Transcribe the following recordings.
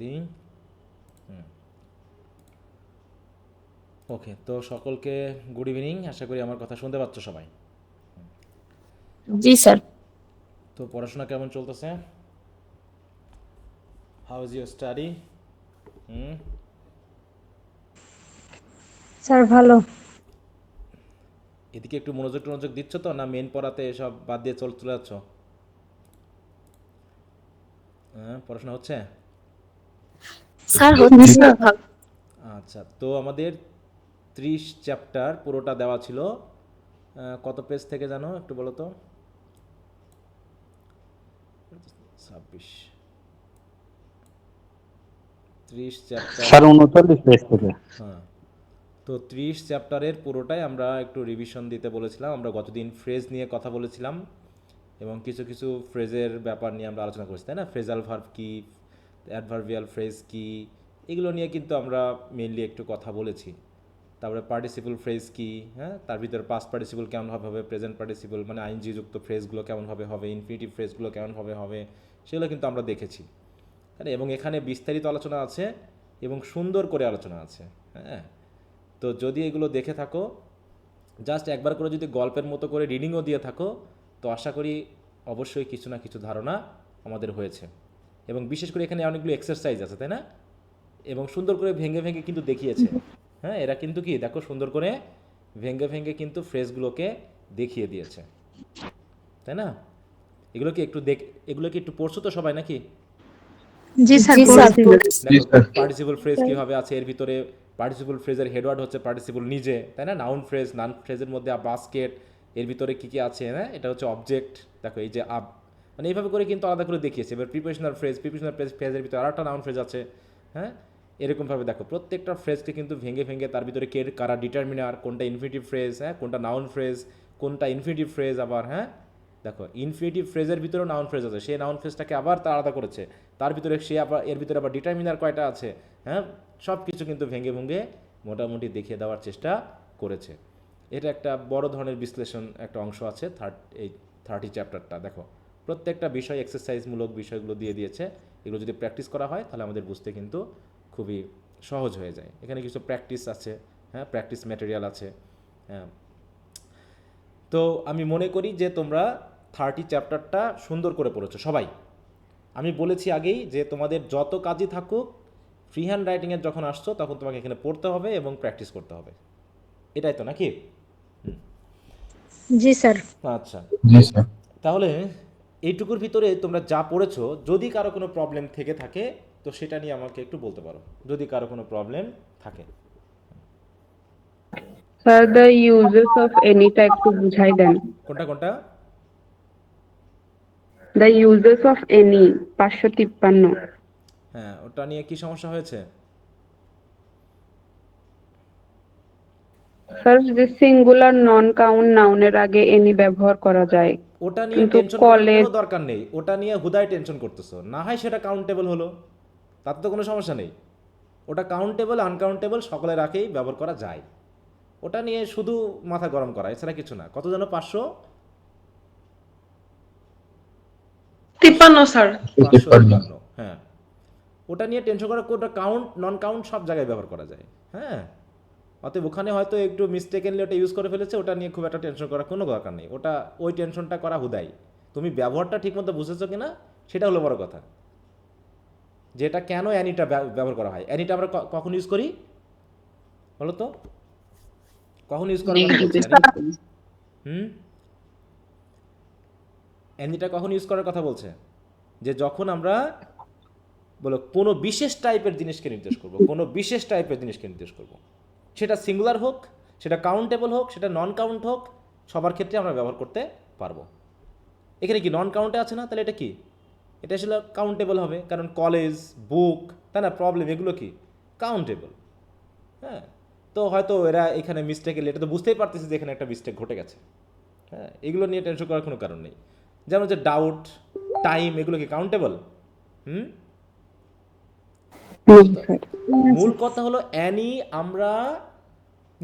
দিই। ওকে, তো সকলকে গুড ইভিনিং। আশা করি আমার কথা শুনতে পাচ্ছ সবাই। জি স্যার। তো পড়াশোনা কেমন চলতেছে? How is your study? Hmm. Sir ভালো। এদিকে একটু মনোযোগ টনোযোগ দিচ্ছ তো, না মেন পড়াতে এসব বাদ দিয়ে চলে যাচ্ছ? হ্যাঁ, পড়াশোনা হচ্ছে? স্যার হচ্ছে ভালো। আচ্ছা, তো আমাদের 30 চ্যাপ্টার পুরোটা দেওয়া ছিল। কত পেজ থেকে জানো একটু বলো তো? 26, 30 চ্যাপ্টার। স্যার 39 পেজ থেকে। হ্যাঁ, তো 30 চ্যাপ্টারের পুরোটাই আমরা একটু রিভিশন দিতে বলেছিলাম। আমরা গতদিন ফ্রেজ নিয়ে কথা বলেছিলাম এবং কিছু কিছু ফ্রেজের ব্যাপার নিয়ে আমরা আলোচনা করেছি, তাই না? ফ্রেজাল ভার্ব কী, অ্যাডভার্বিয়াল ফ্রেজ কী, এগুলো নিয়ে কিন্তু আমরা মেনলি একটু কথা বলেছি। তারপরে পার্টিসিপল ফ্রেজ কী, হ্যাঁ, তার ভিতরে পাস্ট পার্টিসিপল কেমনভাবে হবে, প্রেজেন্ট পার্টিসিপল মানে আইনজি যুক্ত ফ্রেজগুলো কেমনভাবে হবে, ইনফিনিটিভ ফ্রেজগুলো কেমনভাবে হবে, সেগুলো কিন্তু আমরা দেখেছি, তাই না? এবং এখানে বিস্তারিত আলোচনা আছে এবং সুন্দর করে আলোচনা আছে। হ্যাঁ, তো যদি এগুলো দেখে থাকো, জাস্ট একবার করে যদি গল্পের মতো করে রিডিংও দিয়ে থাকো, তো আশা করি অবশ্যই কিছু না কিছু ধারণা আমাদের হয়েছে। এবং বিশেষ করে এখানে অনেকগুলো এক্সারসাইজ আছে, তাই না? এবং সুন্দর করে ভেঙে ভেঙে কিন্তু দেখিয়েছে। হ্যাঁ, এরা কিন্তু কি দেখো সুন্দর করে ভেঙে ভেঙে কিন্তু ফ্রেজগুলোকে দেখিয়ে দিয়েছে, তাই না? এগুলো কি একটু এগুলো কি একটু পড়ছো তো সবাই নাকি? জি স্যার পড়ছি। দেখো পার্টিসিপল ফ্রেজ কীভাবে আছে এর ভিতরে। পার্টিসিপল ফ্রেজের হেডওয়ার্ড হচ্ছে পার্টিসিপল নিজে, তাই না? নাউন ফ্রেজ, নাউন ফ্রেজের মধ্যে বাস্কেট, এর ভিতরে কী কী আছে, হ্যাঁ, এটা হচ্ছে অবজেক্ট। দেখো এই যে আপ, মানে এইভাবে করে কিন্তু আলাদা করে দেখিয়েছে। এবার প্রিপোজিশনাল ফ্রেজ, প্রিপোজিশনাল ফ্রেজের ভিতরে আর একটা নাউন ফ্রেজ আছে। হ্যাঁ, এরকমভাবে দেখো প্রত্যেকটা ফ্রেজকে কিন্তু ভেঙে ভেঙে তার ভিতরে কে কারা ডিটারমিনার, কোনটা ইনফিনিটিভ ফ্রেজ, হ্যাঁ, কোনটা নাউন ফ্রেজ, কোনটা ইনফিনিটিভ ফ্রেজ আবার। হ্যাঁ, দেখো ইনফিনিটিভ ফ্রেজের ভিতরেও নাউন ফ্রেজ আছে, সেই নাউন ফ্রেজটাকে আবার তার আলাদা করেছে। তার ভিতরে সে আবার এর ভিতরে আবার ডিটারমিনার কয়টা আছে, হ্যাঁ, সব কিছু কিন্তু ভেঙে ভেঙে মোটামুটি দেখিয়ে দেওয়ার চেষ্টা করেছে। এটা একটা বড় ধরনের বিশ্লেষণ একটা অংশ আছে এই 30 চ্যাপ্টারটা। দেখো প্রত্যেকটা বিষয় এক্সারসাইজমূলক বিষয়গুলো দিয়ে দিয়েছে। এগুলো যদি প্র্যাকটিস করা হয় তাহলে আমাদের বুঝতে কিন্তু খুবই সহজ হয়ে যায়। এখানে কিছু প্র্যাকটিস আছে, হ্যাঁ, প্র্যাকটিস ম্যাটেরিয়াল আছে। হ্যাঁ, তো আমি মনে করি যে তোমরা 30 চ্যাপ্টারটা সুন্দর করে পড়েছো সবাই। আমি বলেছি আগেই যে তোমাদের যত কাজই থাকুক, ফ্রি হ্যান্ড রাইটিংয়ের যখন আসছো তখন তোমাকে এখানে পড়তে হবে এবং প্র্যাকটিস করতে হবে। এটাই তো নাকি? জি স্যার। আচ্ছা, জি স্যার। তাহলে এইটুকুর ভিতরে তোমরা যা পড়েছো, যদি কারো কোনো প্রবলেম থেকে থাকে তো সেটা নিয়ে আমাকে একটু বলতে পারো, যদি কারো কোনো প্রবলেম থাকে। স্যার দ্য ইউজেস অফ এনিটা একটু বুঝাই দেন। কোনটা কোনটা? The uses of any 553। হ্যাঁ, ওটা নিয়ে কি সমস্যা হয়েছে? স্যার যে সিঙ্গুলার নন কাউন্ট নাউনের আগে এনি ব্যবহার করা যায়, ওটা নিয়ে কিন্তু টেনশন করার কলেজ কোনো দরকার নেই। ওটা নিয়ে হুদায় টেনশন করতেছো, না হয় সেটা কাউন্টেবল হলো, তাতে তো কোনো সমস্যা নেই। ওটা কাউন্টেবল আনকাউন্টেবল সকলের আগেই ব্যবহার করা যায়। ওটা নিয়ে শুধু মাথা গরম করা, এছাড়া কিছু না। কত যেন 500, তিপ্পান্ন স্যার। 553। হ্যাঁ, ওটা নিয়ে টেনশন করা, ওটা কাউন্ট নন কাউন্ট সব জায়গায় ব্যবহার করা যায়। হ্যাঁ, অতএব ওখানে হয়তো একটু মিস্টেকেনলি ওটা ইউজ করে ফেলেছে, ওটা নিয়ে খুব একটা টেনশন করার কোনো দরকার নেই। ওটা ওই টেনশনটা করা হুদাই। তুমি ব্যবহারটা ঠিকমতো বুঝেছো কিনা সেটা হলো বড় কথা। যেটা কেন অ্যানিটা ব্যবহার করা হয়, অ্যানিটা আমরা কখন ইউজ করি বলো তো? কখন ইউজ করার কথা বলছি অ্যানি? হুম, অ্যানিটা কখন ইউজ করার কথা বলছে? যে যখন আমরা বলো কোনো বিশেষ টাইপের জিনিসকে নির্দেশ করব, কোনো বিশেষ টাইপের জিনিসকে নির্দেশ করব, সেটা সিঙ্গুলার হোক, সেটা কাউন্টেবল হোক, সেটা নন কাউন্ট হোক, সবার ক্ষেত্রে আমরা ব্যবহার করতে পারবো। এখানে কি নন কাউন্টে আছে না? তাহলে এটা কি? এটা আসলে কাউন্টেবল হবে, কারণ কলেজ, বুক, তাই না, প্রবলেম, এগুলো কি কাউন্টেবল। হ্যাঁ, তো হয়তো এরা এখানে মিস্টেক এলে এটা তো বুঝতেই পারতেছে যে এখানে একটা মিস্টেক ঘটে গেছে। হ্যাঁ, এগুলো নিয়ে টেনশন করার কোনো কারণ নেই। যেমন যে ডাউট, টাইম, এগুলো কি কাউন্টেবল? হুম, তো স্যার। মূল কথা হলো অ্যানি আমরা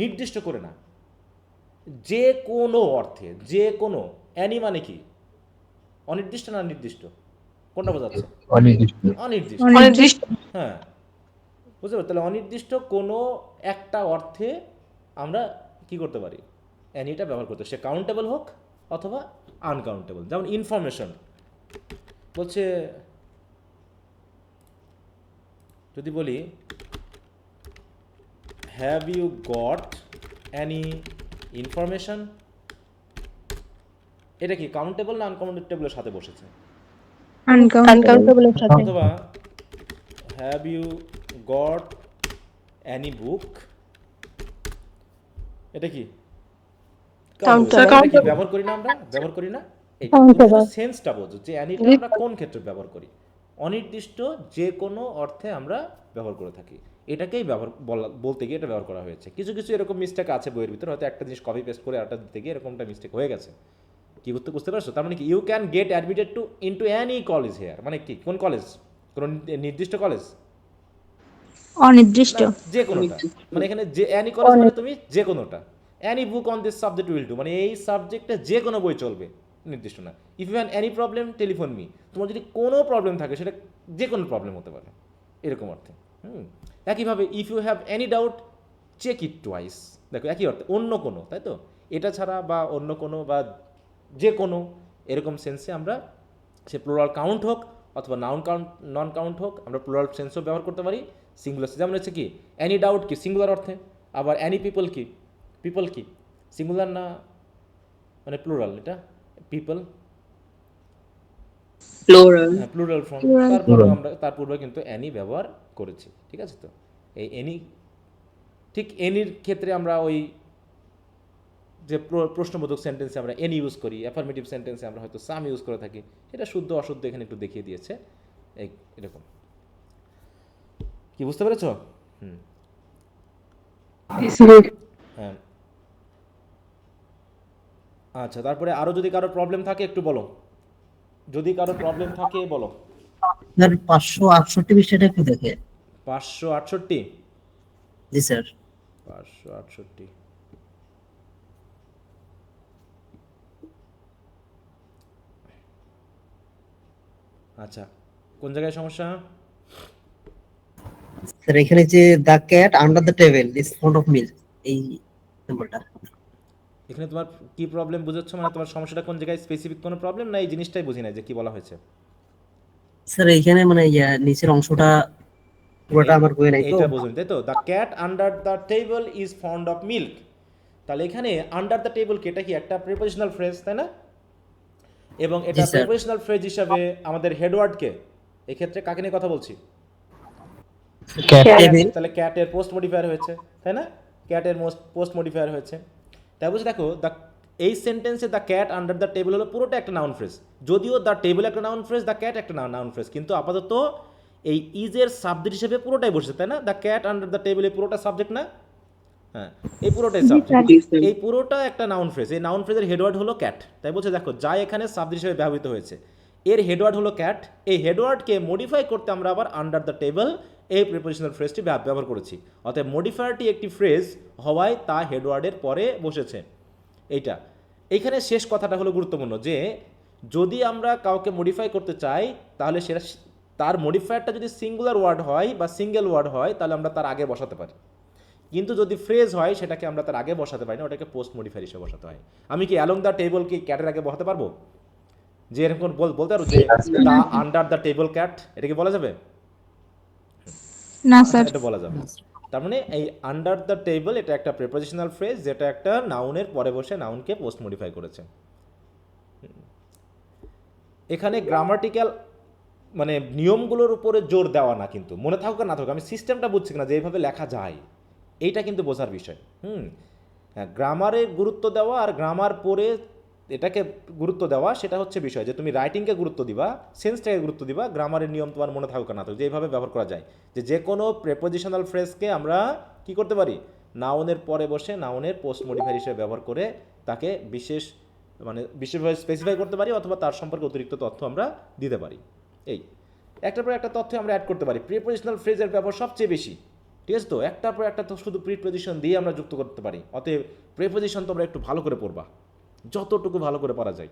নির্দিষ্ট করে না, যে কোনো অর্থে, যে কোনো। অ্যানি মানে কি? অনির্দিষ্ট না নির্দিষ্ট? কোনটা বোঝাচ্ছে? অনির্দিষ্ট। অনির্দিষ্ট। অনির্দিষ্ট। হ্যাঁ, বুঝতে পারো? তাহলে অনির্দিষ্ট কোনো একটা অর্থে আমরা কি করতে পারি? অ্যানিটা ব্যবহার করতে, সে কাউন্টেবল হোক অথবা আনকাউন্টেবল। যেমন ইনফরমেশন বলছে, যদি বলি have you got any information, এটা কি কাউন্টেবল না আনকাউন্টেবলের সাথে বসেছে? আনকাউন্টেবল এর সাথে। অথবা হ্যাভ ইউ গট অ্যানি বুক, এটা কি Countable. এটা কি ব্যবহার করি না আমরা? ব্যবহার করি না? এই Countable. সেন্সটা বোঝো যে অ্যানিটা আমরা কোন ক্ষেত্রে ব্যবহার করি। অনির্দিষ্ট যে কোনো অর্থে আমরা ব্যবহার করে থাকি, এটাকেই বলতে গিয়ে এটা ব্যবহার করা হয়েছে। কিছু কিছু এরকম মিস্টেক আছে বইয়ের ভিতরে, হয়তো একটা জিনিস কপি পেস্ট করে আরেকটা দিতে গিয়ে এরকমটা মিস্টেক হয়ে গেছে। কি বুঝতে পারছো? তার মানে কি you can get admitted to into any college here, মানে কি কোন কলেজ? কোন নির্দিষ্ট কলেজ? অনির্দিষ্ট। যে কোনোটা, মানে এখানে যে অ্যানি কলেজ মানে তুমি যে কোনোটা। Any book on this subject will do, মানে এই সাবজেক্টে যে কোনো বই চলবে, নির্দিষ্ট না। If you have any problem telephone me, তোমার যদি কোনো প্রবলেম থাকে সেটা যে কোনো প্রবলেম হতে পারে, এরকম অর্থে। একইভাবে if you have any doubt check it twice, দেখো একই অর্থে, অন্য কোনো, তাই তো? এটা ছাড়া বা অন্য কোনো বা যে কোনো, এরকম সেন্সে আমরা, সে প্লুরাল কাউন্ট হোক অথবা নন কাউন্ট হোক, আমরা প্লুরাল সেন্সও ব্যবহার করতে পারি। সিঙ্গুলার, যেমন হচ্ছে কি অ্যানি ডাউট কি সিঙ্গুলার অর্থে, আবার অ্যানি পিপল কি সিঙ্গুলার না, মানে প্লুরাল, এটা পিপল প্লুরাল। হ্যাঁ প্লুরাল ফর্ম। তার পূর্বে কিন্তু অ্যানি ব্যবহার করেছি, ঠিক আছে? তো এই অ্যানি, ঠিক অ্যানির ক্ষেত্রে আমরা ওই যে প্রশ্নবোধক সেন্টেন্সে আমরা এনি ইউজ করি, অ্যাফার্মেটিভ সেন্টেন্সে আমরা হয়তো সাম ইউজ করে থাকি। এটা শুদ্ধ অশুদ্ধ এখানে একটু দেখিয়ে দিয়েছে, এরকম। কি বুঝতে পেরেছ? হ্যাঁ, আচ্ছা। তারপরে আরও যদি কারো প্রবলেম থাকে একটু বলো, যদি কারো প্রবলেম থাকে বলো। স্যার 568 বিষয়টা একটু দেখে। 568? জি স্যার। 568, আচ্ছা। কোন জায়গায় সমস্যা? স্যার এখানে যে the cat under the table is fond of milk, এই সিম্বলটা। এখানে তোমার কি প্রবলেম বুঝাচ্ছ, মানে তোমার সমস্যাটা কোন জায়গায়, স্পেসিফিক কোনো প্রবলেম না এই জিনিসটাই বুঝি না যে কি বলা হয়েছে? স্যার এইখানে মানে নিচের অংশটা পুরোটা আমার বই নাই তো। এটা বুঝুন, তাই তো? The cat under the table is fond of milk. তাহলে এখানে আন্ডার দ্য টেবল কি, এটা কি একটা প্রিপোজিশনাল ফ্রেজ, তাই না? এবং এটা জি, স্যার। প্রিপোজিশনাল ফ্রেজ হিসাবে আমাদের হেডওয়ার্ডকে, এই ক্ষেত্রে কাকে নিয়ে কথা বলছি? টেবিল। তাহলে ক্যাটের পোস্ট মডিফায়ার হয়েছে, তাই না? ক্যাটের পোস্ট মডিফায়ার হয়েছে। তাই বুঝে দেখো, এই সেন্টেন্সে the cat under the table হলো পুরোটা একটা নাউন ফ্রেজ। যদিও দ্য টেবিল একটা নাউন ফ্রেজ, দ্য ক্যাট একটা নাউন ফ্রেজ, কিন্তু আপাতত এই ইজের সাবজেক্ট হিসেবে পুরোটাই বসেছে, তাই না? The cat under the table এই পুরোটা সাবজেক্ট না? হ্যাঁ, এই পুরোটাই সাবজেক্ট, এই পুরোটা একটা নাউন ফ্রেজ। এই নাউন ফ্রেজের হেডওয়ার্ড হলো ক্যাট। তাই বলছে দেখো, যা এখানে সাবজেক্ট হিসেবে ব্যবহৃত হয়েছে এর হেডওয়ার্ড হলো ক্যাট। এই হেডওয়ার্ডকে মডিফাই করতে আমরা আবার আন্ডার দ্য টেবল এই প্রিপোজিশনাল ফ্রেজটি ব্যবহার করেছি। অতএব মডিফায়ারটি একটি ফ্রেজ হওয়ায় তা হেডওয়ার্ডের পরে বসেছে। এইখানে শেষ কথাটা হলো গুরুত্বপূর্ণ, যে যদি আমরা কাউকে মডিফাই করতে চাই তাহলে সেটা, তার মডিফায়ারটা যদি সিঙ্গুলার ওয়ার্ড হয় বা সিঙ্গেল ওয়ার্ড হয় তাহলে আমরা তার আগে বসাতে পারি, কিন্তু যদি ফ্রেজ হয় সেটাকে আমরা তার আগে বসাতে পারি না, ওটাকে পোস্ট মডিফায়ার হিসেবে বসাতে হয়। আমি কি অ্যালং দ্য টেবল কি ক্যাটের আগে বসাতে পারবো? যে এরকম বলতে পারো যে the under the table cat, এটা কি বলা যাবে? না স্যার। এটা বলা যাবে। তার মানে এই আন্ডার দ্য টেবল এটা একটা প্রিপোজিশনাল ফ্রেজ, যেটা একটা নাউনের পরে বসে নাউনকে পোস্ট মডিফাই করেছে। এখানে গ্রামাটিক্যাল মানে নিয়মগুলোর উপরে জোর দেওয়া না, কিন্তু মনে থাকুক না থাকুক, আমি সিস্টেমটা বুঝছি না যে এইভাবে লেখা যায়, এইটা কিন্তু বোঝার বিষয়। হ্যাঁ, গ্রামারে গুরুত্ব দেওয়া আর গ্রামার পরে এটাকে গুরুত্ব দেওয়া, সেটা হচ্ছে বিষয়। যে তুমি রাইটিংকে গুরুত্ব দিবা, সেন্সটাকে গুরুত্ব দিবা, গ্রামারের নিয়ম তোমার মনে থাকুক না থাকুক, যে এইভাবে ব্যবহার করা যায়। যে কোনো প্রেপোজিশনাল ফ্রেজকে আমরা কি করতে পারি, নাউনের পরে বসে নাউনের পোস্ট মডিফায়ার হিসেবে ব্যবহার করে তাকে বিশেষভাবে স্পেসিফাই করতে পারি, অথবা তার সম্পর্কে অতিরিক্ত তথ্য আমরা দিতে পারি। এই একটার পর একটা তথ্য আমরা অ্যাড করতে পারি। প্রিপোজিশনাল ফ্রেজের ব্যবহার সবচেয়ে বেশি, ঠিক আছে? তো একটার পর একটা তো শুধু প্রিপোজিশন দিয়ে আমরা যুক্ত করতে পারি। অতএব প্রিপোজিশন তোমরা একটু ভালো করে পড়বা, যতটুকু ভালো করে পারা যায়।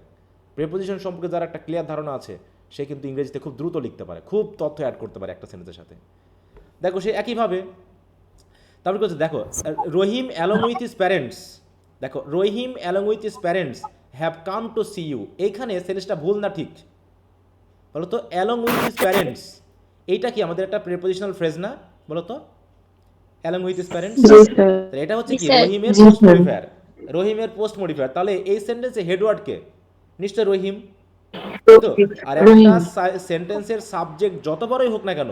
প্রিপোজিশন সম্পর্কে যার একটা ক্লিয়ার ধারণা আছে সে কিন্তু ইংরেজিতে খুব দ্রুত লিখতে পারে, খুব তথ্য অ্যাড করতে পারে একটা সেন্টেন্সের সাথে। দেখো সে একইভাবে তারপর কি হচ্ছে দেখো, Rahim along with his parents, দেখো Rahim along with his parents have come to see you, এইখানে সেন্টেন্সটা ভুল না ঠিক বলো তো? অ্যালং উইথ হিজ প্যারেন্টস এইটা কি আমাদের একটা প্রিপোজিশনাল ফ্রেজ না বলো তো? Along with his parents, G sir. এটা হচ্ছে কি রহিমের পোস্ট মডিফায়ার, রহিমের পোস্ট মডিফায়ার। তাহলে এই সেন্টেন্সে হেডওয়ার্ড কে? নিশ্চয় রহিম, তো আর একটা সেন্টেন্সের সাবজেক্ট যত বড়ই হোক না কেন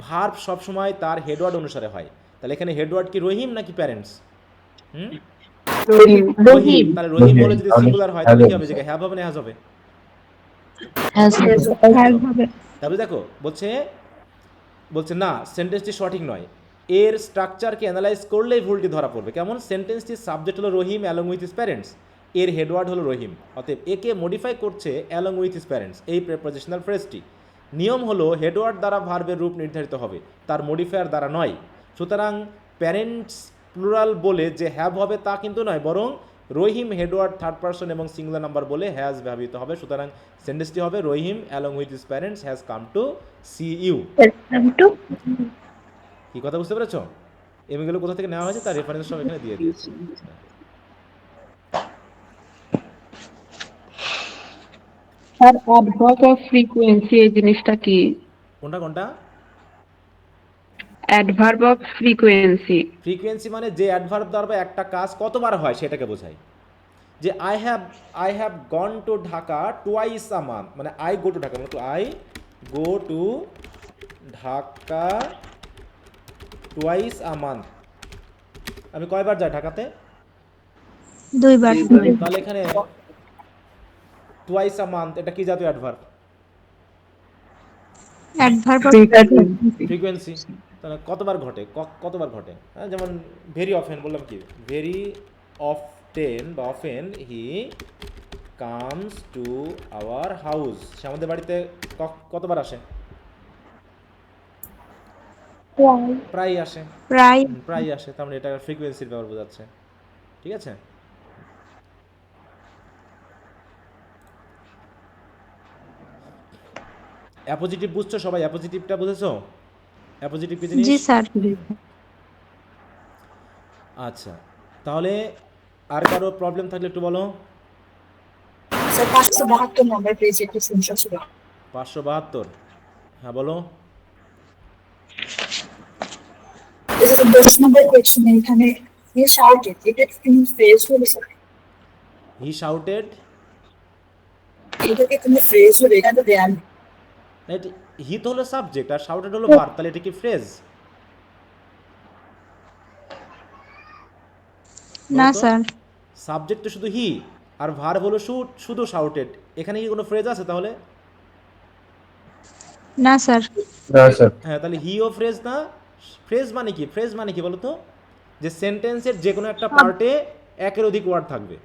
ভার্ব সবসময় তার হেডওয়ার্ড অনুসারে হয়। তাহলে এখানে হেডওয়ার্ড কি রহিম নাকি প্যারেন্টস? রহিম। রহিম। তাহলে রহিম বলে যদি সিঙ্গুলার হয় তাহলে কি হবে? যে হ্যাভ হবে না হ্যাজ হবে? হ্যাজ হবে। তাহলে দেখো বলছে না সেন্টেন্সটি সঠিক নয়, এর স্ট্রাকচারকে অ্যানালাইজ করলেই ভুলটি ধরা পড়বে। কেমন? সেন্টেন্সটির সাবজেক্ট হলো রহিম অ্যালং উইথ হিজ প্যারেন্টস, এর হেডওয়ার্ড হলো রহিম, অতএব একে মডিফাই করছে অ্যালং উইথ হিজ প্যারেন্টস এই প্রিপোজিশনাল ফ্রেজটি। নিয়ম হলো হেডওয়ার্ড দ্বারা ভার্বের রূপ নির্ধারিত হবে, তার মডিফায়ার দ্বারা নয়। সুতরাং প্যারেন্টস প্লুরাল বলে যে হ্যাভ হবে তা কিন্তু নয়, বরং রহিম হেডওয়ার্ড থার্ড পারসন এবং সিঙ্গুলার নাম্বার বলে হ্যাজ ব্যবহৃত হবে। সুতরাং সেন্টেন্সটি হবে Rahim along with his parents has come to see you. কি কথা বুঝতে পেরেছো? এগুলো কোথা থেকে নেওয়া হয়েছে তার রেফারেন্স সব এখানে দিয়ে দিয়েছি। স্যার অ্যাডভার্ব অফ ফ্রিকোয়েন্সি এই জিনিসটা কি? কোনটা? Adverb of frequency. ফ্রিকোয়েন্সি মানে যে অ্যাডভার্ব দ্বারা একটা কাজ কতবার হয় সেটাকে বোঝায়। যে I have gone to Dhaka twice a month, মানে আই গো টু ঢাকা, মানে I go to Dhaka twice a month, আমি কয়বার যাই ঢাকাতে? 2 বার। তাহলে এখানে টুয়াইস আ মান্থ এটা কি জাতীয় অ্যাডভার্ব? Adverb frequency. তাহলে কতবার ঘটে? কতবার ঘটে? যেমন ভেরি অফেন বললাম কি, ভেরি অফটেন বা often he comes to our house, সে আমাদের বাড়িতে কতবার আসে? প্রায় আসে, প্রায় আসে। তার মানে এটা ফ্রিকোয়েন্সির ব্যাপার বোঝাচ্ছে। ঠিক আছে? অ্যাপোজিটিভ বুঝছো সবাই? অ্যাপোজিটিভটা বুঝেছো? অ্যাপোজিটিভ কি জিনিস? জি স্যার। আচ্ছা, তাহলে আর কারো প্রবলেম থাকলে একটু বলো। স্যার 572 নম্বর পেজে একটু সমস্যা ছিল। 572, হ্যাঁ বলো। This is a 10 number question এখানে he shouted, এটা কি ফ্রেজ হলো স্যার? হি শাউটেড, এটা কি কোনো ফ্রেজ হলো? এটা তো দেয়া নেই। হি তো হলো সাবজেক্ট আর শাউটেড হলো ভার্ব, তাহলে এটা কি ফ্রেজ? না স্যার। সাবজেক্ট তো শুধু হি আর ভার্ব হলো শুধু শাউটেড, এখানে কি কোনো ফ্রেজ আছে তাহলে? না স্যার। হ্যাঁ, তাহলে হি ও ফ্রেজ না। ফ্রেজ মানে কি? ফ্রেজ মানে কি বলতো? যে সেন্টেন্সের যে কোনো একটা পার্টে একের অধিক ওয়ার্ড থাকবে,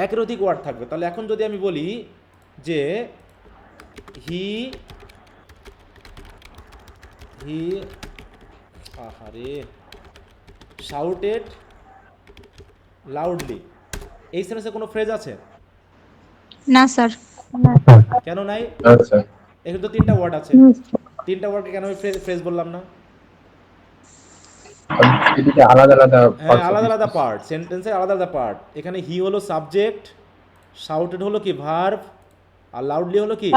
একের অধিক ওয়ার্ড থাকবে। তাহলে এখন যদি আমি বলি যে হি শাউটেড লাউডলি, এই সেন্টেন্সে কোনো ফ্রেজ আছে? না স্যার। কেন নাই? এখানে তো 3টা ওয়ার্ড আছে, 3টা ওয়ার্ডকে কেন আমি ফ্রেজ বললাম না? আলাদা আলাদা পার্ট, সেন্টেন্সের আলাদা পার্ট। এখানে হি হলো সাবজেক্ট, শাউটেড হলো কি ভার্ব, আর লাউডলি হলো কি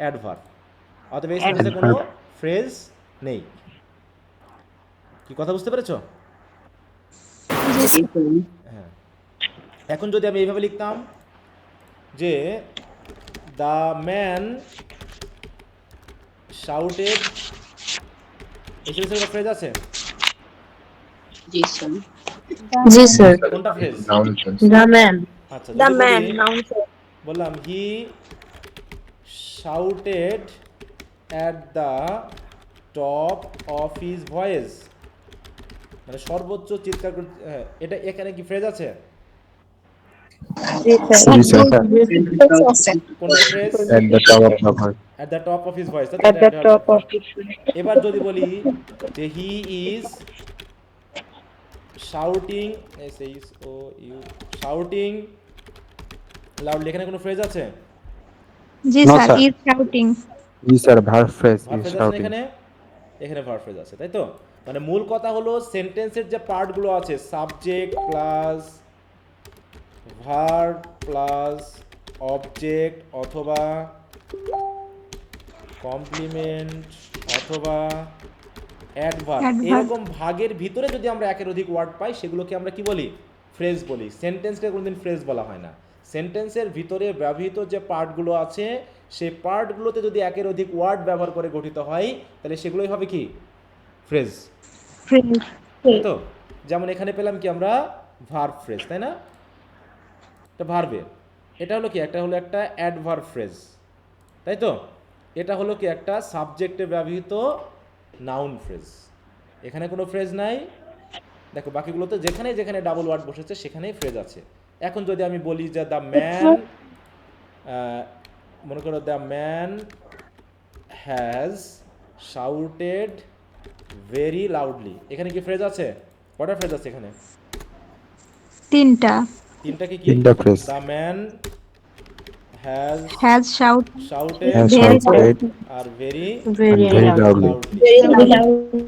অ্যাডভার্ব। অতএব এই সেন্টেন্সে কোনো ফ্রেজ নেই। কি কথা বুঝতে পেরেছো? হ্যাঁ। এখন যদি আমি এইভাবে লিখতাম যে দ্য ম্যান শাউটেড, এই সেন্টেন্সে কোনো ফ্রেজ আছে? জি স্যার। জি স্যার। কোনটা ফ্রেজ? The man. আচ্ছা, দ্য যদি ম্যান বলি, নাউন স্যার। বললাম he shouted at the top of his voice, মানে সর্বোচ্চ চিৎকার করে। এটা এখানে কি ফ্রেজ আছে? কোনটা phrase? At the top of his voice. এবার যদি বলি যে he is shouting, shouting loudly, এখানে কোনো ফ্রেজ আছে? জি No, sir, sir. Is shouting. G sir, verb phrase verb is phrase আছে না shouting. এখানে? এখানে ভার্ব ফ্রেজ আছে, তাই তো? মানে মূল কথা হলো সেন্টেন্সের যে পার্টগুলো আছে, subject plus verb plus object অথবা কমপ্লিমেন্ট অথবা অ্যাডভার্ব, অ্যাডভার্ব। এরকম ভাগের ভিতরে যদি আমরা একের অধিক ওয়ার্ড পাই সেগুলোকে আমরা কি বলি? ফ্রেজ বলি। সেন্টেন্সকে কোনোদিন ফ্রেজ বলা হয় না। সেন্টেন্সের ভিতরে ব্যবহৃত যে পার্টগুলো আছে সেই পার্টগুলোতে যদি একের অধিক ওয়ার্ড ব্যবহার করে গঠিত হয় তাহলে সেগুলোই হবে কি? Phrase, friend. তাই তো? যেমন এখানে পেলাম কি আমরা? ভার্ব ফ্রেজ, তাই না? এটা ভার্বে। এটা হলো কি? একটা হলো একটা অ্যাডভার্ব ফ্রেজ, তাই তো? এটা হলো কি? একটা সাবজেক্টে ব্যবহৃত নাউন ফ্রেজ। এখানে কোনো ফ্রেজ নাই। দেখো বাকিগুলোতে যেখানে যেখানে ডাবল ওয়ার্ড বসেছে সেখানেই ফ্রেজ আছে। এখন যদি আমি বলি যে দ্য ম্যান, মনে করো the man has shouted very loudly, এখানে কি ফ্রেজ আছে? কটা ফ্রেজ আছে এখানে? তিনটা। তিনটা কি কি? তিনটা phrase. The man has has shouted Has very shouted are very very and very loudly. Loudly,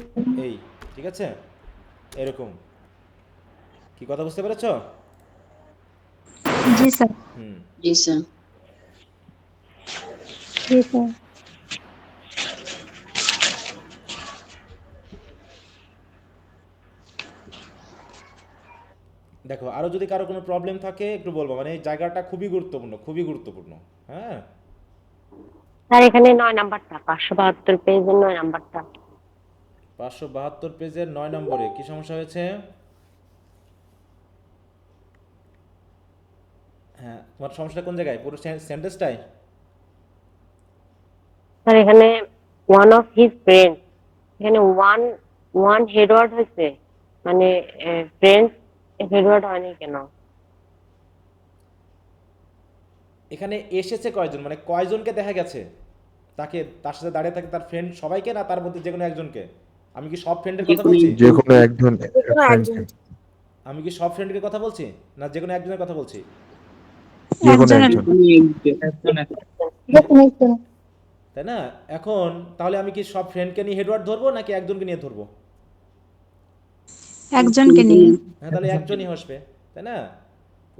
এই ঠিক আছে? এরকম কি কথা বুঝতে পেরেছো? জি স্যার। হুম। জি স্যার। দেখো আরও যদি কারো কোনো প্রবলেম থাকে একটু বলবো, মানে এই জায়গাটা খুবই গুরুত্বপূর্ণ, খুবই গুরুত্বপূর্ণ। হ্যাঁ, স্যার এখানে ৯ নাম্বারটা ৫৭২ পেজের ৯ নাম্বারটা 572 পেজের 9 নম্বরে কি সমস্যা হয়েছে? হ্যাঁ, তোমার সমস্যাটা কোন জায়গায়? পুরো সেন্টেন্সটাই? স্যার এখানে ওয়ান অফ হিজ ফ্রেন্ড, এখানে ওয়ান হেডওয়ার্ড হয়েছে, মানে ফ্রেন্ডস হেডওয়ার্ড হয়নি কেন? এখানে এসেছে কয়জন, মানে কয়জনকে দেখা গেছে তাকে, তার সাথে দাঁড়িয়ে থাকে তার ফ্রেন্ড সবাইকে, না তার মধ্যে যে কোনো একজনকে? আমি কি সব ফ্রেন্ডের কথা বলছি? যে কোনো একজন friend কে। আমি কি সব ফ্রেন্ডের কথা বলছি, না যে কোনো একজনের কথা বলছি? যে কোনো একজনের। একজন। তাই না? এখন তাহলে আমি কি সব ফ্রেন্ডকে নিয়ে হেডওয়ার্ড ধরবো নাকি একজনকে নিয়ে ধরবো? একজনকে নিয়ে। হ্যাঁ, তাহলে একজনই আসবে, তাই না?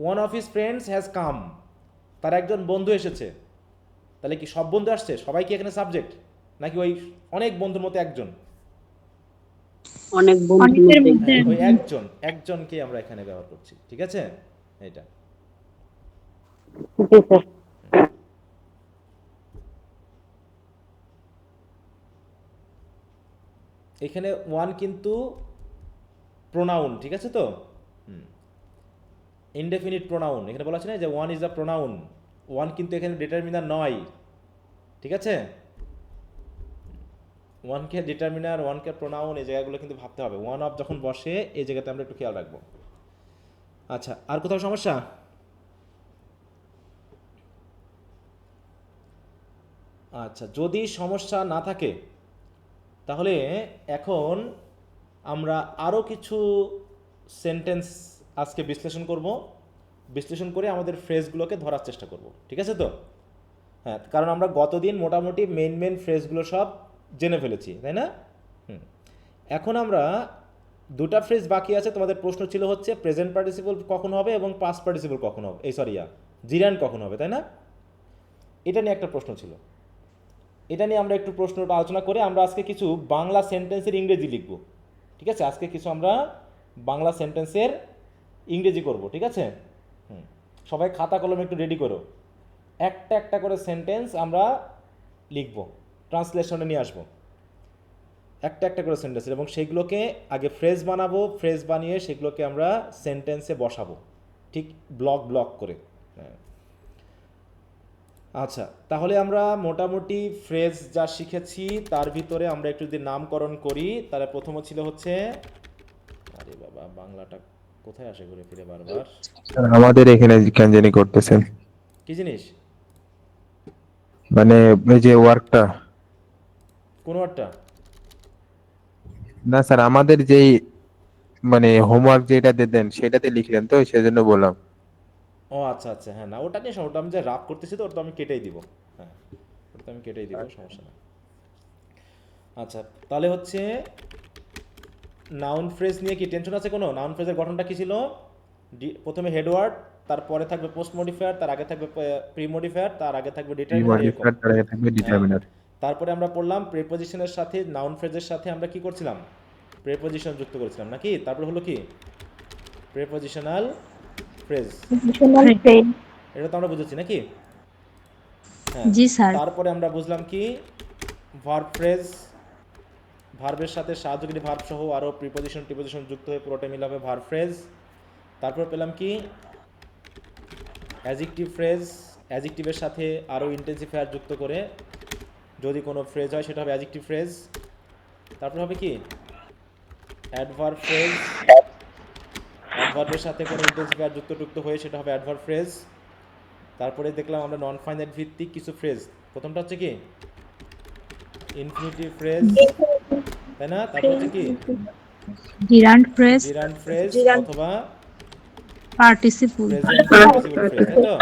One of his friends has come, তার একজন বন্ধু এসেছে। তাহলে কি সব বন্ধু আসছে? সবাই কি এখানে সাবজেক্ট, নাকি ওই অনেক বন্ধুর মতো একজন? অনেকের মধ্যে হ্যাঁ, ওই একজনকে আমরা এখানে ব্যবহার করছি, ঠিক আছে? এটা জি স্যার। এখানে ওয়ান কিন্তু প্রোনাউন, ঠিক আছে তো? ইনডেফিনিট প্রোনাউন, এখানে বলা আছে না যে one is a pronoun. One কিন্তু এখানে ডিটারমিনার নয়, ঠিক আছে? ওয়ানকে ডিটারমিনার, ওয়ানকে প্রোনাউন, এই জায়গাগুলো কিন্তু ভাবতে হবে। ওয়ান অফ যখন বসে এই জায়গাতে আমরা একটু খেয়াল রাখবো। আচ্ছা, আর কোথাও সমস্যা? আচ্ছা, যদি সমস্যা না থাকে তাহলে এখন আমরা আরও কিছু সেন্টেন্স আজকে বিশ্লেষণ করব। বিশ্লেষণ করে আমাদের ফ্রেজগুলোকে ধরার চেষ্টা করব, ঠিক আছে তো? হ্যাঁ, কারণ আমরা গতদিন মোটামুটি মেন ফ্রেজগুলো সব জেনে ফেলেছি, তাই না? এখন আমরা দুটা ফ্রেজ বাকি আছে। তোমাদের প্রশ্ন ছিল হচ্ছে প্রেজেন্ট পার্টিসিপল কখন হবে এবং পাস্ট পার্টিসিপল কখন হবে, জিরান কখন হবে, তাই না? এটা নিয়ে একটা প্রশ্ন ছিল। এটা নিয়ে আমরা একটু প্রশ্নটা আলোচনা করে আমরা আজকে কিছু বাংলা সেন্টেন্সের ইংরেজি লিখব, ঠিক আছে? আজকে কিছু আমরা বাংলা সেন্টেন্সের ইংরেজি করব, ঠিক আছে? সবাই খাতা কলম একটু রেডি করো। একটা একটা করে সেন্টেন্স আমরা লিখব, ট্রান্সলেশনে নিয়ে আসবো একটা একটা করে সেন্টেন্স, এবং সেগুলোকে আগে ফ্রেজ বানাবো। ফ্রেজ বানিয়ে সেগুলোকে আমরা সেন্টেন্সে বসাবো, ঠিক ব্লক করে। হ্যাঁ, আচ্ছা, তাহলে আমরা মোটামুটি ফ্রেজ যা শিখেছি তার ভিতরে আমরা একটু যদি নামকরণ করি, তাহলে প্রথম ছিল হচ্ছে, আরে বাবা বাংলাটা কোথায় আসে ঘুরে ফিরে বারবার? আমাদের এখানে কেন জানি করতেছেন, কি জিনিস? মানে এই যে ওয়ার্কটা। কোন ওয়ার্ডটা? না স্যার, আমাদের যেই মানে হোমওয়ার্ক যেটা দেন সেটাতে লিখলেন তো, সেজন্য বললাম। ও আচ্ছা, হ্যাঁ, না ওটা নিয়ে ওটা আমি যে রাফ করতেছি তো ওটা আমি কেটেই দিব। হ্যাঁ, ওটা তো আমি কেটেই দিব, সমস্যা না। আচ্ছা, তাহলে হচ্ছে নাউন ফ্রেজ নিয়ে কি টেনশন আছে কোনো? নাউন ফ্রেজের গঠনটা কি ছিল? প্রথমে হেডওয়ার্ড, তারপরে থাকবে পোস্ট মডিফায়ার, তার আগে থাকবে প্রি মডিফায়ার, তার আগে থাকবে ডিটারমিনার, এরকম। মডিফায়ার তার আগে থাকবে ডিটারমিনার। তারপরে আমরা পড়লাম প্রিপজিশনের সাথে নাউন ফ্রেজের সাথে আমরা কি করছিলাম? প্রিপজিশন যুক্ত করেছিলাম নাকি? তারপর হলো কি প্রিপজিশনাল ফ্রেজ, এটা তো আমরা বুঝেছি নাকি? হ্যাঁ, জি স্যার। তারপরে আমরা বুঝলাম কি ভার্ব ফ্রেজ, ভার্বের সাথে সাহায্যকারী ভার্ব সহ আরও প্রিপজিশন যুক্ত হয়ে পুরোটা মিলে হবে ভার্ব ফ্রেজ। তারপর পেলাম কি অ্যাডজেক্টিভ ফ্রেজ, অ্যাডজেক্টিভের সাথে আরও ইন্টেন্সিফায়ার যুক্ত করে যদি কোনো ফ্রেজ হয় সেটা হবে অ্যাডজেক্টিভ ফ্রেজ। তারপর হবে কি অ্যাডভার্ব ফ্রেজ, অ্যাডভার্বের সাথে কোনো ইন্টেন্সিফায়ার যুক্ত হয়ে সেটা হবে অ্যাডভার্ব ফ্রেজ। তারপরে দেখলাম আমরা নন ফাইনাইট ভিত্তিক কিছু ফ্রেজ, প্রথমটা হচ্ছে কি ইনফিনিটিভ ফ্রেজ, তাই না? তারপর হচ্ছে কি জিরান্ড ফ্রেজ, জিরান্ড ফ্রেজ অথবা পার্টিসিপল। প্রেজেন্ট পার্টিসিপল ফ্রেজ, তাই তো?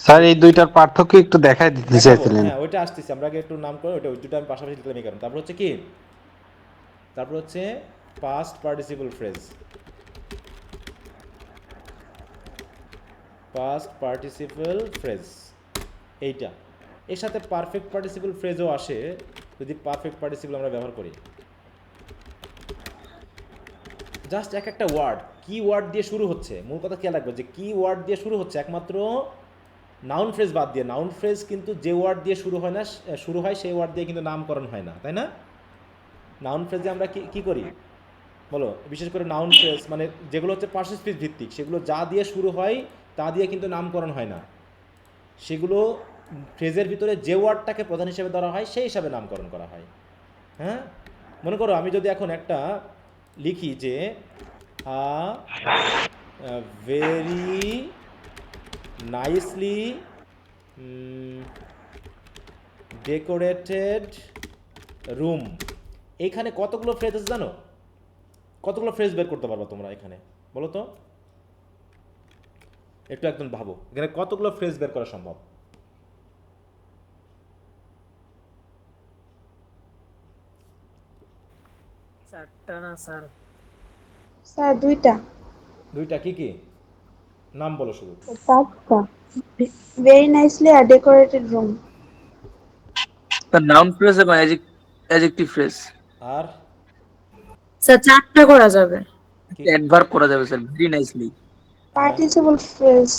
স্যার এই দুইটার পার্থক্য একটু দেখাই দিতে চাইছিলেন। হ্যাঁ, ওইটা আসতেছি, আমরা আগে একটু নাম করে ওই দুটো আমি পাশাপাশি লিখলাম এই কারণ। তারপর হচ্ছে কি, তারপর হচ্ছে past participle phrase, past participle phrase এইটা। এর সাথে পারফেক্ট পার্টিসিপল ফ্রেজও আসে যদি পারফেক্ট পার্টিসিপল আমরা ব্যবহার করি। জাস্ট এক একটা ওয়ার্ড, কি ওয়ার্ড দিয়ে শুরু হচ্ছে, মূল কথা খেয়াল রাখবো যে কি ওয়ার্ড দিয়ে শুরু হচ্ছে, একমাত্র নাউন ফ্রেজ বাদ দিয়ে। নাউন ফ্রেজ কিন্তু যে ওয়ার্ড দিয়ে শুরু হয় না, শুরু হয় সেই ওয়ার্ড দিয়ে কিন্তু নামকরণ হয় না, তাই না? নাউন ফ্রেজে আমরা কি করি বলো, বিশেষ করে নাউন ফ্রেজ মানে যেগুলো হচ্ছে পার্টিসিপেট ভিত্তিক, সেগুলো যা দিয়ে শুরু হয় তা দিয়ে কিন্তু নামকরণ হয় না, সেগুলো ফ্রেজের ভিতরে যে ওয়ার্ডটাকে প্রধান হিসেবে ধরা হয় সেই হিসাবে নামকরণ করা হয়। হ্যাঁ, মনে করো আমি যদি এখন একটা লিখি যে ভেরি নাইসলি ডেকোরেটেড রুম, এইখানে কতগুলো ফ্রেজ আছে জানো? কতগুলো ফ্রেজ বের করতে পারবা তোমরা এখানে বলো তো? একটু একদম ভাবো, এখানে কতগুলো ফ্রেজ বের করা সম্ভব? চারটা না স্যার? স্যার দুইটা। দুইটা? কি কি নাম বলো শুধু? পাঁচটা। Very nicely decorated room. Sir noun phrase এবং অ্যাডজেক্টিভ ফ্রেজ। আর স্যার চারটা করা যাবে। অ্যাডভার্ব করা যাবে sir, very nicely. Participle phrase.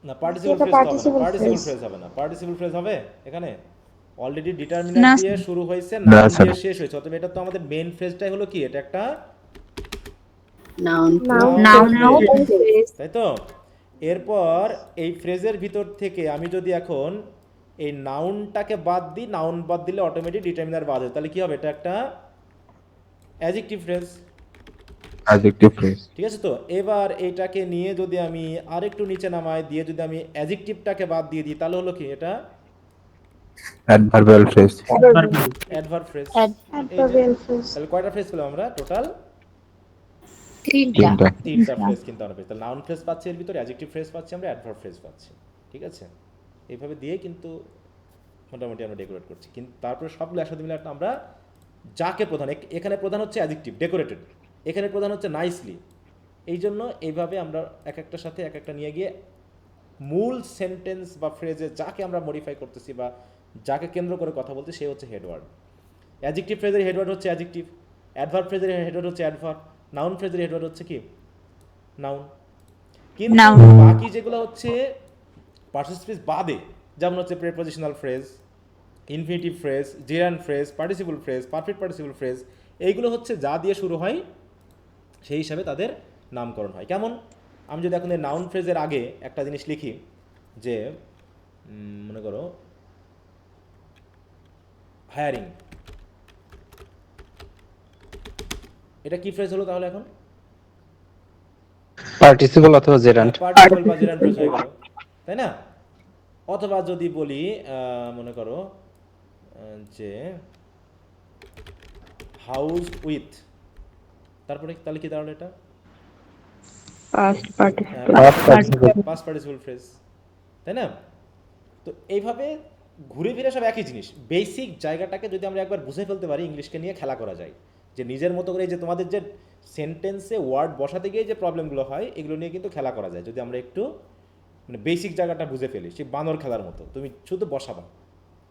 না, পার্টিসিপল এটা ফ্রেজ হবে না, participle পার্টিসিপল phrase। ফ্রেজ হবে না। পার্টিসিপল ফ্রেজ হবে এখানে অলরেডি ডিটারমিনার না, দিয়ে শুরু হয়েছে, না, নাউন স্যার। দিয়ে শেষ হয়েছে, অতএব এটা তো আমাদের মেইন ফ্রেজটাই হলো কি, এটা একটা নাউন Noun তাই তো? এরপর এই ফ্রেজের ভিতর থেকে আমি যদি এখন এই নাউনটাকে বাদ দিই, নাউন বাদ দিলে অটোমেটিক ডিটারমিনার বাদ হয়, তাহলে কি হবে? এটা একটা অ্যাডজেক্টিভ ফ্রেজ, অ্যাডজেক্টিভ ফ্রেজ। ঠিক আছে তো? এবার এইটাকে নিয়ে যদি আমি আরেকটু নিচে নামাই দিয়ে যদি আমি অ্যাডজেক্টিভটাকে বাদ দিয়ে দিই, তাহলে হলো কি? এটা adverbial phrase. Adverb phrase. Adverbial phrase. তাহলে কয়টা ফ্রেজ পেলাম আমরা? টোটাল তিনটা। তিনটা ফ্রেজ কিন্তু আমরা পেয়েছি। নাউন ফ্রেজ পাচ্ছি, এর ভিতরে অ্যাডজেক্টিভ ফ্রেজ পাচ্ছি, আমরা অ্যাডভার্ব ফ্রেজ পাচ্ছি, ঠিক আছে? এইভাবে দিয়ে কিন্তু মোটামুটি আমরা ডেকোরেট করছি। কিন্তু তারপরে সবগুলো একসাথে মিলে একটা আমরা যাকে প্রধান, এখানে প্রধান হচ্ছে অ্যাডজেক্টিভ ডেকোরেটেড, এখানে প্রধান হচ্ছে নাইসলি। এই জন্য এইভাবে আমরা এক একটার সাথে এক একটা নিয়ে গিয়ে মূল সেন্টেন্স বা ফ্রেজে যাকে আমরা মডিফাই করতেছি বা যাকে কেন্দ্র করে কথা বলছি সে হচ্ছে হেডওয়ার্ড। অ্যাডজেক্টিভ ফ্রেজের হেডওয়ার্ড হচ্ছে অ্যাডজেক্টিভ, অ্যাডভার্ব ফ্রেজের হেডওয়ার্ড হচ্ছে অ্যাডভার্ব, নাউন ফ্রেজের হেডওয়ার্ড হচ্ছে কি নাউন। কিন্তু Noun। বাকি যেগুলো হচ্ছে পার্টিসিপেট বাদে, যেমন হচ্ছে prepositional phrase, infinitive phrase, gerund phrase, participle phrase, perfect participle phrase, এইগুলো হচ্ছে যা দিয়ে শুরু হয় সেই হিসাবে তাদের নামকরণ হয়। কেমন? আমি যদি এখন এই নাউন ফ্রেজের আগে একটা জিনিস লিখি যে মনে করো হায়ারিং, এটা কি ফ্রেজ হলো তাহলে? এখন পার্টিসিপল অথবা জেরান্ট। পার্টিসিপল বা জেরান্ড ফ্রেজ হয়ে গেল, তাই না? অথবা যদি বলি মনে করো যে হাউস উইথ, তারপরে তাহলে কি দাঁড়ালো? এটা past participle. Past participle phrase, তাই না? তো এইভাবে ঘুরে ফিরে সব একই জিনিস। বেসিক জায়গাটাকে যদি আমরা একবার বুঝে ফেলতে পারি, ইংলিশকে নিয়ে খেলা করা যায়। যে নিজের মতো করে এই যে তোমাদের যে সেন্টেন্সে ওয়ার্ড বসাতে গিয়ে যে প্রবলেমগুলো হয়, এগুলো নিয়ে কিন্তু খেলা করা যায় যদি আমরা একটু মানে বেসিক জায়গাটা বুঝে ফেলি। সেই বানর খেলার মতো তুমি শুধু বসাবা,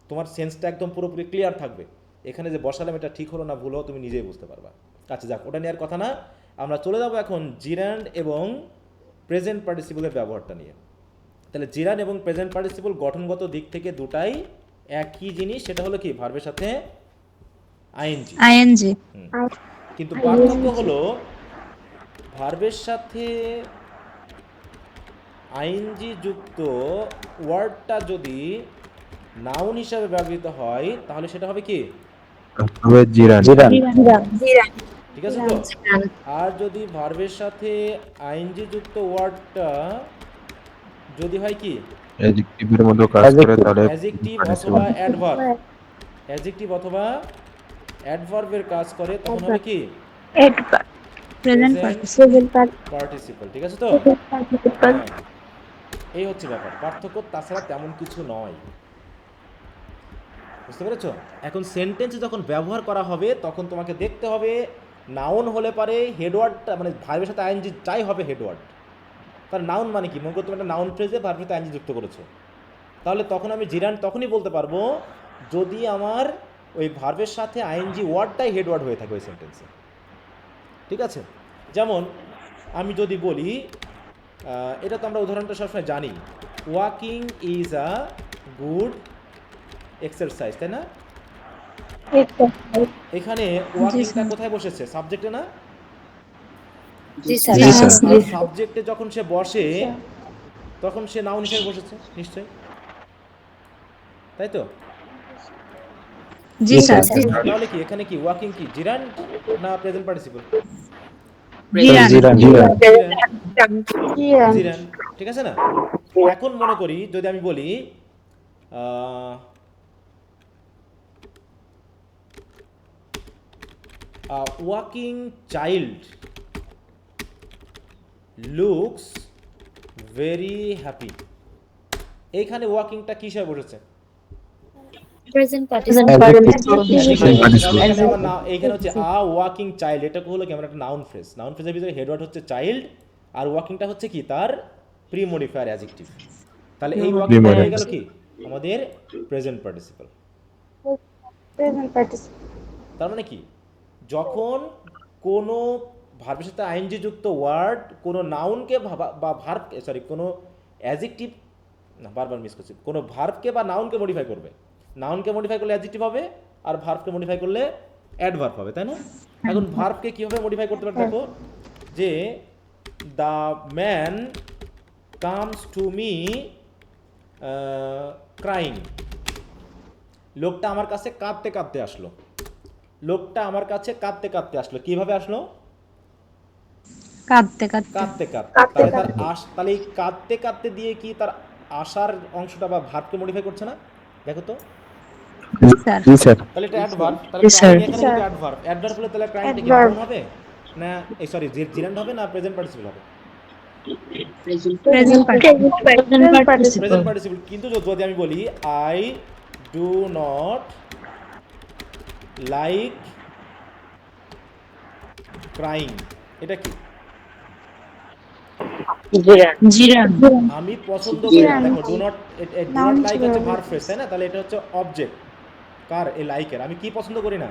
তোমার সেন্সটা একদম পুরোপুরি ক্লিয়ার থাকবে। এখানে যে বসালাম এটা ঠিক হলো না ভুল হলো তুমি নিজেই বুঝতে পারবা। আচ্ছা যাক, ওটা নেওয়ার কথা না, আমরা চলে যাবো এখন জিরান্ড এবং প্রেজেন্ট পার্টিসিপলের ব্যবহারটা নিয়ে। তাহলে জিরান্ড এবং প্রেজেন্ট পার্টিসিপল গঠনগত দিক থেকে দুটাই একই জিনিস, সেটা হলো কি ভার্বের সাথে আইএনজি। আইএনজি। কিন্তু পার্থক্য হলো ভার্বের সাথে আইএনজি যুক্ত ওয়ার্ডটা যদি নাউন হিসাবে ব্যবহৃত হয় তাহলে সেটা হবে কি হবে জিরান। ঠিক আছে তো। আর যদি ভার্বের সাথে আইএনজি যুক্ত ওয়ার্ডটা যদি হয় কি অ্যাডজেক্টিভের মতো কাজ করে তাহলে অ্যাডজেক্টিভ অথবা অ্যাডভার্ব, অ্যাডজেক্টিভ অথবা অ্যাডভার্বের কাজ করে তখন হবে কি প্রেজেন্ট পার্টিসিপল। ঠিক আছে তো। এই হচ্ছে ব্যাপার, পার্থক্য তাছাড়া তেমন কিছু নয়। বুঝতে পেরেছো? এখন সেন্টেন্সে যখন ব্যবহার করা হবে তখন তোমাকে দেখতে হবে নাউন হলে পারে হেডওয়ার্ডটা মানে ভার্বের সাথে আইএনজি যাই হবে হেডওয়ার্ড। তার নাউন মানে কি, মনে করো তুমি একটা নাউন ফ্রেজে ভার্বের সাথে আইএনজি যুক্ত করেছো, তাহলে তখন আমি জিরান্ড তখনই বলতে পারবো যদি আমার ওই ভার্বের সাথে আইএনজি ওয়ার্ডটাই হেডওয়ার্ড হয়ে থাকে ওই সেন্টেন্সে। ঠিক আছে? যেমন আমি যদি বলি, এটা তো আমরা উদাহরণটা সবসময় জানি, walking is a good exercise, তাই না? এখানে ওয়াকিংটা কোথায় বসেছে? সাবজেক্টে না? আর সাবজেক্টে যখন সে বসে তখন সে নাউন হিসেবে বসেছে নিশ্চয়ই, তাই তো? জি স্যার। তাহলে কি এখানে কি ওয়াকিং কি জিরান্ড না প্রেজেন্ট পার্টিসিপল? জিরান। জিরান্ড। ঠিক আছে না? এখন মনে করি যদি আমি বলি walking child looks very happy, এইখানে ওয়াকিংটা কি হিসাবে বসেছে? এইখানে হচ্ছে আ ওয়াকিং চাইল্ড, এটা হলো কি আমরা একটা নাউন ফ্রেজ, নাউন ফ্রেজের ভিতরে হেডওয়ার্ড হচ্ছে চাইল্ড আর ওয়াকিংটা হচ্ছে কি তার প্রিমোডিফায়ার অ্যাডজেক্টিভ। তাহলে এই ওয়াকিংটা হয়ে গেল কি আমাদের প্রেজেন্ট পার্টিসিপল। তার মানে কি যখন কোনো ভার্বের সাথে আইএনজি যুক্ত ওয়ার্ড কোনো নাউনকে বা ভার্ব কোনো অ্যাডজেক্টিভ না বারবার মিস করছি, কোনো ভার্বকে বা নাউনকে মডিফাই করবে, নাউনকে মডিফাই করলে অ্যাডজেক্টিভ হবে আর ভার্বকে মডিফাই করলে অ্যাডভার্ব হবে, তাই না? এখন ভার্বকে কীভাবে মডিফাই করতে পারে দেখো, যে the man comes to me crying, লোকটা আমার কাছে কাঁদতে কাঁদতে আসলো, লোকটা আমার কাছে কাঁদতে কাঁদতে আসলো, কিভাবে আসলো? কাঁদতে কাঁদতে। কাঁদতে কাঁদতে। তাহলে তার তাহলে এই কাঁদতে কাঁদতে দিয়ে কি তার আসার অংশটা বা ভার্বকে মডিফাই করছে না? দেখো তো। জি স্যার। তাহলে এটা অ্যাডভার্ব, তাহলে ক্রাইং এখানে কিন্তু অ্যাডভার্ব, অ্যাডভার্ব হলে তাহলে ক্রাইংটা কি নাউন হবে না সরি জিরান্ড হবে না প্রেজেন্ট পার্টিসিপল হবে? Present participle. Present participle. কিন্তু যদি আমি বলি I do not like crying, এটা কি? জিরান। আমি পছন্দ করি না। দেখো ডু নট লাইক হচ্ছে ভার্ব ফ্রেজ, তাই না? তাহলে এটা হচ্ছে অবজেক্ট কার? এই লাইকের। আমি কি পছন্দ করি না?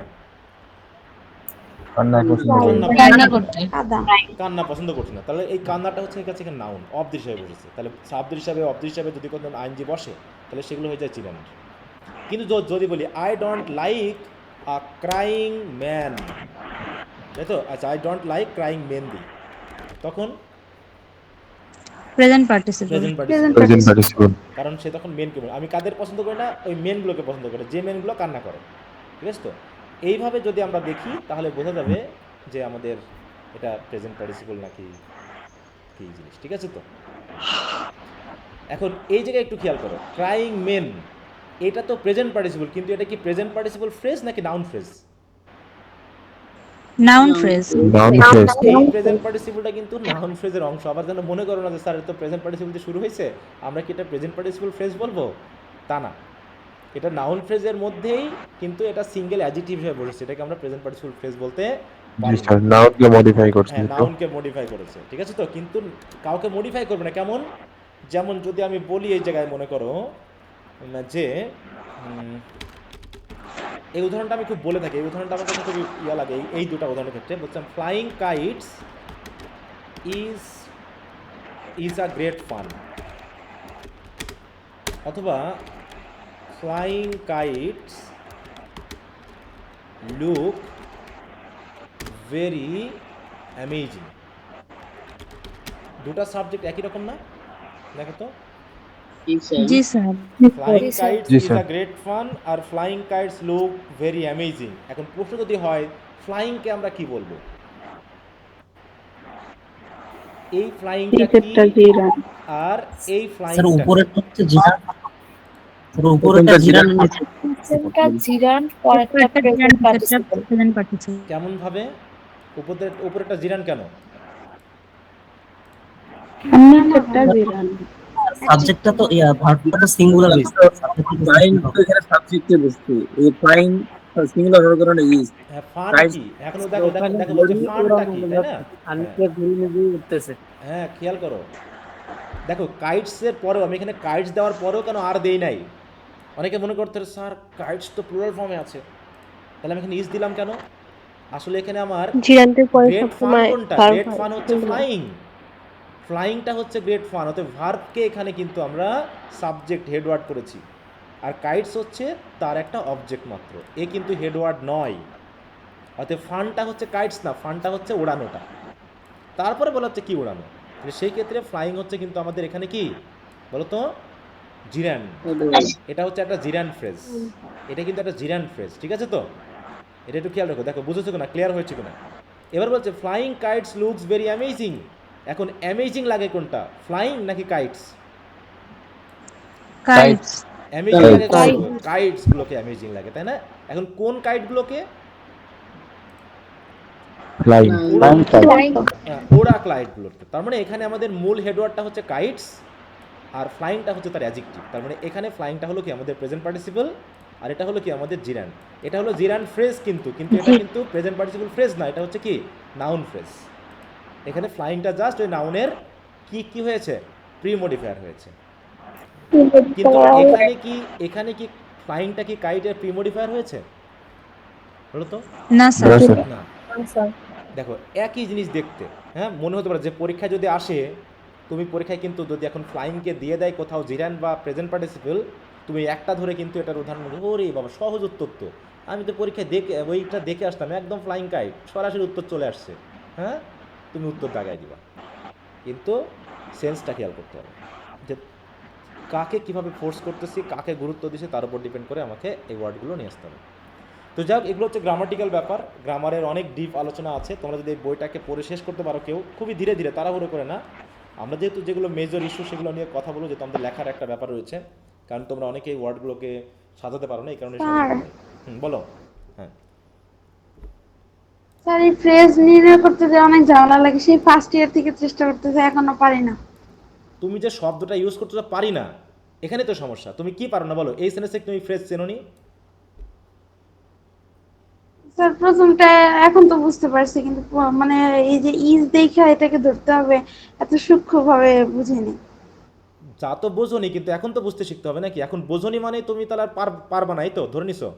কান্না পছন্দ করছি না। তাহলে এই কান্নাটা হচ্ছে এর কাছে এখানে নাউন, অবজেক্ট হিসেবে বসেছে। তাহলে সাবজেক্ট হিসাবে যদি কোনো আইএনজি বসে তাহলে সেগুলো হয়ে যায় জিরান্ড। কিন্তু যদি বলি I don't like a crying man, তাই তো? আচ্ছা I don't like crying men দিই, তখন প্রেজেন্ট পার্টিসিপল। Present participle. কারণ সে তখন মেনকে বলে। আমি কাদের পছন্দ করি না? ওই মেনগুলোকে পছন্দ করে, যে মেনগুলো কান্না করে। ঠিক আছে তো? এইভাবে যদি আমরা দেখি তাহলে বোঝা যাবে যে আমাদের এটা প্রেজেন্ট পার্টিসিপল নাকি কী জিনিস। ঠিক আছে তো? এখন এই জায়গায় একটু খেয়াল করো, ক্রাইং মেন এটা তো প্রেজেন্ট পার্টিসিপল, কিন্তু এটা কি প্রেজেন্ট পার্টিসিপল ফ্রেজ নাকি নাউন ফ্রেজ? Noun phrase. এই প্রেজেন্ট পার্টিসিপলটা কিন্তু নাউন ফ্রেজের অংশ। আবার যেন মনে করো না যে স্যার এটা তো প্রেজেন্ট পার্টিসিপল দিয়ে শুরু হয়েছে, আমরা কি এটা প্রেজেন্ট পার্টিসিপল ফ্রেজ বলবো? তা না, এটা নাউন ফ্রেজের মধ্যেই, কিন্তু এটা সিঙ্গেল অ্যাডজেক্টিভ হয়ে বসেছে, এটাকে আমরা প্রেজেন্ট পার্টিসিপল ফ্রেজ বলতে জি পারবো স্যার, না। নাউনকে মডিফাই করছে হ্যাঁ, তো। নাউনকে মডিফাই করেছে, ঠিক আছে তো, কিন্তু কাউকে মডিফাই করবে না। কেমন? যেমন যদি আমি বলি এই জায়গায় মনে করো যে এই উদাহরণটা আমি খুব বলে থাকি, এই উদাহরণটা আমার কাছে খুব ইয়া লাগে, এই দুটো উদাহরণের ক্ষেত্রে বলছিলাম flying kites is a great fun, অথবা flying kites look very amazing. দুটা সাবজেক্ট একই রকম না? দেখো তো, জি স্যার। ফ্লাইং কাইটস জি is sir. A great fun আর flying kites look very amazing. এখন প্রশ্ন যদি হয় ফ্লাইংকে আমরা কি বলবো? এই ফ্লাইংটা কি নিচেরটা জিরান। আর এই স্যার ফ্লাইংটা উপরেরটা হচ্ছে জিরান, স্যার উপরেরটা জিরান, প্রথমটা জিরান, পরেরটা প্রেজেন্ট পার্টিসিপল। Present participle. কেমন ভাবে? উপরেরটা জিরান কেন? নিচেরটা জিরান। সাবজেক্টটা তো ভার্বটা তো সিঙ্গুলার হইছে, ফ্লাইং তো এখানে সাবজেক্টে বসছে, এই ফ্লাইং সিঙ্গুলার হওয়ার কারণে ইজ হ্যাঁ, ফান Guys, কি? এখনো দেখো দেখো দেখো বলছে ফানটা কি, তাই না? উঠতেছে। হ্যাঁ, খেয়াল করো, দেখো কাইটসের পরেও আমি এখানে কাইটস দেওয়ার পরেও কেন আর দেই নাই? অনেকে মনে করতে পারে, স্যার কাইটস তো প্লুরাল ফর্মে আছে, তাহলে আমি এখানে ইজ দিলাম কেন? আসলে এখানে আমার জিরান্তের পরে গ্রেট ফান সবসময় কোনটা? verb গ্রেট হয়। ফান হচ্ছে ফ্লাইং, ফ্লাইংটা হচ্ছে গ্রেট ফান, অতএব ভার্বকে এখানে কিন্তু আমরা সাবজেক্ট হেডওয়ার্ড করেছি, আর কাইটস হচ্ছে তার একটা অবজেক্ট মাত্র, এ কিন্তু হেডওয়ার্ড নয়। অতএব ফানটা হচ্ছে কাইটস না, ফানটা হচ্ছে ওড়ানোটা। তারপরে বলা হচ্ছে কি ওড়ানো, তাহলে সেই ক্ষেত্রে ফ্লাইং হচ্ছে কিন্তু আমাদের এখানে কি বলো তো, জিরান। এটা হচ্ছে একটা জিরান ফ্রেজ, এটা কিন্তু একটা জিরান ফ্রেজ, ঠিক আছে তো? এটা একটু খেয়াল রাখো, দেখো বুঝেছো কিনা, ক্লিয়ার হয়েছে কিনা? এবার বলছে flying kites looks very amazing. এখন অ্যামেজিং লাগে কোনটা, ফ্লাইং নাকি কাইটস? কাইটস। অ্যামেজিং লাগে কাইটস গুলোকে অ্যামেজিং লাগে, তাই না? এখন কোন কাইট গুলোকে? ফ্লাইং। ওরা ক্লাইট গুলোকে। তার মানে এখানে আমাদের মূল হেডওয়ার্ডটা হচ্ছে কাইটস, আর ফ্লাইংটা হচ্ছে তার অ্যাডজেক্টিভ। তার মানে এখানে ফ্লাইংটা হলো কি আমাদের প্রেজেন্ট পার্টিসিপল, আর এটা হলো কি আমাদের জিরান। এটা হলো জিরান ফ্রেজ, কিন্তু এটা কিন্তু প্রেজেন্ট পার্টিসিপল ফ্রেজ না, এটা হচ্ছে কি নাউন ফ্রেজ। এখানে ফ্লাইংটা জাস্ট ওই নাউনের কি হয়েছে, প্রি মডিফায়ার হয়েছে। কিন্তু এখানে কি ফ্লাইংটা কি কাইটের প্রি মডিফায়ার হয়েছে বলো তো? না স্যার। না। দেখো একই জিনিস দেখতে, হ্যাঁ, মনে হতে পারে যে পরীক্ষায় যদি আসে, তুমি পরীক্ষায় কিন্তু যদি এখন ফ্লাইংকে দিয়ে দেয় কোথাও জিরান বা প্রেজেন্ট পার্টিসিপল, তুমি একটা ধরে কিন্তু এটার উদাহরণ বলবে, ওরে বাবা সহজ উত্তর তো, আমি তো পরীক্ষায় ওইটা দেখে আসতাম, একদম ফ্লাইং কাইট, সরাসরি উত্তর চলে আসছে, হ্যাঁ, তুমি উত্তর দাগায় দিবা। কিন্তু সেন্সটা খেয়াল করতে হবে যে কাকে কিভাবে ফোর্স করতেছি, কাকে গুরুত্ব দিচ্ছে, তার উপর ডিপেন্ড করে আমাকে এই ওয়ার্ডগুলো নিয়ে আসতে হবে। তো যাই হোক, এগুলো হচ্ছে গ্রামাটিক্যাল ব্যাপার, গ্রামারের অনেক ডিপ আলোচনা আছে। তোমরা যদি এই বইটাকে পড়ে শেষ করতে পারো, কেউ খুবই ধীরে ধীরে, তাড়াহুড়ো করে না। আমরা যেহেতু যেগুলো মেজর ইস্যু সেগুলো নিয়ে কথা বলবো, যেহেতু আমাদের লেখার একটা ব্যাপার রয়েছে, কারণ তোমরা অনেকেই ওয়ার্ডগুলোকে সাজাতে পারো না, এই কারণে বলো। হ্যাঁ স্যার, এই ফ্রেজ নির্ণয় করতে যে অনেক ঝামেলা লাগে, সেই ফার্স্ট ইয়ার থেকে চেষ্টা করতেছে, এখনো পারি না। তুমি যে শব্দটা ইউজ করতে পারি না, এখানে তো সমস্যা। তুমি কি পারো না বলো? এই সেন্টেন্সে তুমি ফ্রেজ চেনোনি? স্যার প্রথমটা এখন তো বুঝতে পারছি, কিন্তু মানে এই যে ইজ দেখা এটাকে ধরতে হবে, এত সূক্ষ্মভাবে বুঝিনি। যা তো বোঝনি, কিন্তু এখন তো বুঝতে শিখতে হবে নাকি? এখন বোঝনি মানে তুমি তাহলে আর পারবা না, এই তো ধরে নিছো?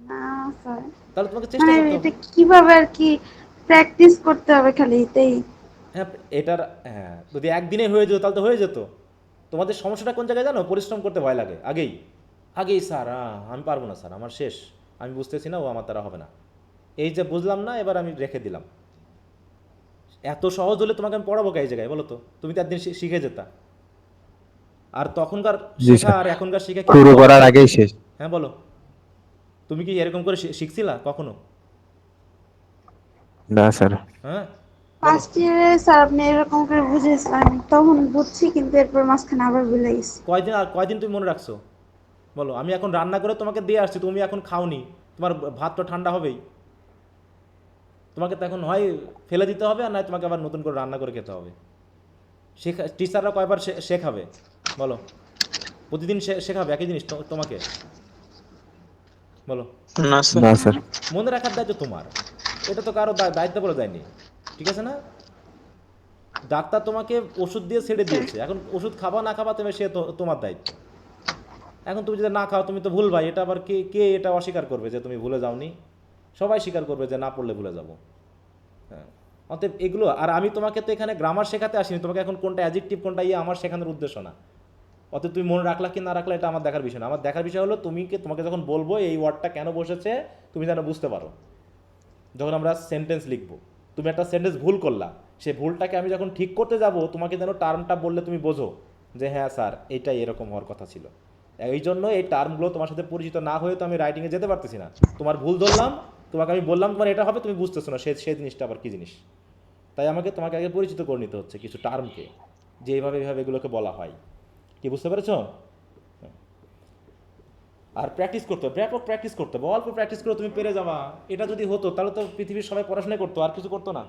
না স্যার, তাহলে তোমাকে চেষ্টা মানে করতে এটা হবে। কিভাবে আর কি প্র্যাকটিস করতে হবে খালি, এটাই। হ্যাঁ, যদি একদিনে হয়ে যেত তাহলে তো হয়ে যেত। তোমাদের সমস্যাটা কোন জায়গায় জানো? পরিশ্রম করতে ভয় লাগে আগেই স্যার আমি পারবো না স্যার, আমার শেষ, আমি বুঝতেছি না, ও আমার দ্বারা হবে না, এই যে বুঝলাম না, এবার আমি রেখে দিলাম। এত সহজ হলে তোমাকে আমি পড়াবো এই জায়গায় বলো তো? তুমি তো একদিন শিখে যেতা। আর তখনকার শেখা আর এখনকার শেখা শুরু করার আগেই শেষ। হ্যাঁ বলো, তুমি কি এরকম করে শিখছিলা কখনো? না স্যার। হ্যাঁ, ফার্স্ট ইয়ারে স্যার আপনি এরকম করে বুঝেছিলেন, তখন বুঝছি, কিন্তু এরপর মাঝখানে আবার ভুলে গেছি। কয়দিন তুমি মনে রাখছো বলো? আমি এখন রান্না করে তোমাকে দিয়ে আসছি, তুমি এখন খাওনি, তোমার ভাত তো ঠান্ডা হবেই, তোমাকে তো এখন হয় ফেলে দিতে হবে, আর নয় তোমাকে আবার নতুন করে রান্না করে খেতে হবে। টিচাররা কয়বার শেখাবে বলো? প্রতিদিন শেখাবে একই জিনিস তোমাকে? বলো। না স্যার। না স্যার। মনে রাখার দায়িত্ব তোমার, এটা তো কারো দায়িত্ব বলে যায়নি, ঠিক আছে না? ডাক্তার তোমাকে ওষুধ দিয়ে ছেড়ে দিয়েছে, এখন ওষুধ খাবা না খাবা তুমি, সে তোমার দায়িত্ব। এখন তুমি যদি না খাও তুমি তো ভুলবাই, এটা আবার কে কে এটা অস্বীকার করবে যে তুমি ভুলে যাওনি? সবাই স্বীকার করবে যে না পড়লে ভুলে যাবো। হ্যাঁ, অতএব এগুলো, আর আমি তোমাকে তো এখানে গ্রামার শেখাতে আসিনি, তোমাকে এখন কোনটা অ্যাডজেক্টিভ কোনটা আমার শেখানোর উদ্দেশ্য না। অতএব তুমি মনে রাখলা কি না রাখলা এটা আমার দেখার বিষয় না। আমার দেখার বিষয় হলো তোমাকে যখন বলবো এই ওয়ার্ডটা কেন বসেছে তুমি যেন বুঝতে পারো। যখন আমরা সেন্টেন্স লিখবো, তুমি একটা সেন্টেন্স ভুল করলা, সেই ভুলটাকে আমি যখন ঠিক করতে যাব তোমাকে যেন টার্মটা বললে তুমি বোঝো যে হ্যাঁ স্যার এইটাই এরকম হওয়ার কথা ছিল। এই জন্য এই টার্মগুলো তোমার সাথে পরিচিত না হয়ে তো আমি রাইটিংয়ে যেতে পারতেছি না। তোমার ভুল ধরলাম, তোমাকে আমি বললাম তোমার এটা হবে, তুমি বুঝতেছো না সেই জিনিসটা আবার কী জিনিস। তাই তোমাকে আগে পরিচিত করে নিতে হচ্ছে কিছু টার্মকে, যে এইভাবে এগুলোকে বলা হয়। কি বুঝতে পেরেছ? আর প্র্যাকটিস করতে হবে, ব্যাপক প্র্যাকটিস করতে হবে, অল্প প্র্যাকটিস করে তুমি পেরে যাবা। এটা যদি হতো তাহলে তো পৃথিবীর সবাই পড়াশোনা করতো, আর কিছু করতো না।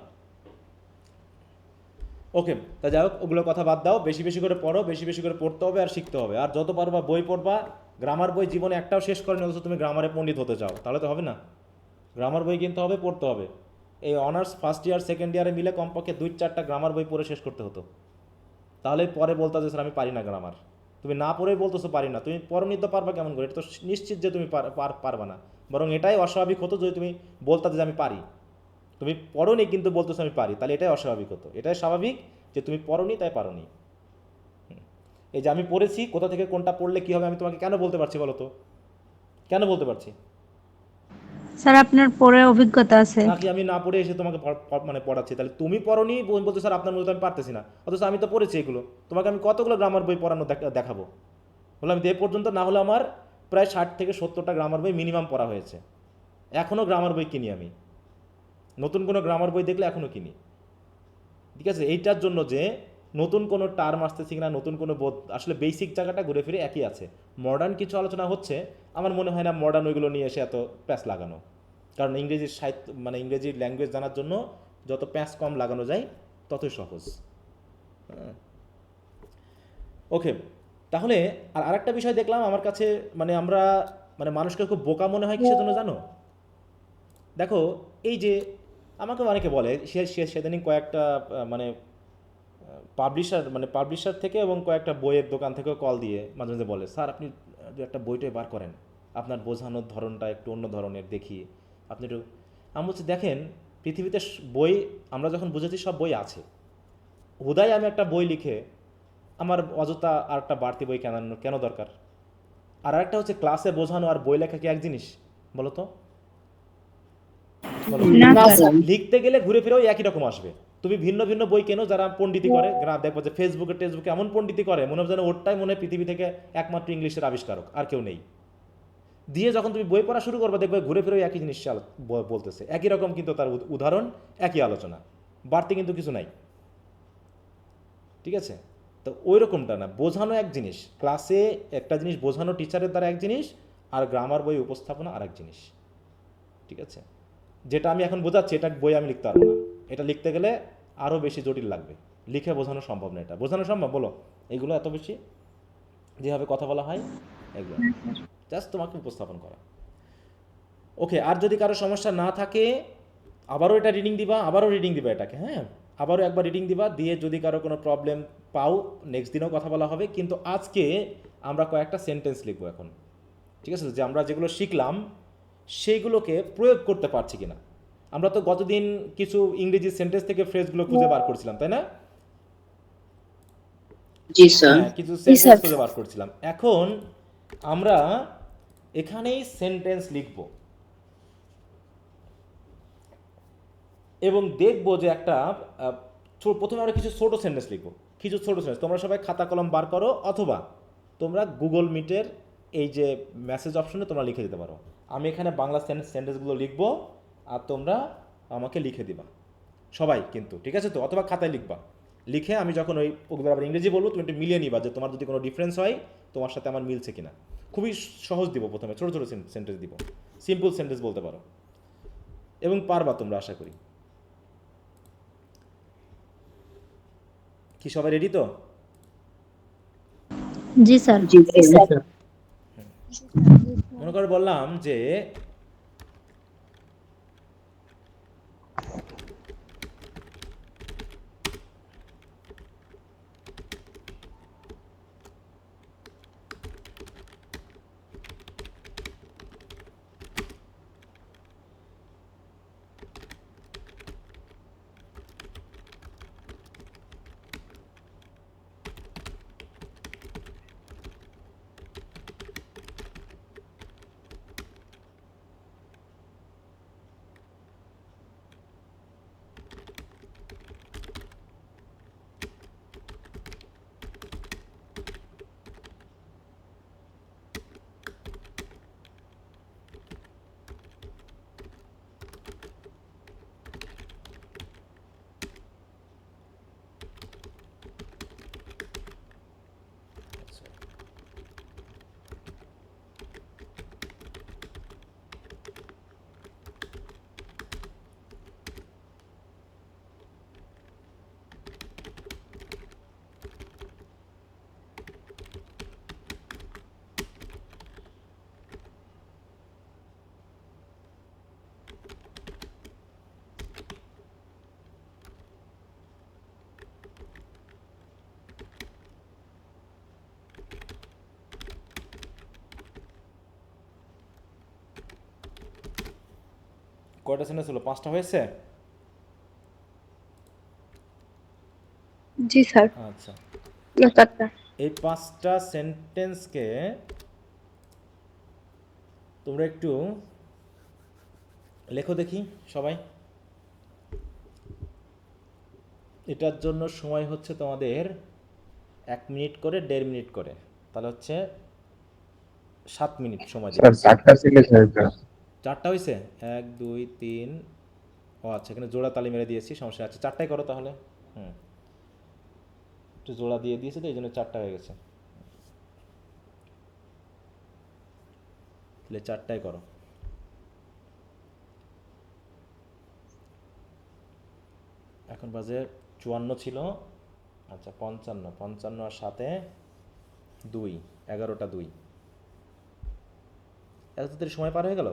ওকে, তা যাই হোক, ওগুলো কথা বাদ দাও, বেশি বেশি করে পড়ো, বেশি বেশি করে পড়তে হবে আর শিখতে হবে। আর যত পারবা বই পড়বা। গ্রামার বই জীবনে একটাও শেষ করেনি, অথচ তুমি গ্রামারে পণ্ডিত হতে চাও, তাহলে তো হবে না। গ্রামার বই কিনতে হবে, পড়তে হবে। এই অনার্স ফার্স্ট ইয়ার সেকেন্ড ইয়ারে মিলে কমপক্ষে 2-4টা গ্রামার বই পড়ে শেষ করতে হতো। তাহলে পরে বলতে যে স্যার আমি পারি না গ্রামার। তুমি না পড়েই বলতেছো পারি না, তুমি পড়নি তো পারবা কেমন করে? এটা তো নিশ্চিত যে তুমি পারবা না। বরং এটাই অস্বাভাবিক হতো যদি তুমি বলতে যে আমি পারি। তুমি পড়োনি কিন্তু বলতেছো আমি পারি, তাহলে এটাই অস্বাভাবিক হতো। এটাই স্বাভাবিক যে তুমি পড়োনি তাই পারোনি। এই যে আমি পড়েছি, কোথা থেকে কোনটা পড়লে কী হবে আমি তোমাকে কেন বলতে পারছি বলো তো? কেন বলতে পারছি? স্যার আপনার পড়ে অভিজ্ঞতা আছে। নাকি আমি না পড়ে এসে তোমাকে মানে পড়াচ্ছি? তাহলে তুমি পড়োনি বলতে স্যার আপনার মতো আমি পারতেছি না, অথচ আমি তো পড়েছি এগুলো। তোমাকে আমি কতগুলো গ্রামার বই পড়ানো দেখাবো? বললাম এ পর্যন্ত না হলে আমার প্রায় 60 থেকে 70টা গ্রামার বই মিনিমাম পড়া হয়েছে। এখনও গ্রামার বই কিনি আমি, নতুন কোনো গ্রামার বই দেখলে এখনও কিনি। ঠিক আছে, এইটার জন্য যে নতুন কোনো টার্ম আসতেছে কিনা, নতুন কোনো বোধ, আসলে বেসিক জায়গাটা ঘুরে ফিরে একই আছে। মডার্ন কিছু আলোচনা হচ্ছে, আমার মনে হয় না মডার্ন ওইগুলো নিয়ে এসে এত প্যাঁচ লাগানো। কারণ ইংরেজির সাহিত্য মানে ইংরেজি ল্যাঙ্গুয়েজ জানার জন্য যত প্যাঁচ কম লাগানো যায় ততই সহজ। ওকে, তাহলে আর আরেকটা বিষয় দেখলাম আমার কাছে, মানে আমরা মানে মানুষকে খুব বোকা মনে হয় কিসের জন্য জানো? দেখো, এই যে আমাকে অনেকে বলে সেদিনই কয়েকটা মানে পাবলিশার থেকে এবং কয়েকটা বইয়ের দোকান থেকেও কল দিয়ে মাঝে মাঝে বলে, স্যার আপনি দু একটা বইটাই বার করেন, আপনার বোঝানোর ধরনটা একটু অন্য ধরনের দেখি, আপনি একটু। আমি বলছি দেখেন, পৃথিবীতে বই আমরা যখন বুঝেছি সব বই আছে, হুদাই আমি একটা বই লিখে আমার অযথা আর একটা বাড়তি বই কেন দরকার? আর একটা হচ্ছে ক্লাসে বোঝানো আর বই লেখা কি এক জিনিস বলো তো? লিখতে গেলে ঘুরে ফিরেও একই রকম আসবে। তুমি ভিন্ন ভিন্ন বই কেনো যারা পণ্ডিতি করে, দেখবো যে ফেসবুকে টেসবুকে এমন পণ্ডিতি করে মনে হয় যেন ওরটাই মনে হয় পৃথিবী থেকে একমাত্র ইংলিশের আবিষ্কারক, আর কেউ নেই। দিয়ে যখন তুমি বই পড়া শুরু করবে দেখবে ঘুরে ফিরেও একই জিনিস বলতেছে, একই রকম কিন্তু তার উদাহরণ, একই আলোচনা, বাড়তি কিন্তু কিছু নাই। ঠিক আছে, তো ওই রকমটা না, বোঝানো এক জিনিস, ক্লাসে একটা জিনিস বোঝানো টিচারের দ্বারা এক জিনিস, আর গ্রামার বই উপস্থাপনা আর এক জিনিস। ঠিক আছে, যেটা আমি এখন বোঝাচ্ছি এটা বই আমি লিখতে পারবো না, এটা লিখতে গেলে আরও বেশি জটিল লাগবে, লিখে বোঝানো সম্ভব না। এটা বোঝানো সম্ভব বলো? এইগুলো এত বেশি যেভাবে কথা বলা হয় এগুলো জাস্ট তোমাকে উপস্থাপন করা। ওকে, আর যদি কারো সমস্যা না থাকে আবারও এটা রিডিং দিবা, এটাকে, হ্যাঁ আবারও একবার রিডিং দিবা, দিয়ে যদি কারো কোনো প্রবলেম পাও নেক্সট দিনেও কথা বলা হবে। কিন্তু আজকে আমরা কয়েকটা সেন্টেন্স লিখবো এখন, ঠিক আছে? যে আমরা যেগুলো শিখলাম সেইগুলোকে প্রয়োগ করতে পারছি কিনা। আমরা তো গতদিন কিছু ইংরেজি সেন্টেন্স থেকে ফ্রেজগুলো খুঁজে বার করছিলাম, তাই না? জি স্যার। কিছু সেন্টেন্স খুঁজে বার করছিলাম। এখন আমরা এখানেই সেন্টেন্স লিখব এবং দেখবো যে একটা প্রথমে আমরা কিছু ছোট সেন্টেন্স লিখবো, কিছু ছোট সেন্টেন্স। তোমরা সবাই খাতা কলম বার করো, অথবা তোমরা গুগল মিটের এই যে মেসেজ অপশনে তোমরা লিখে দিতে পারো। আমি এখানে বাংলা সেন্টেন্সগুলো লিখবো আর তোমরা আমাকে লিখে দিবা সবাই কিন্তু, ঠিক আছে তো? অথবা খাতায় লিখবা, লিখে আমি যখন ওগুলো আবার ইংরেজি বলবো তুমি একটু মিলিয়ে নিবা যে তোমার যদি কোনো ডিফারেন্স হয় তোমার সাথে আমার মিলছে কিনা। খুবই সহজ দিব, প্রথমে ছোটো ছোটো সেন্টেন্স দিব, সিম্পল সেন্টেন্স বলতে পারো এবং পারবা তোমরা, আশা করি। কি সবাই রেডি তো? জি স্যার। জি স্যার। মনে করে বললাম যে কয়টা সেন্টেন্স হলো? 5টা হয়েছে? জি স্যার। আচ্ছা, না, 4টা। এই 5টা সেন্টেন্সকে তোমরা একটু লেখো দেখি সবাই। এটার জন্য সময় হচ্ছে তোমাদের 1 মিনিট করে 1.5 মিনিট করে, তাহলে হচ্ছে 7 মিনিট সময় স্যার দিবে। 4টা ছিল স্যার। 4টা হয়েছে? 1 2 3, ও আচ্ছা, এখানে জোড়া তালি মেরে দিয়েছি, সমস্যা। আচ্ছা, 4টাই করো তাহলে। হুম, একটু জোড়া দিয়ে দিয়েছি তো এই জন্য 4টা হয়ে গেছে, তাহলে 4টাই করো। এখন বাজে 54 ছিল। আচ্ছা, 55, 55 আর 7-এ 2, 11টা 2। এত তাড়াতাড়ি সময় পার হয়ে গেল।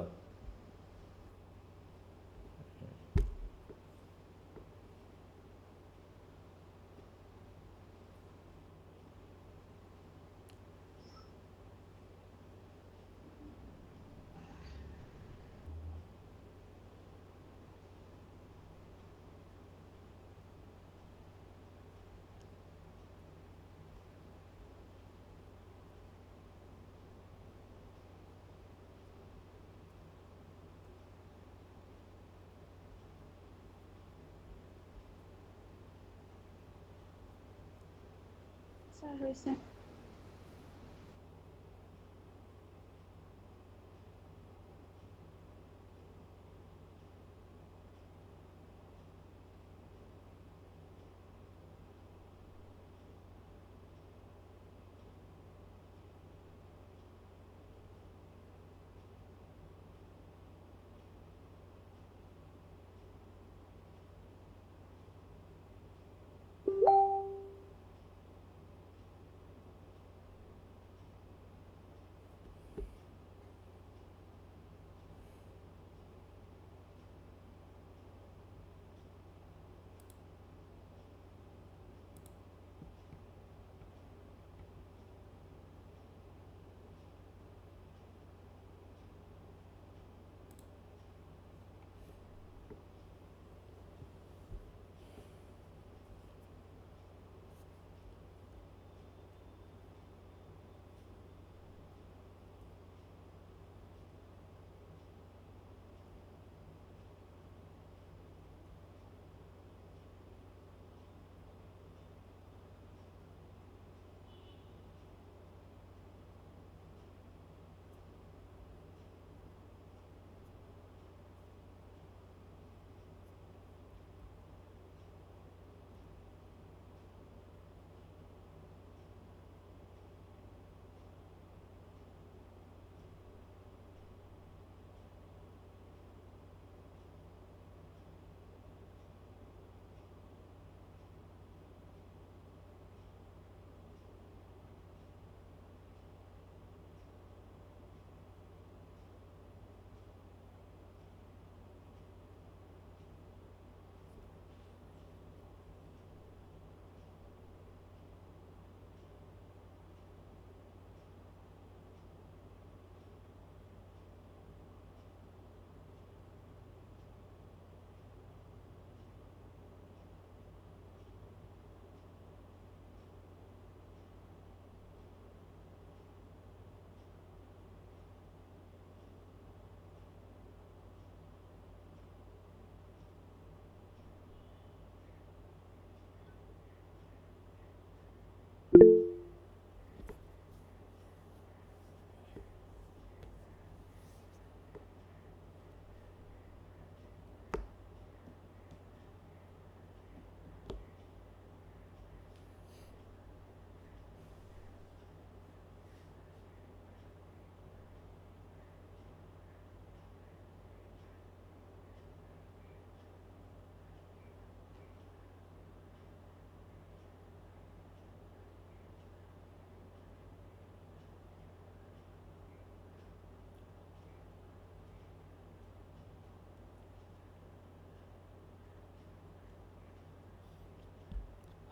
স্যার হয়েছে।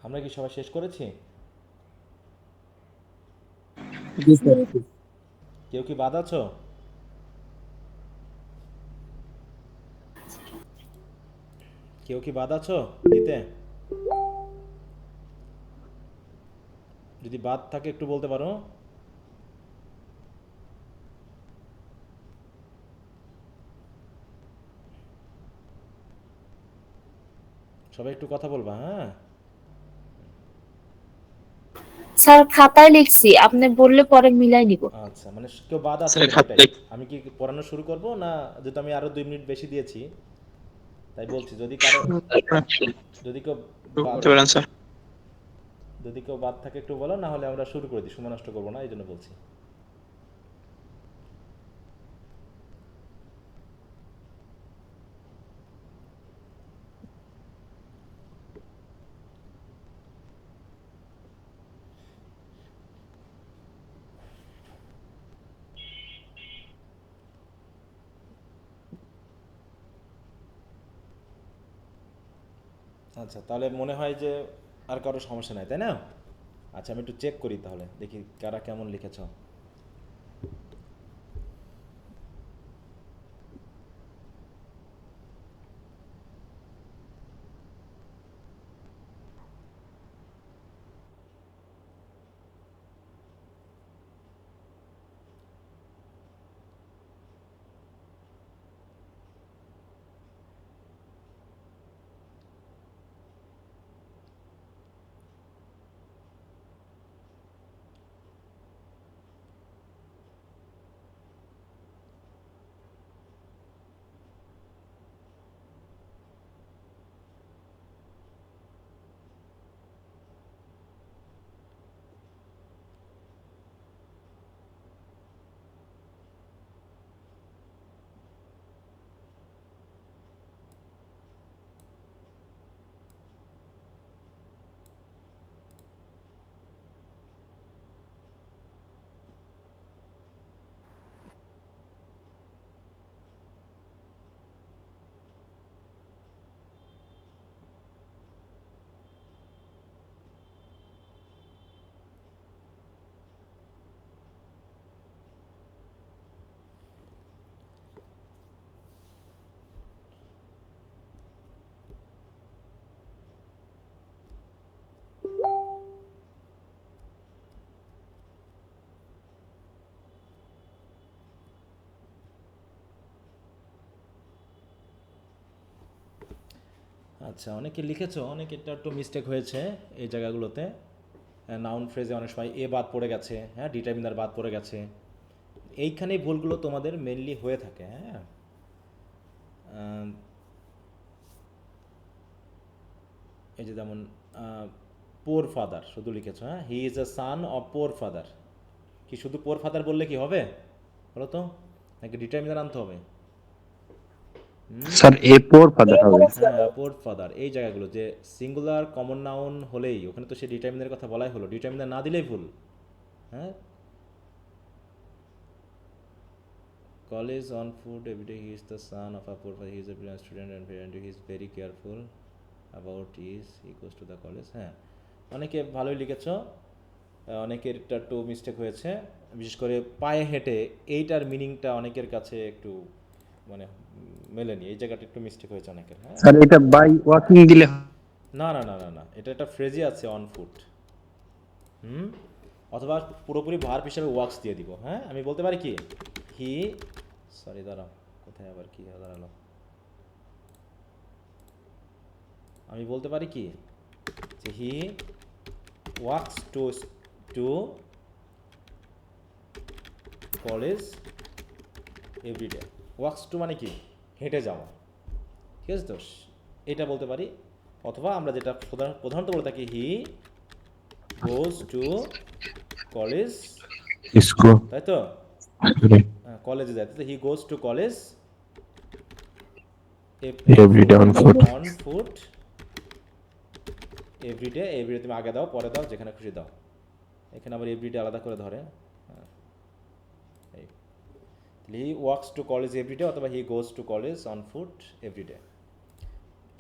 আমরা কি সবাই শেষ করেছি? জি স্যার। কেউ কি বাদ আছো? কেউ কি বাদ আছো দিতে? যদি বাদ থাকে একটু বলতে পারো। সবাই একটু কথা বলবা, হ্যাঁ? স্যার খাতায় লিখছি, আপনি বললে পরে মিলাই নিব। আচ্ছা, মানে কেউ বাদ আছে স্যার, কিনা খাতা ওটাই। আমি কি পড়ানো শুরু করব, না যেহেতু আমি আরো 2 মিনিট বেশি দিয়েছি তাই বলছি, যদি কারো যদি কেউ বাদ স্যার। যদি কেউ বাদ থাকে একটু বলো, না হলে আমরা শুরু করে দিই, সময় নষ্ট করবো না, এই জন্য বলছি। আচ্ছা, তাহলে মনে হয় যে আর কারো সমস্যা নাই, তাই না? আচ্ছা, আমি একটু চেক করি তাহলে, দেখি কারা কেমন লিখেছ। আচ্ছা, অনেকে লিখেছো, অনেকেরটা একটু মিস্টেক হয়েছে এই জায়গাগুলোতে। নাউন ফ্রেজে অনেক সময় এ বাদ পড়ে গেছে, হ্যাঁ, ডিটারমিনার বাদ পড়ে গেছে। এইখানেই ভুলগুলো তোমাদের মেনলি হয়ে থাকে, হ্যাঁ। এই যে যেমন পোর ফাদার শুধু লিখেছো, হ্যাঁ, he is a son of poor father. কি শুধু পোর ফাদার বললে কি হবে বলো তো, নাকি ডিটারমিনার আনতে হবে? স্যার এ পোর ফাদার হবে। হ্যাঁ, পোর ফাদার, এই জায়গাগুলো যে সিঙ্গুলার কমন নাউন হলেই ওখানে তো সে ডিটারমিনারের কথা বলাই হলো, ডিটারমিনার না দিলেই ভুল, হ্যাঁ। College on food everyday, he is the son of a poor father, he is a brilliant student and he is very careful about is he goes to the college. হ্যাঁ, অনেকে ভালোই লিখেছ, অনেকের একটু মিস্টেক হয়েছে, বিশেষ করে পায়ে হেঁটে, এইটার মিনিংটা অনেকের কাছে একটু মানে মেলেনি, এই জায়গাটা একটু মিস্টেক হয়েছে অনেকের, হ্যাঁ। স্যার এটা বাই ওয়াকিং দিলে না না না না না, এটা একটা ফ্রেজই আছে অন ফুট, অথবা পুরোপুরি ভার্ব হিসাবে ওয়ার্কস দিয়ে দিব, হ্যাঁ। আমি বলতে পারি কি, হি, সরি দাঁড়াও, কোথায় আবার কি দাঁড়ালো, আমি বলতে পারি কি যে he works to college everyday. Works to মানে কি, হেঁটে যাওয়া, ঠিক আছে তো, এটা বলতে পারি। অথবা আমরা যেটা প্রধানত বলে থাকি, he goes to college, school, তাই তো, কলেজে যায়, তাই তো, he goes to college everyday on foot. Everyday, everyday তুমি আগে দাও পরে দাও যেখানে খুশি দাও, এখানে আবার এভরিডে আলাদা করে ধরে, হ্যাঁ। He works to college everyday অথবা he goes to college on foot everyday,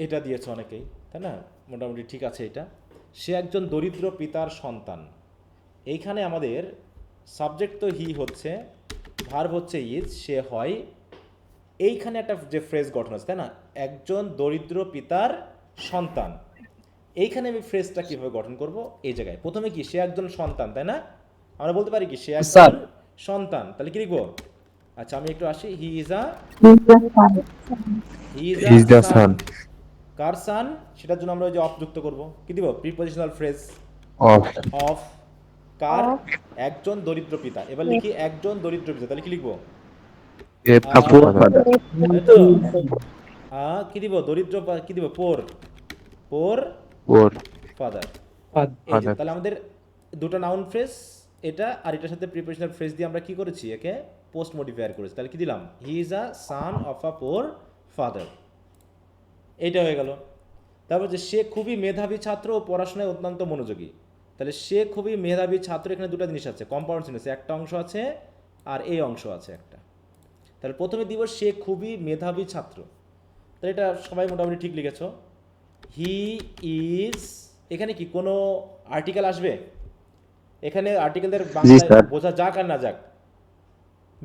এটা দিয়েছে অনেকেই, তাই না? মোটামুটি ঠিক আছে এটা। সে একজন দরিদ্র পিতার সন্তান। এইখানে আমাদের সাবজেক্ট তো হি হচ্ছে, ভার্ব হচ্ছে ইজ, সে হয়। এইখানে একটা যে ফ্রেজ গঠন আছে, তাই না, একজন দরিদ্র পিতার সন্তান। এইখানে আমি ফ্রেজটা কিভাবে গঠন করব? এই জায়গায় প্রথমে কি, সে একজন সন্তান, তাই না? আমরা বলতে পারি কি, সে একজন সন্তান, তাহলে কি লিখবো? আচ্ছা আমি একটু আসি, he is Is a the son. son কার সান? সেটার জন্য আমরা ওই যে অফ যুক্ত করব। কি দিব? Prepositional phrase of of. কার? একজন দরিদ্র পিতা। এবার লিখি একজন দরিদ্র পিতা, তাহলে কি লিখবো? a poor father? তাই তো? কি দিব? দরিদ্র কি দিব? পোর। পোর Poor ফাদার। father. তাহলে আমাদের দুটো নাউন ফ্রেজ, এটা আর এটার সাথে প্রিপোজিশনাল ফ্রেজ দিয়ে আমরা কি করেছি, একে পোস্ট মডিফায়ার করেছি। তাহলে কি দিলাম? He is a San of a poor father. এইটা হয়ে গেল। তারপর যে সে খুবই মেধাবী ছাত্র ও পড়াশোনায় অত্যন্ত মনোযোগী। তাহলে সে খুবই মেধাবী ছাত্র, এখানে দুটো জিনিস আছে, কম্পাউন্ড সেন্টেন্স, একটা অংশ আছে আর এই অংশ আছে একটা। তাহলে প্রথমে দিব সে খুবই মেধাবী ছাত্র, তাহলে এটা সবাই মোটামুটি ঠিক লিখেছো। হি ইজ, এখানে কি কোনো আর্টিকেল আসবে? এখানে আর্টিকেলদের বাংলায় বোঝা যাক আর না যাক,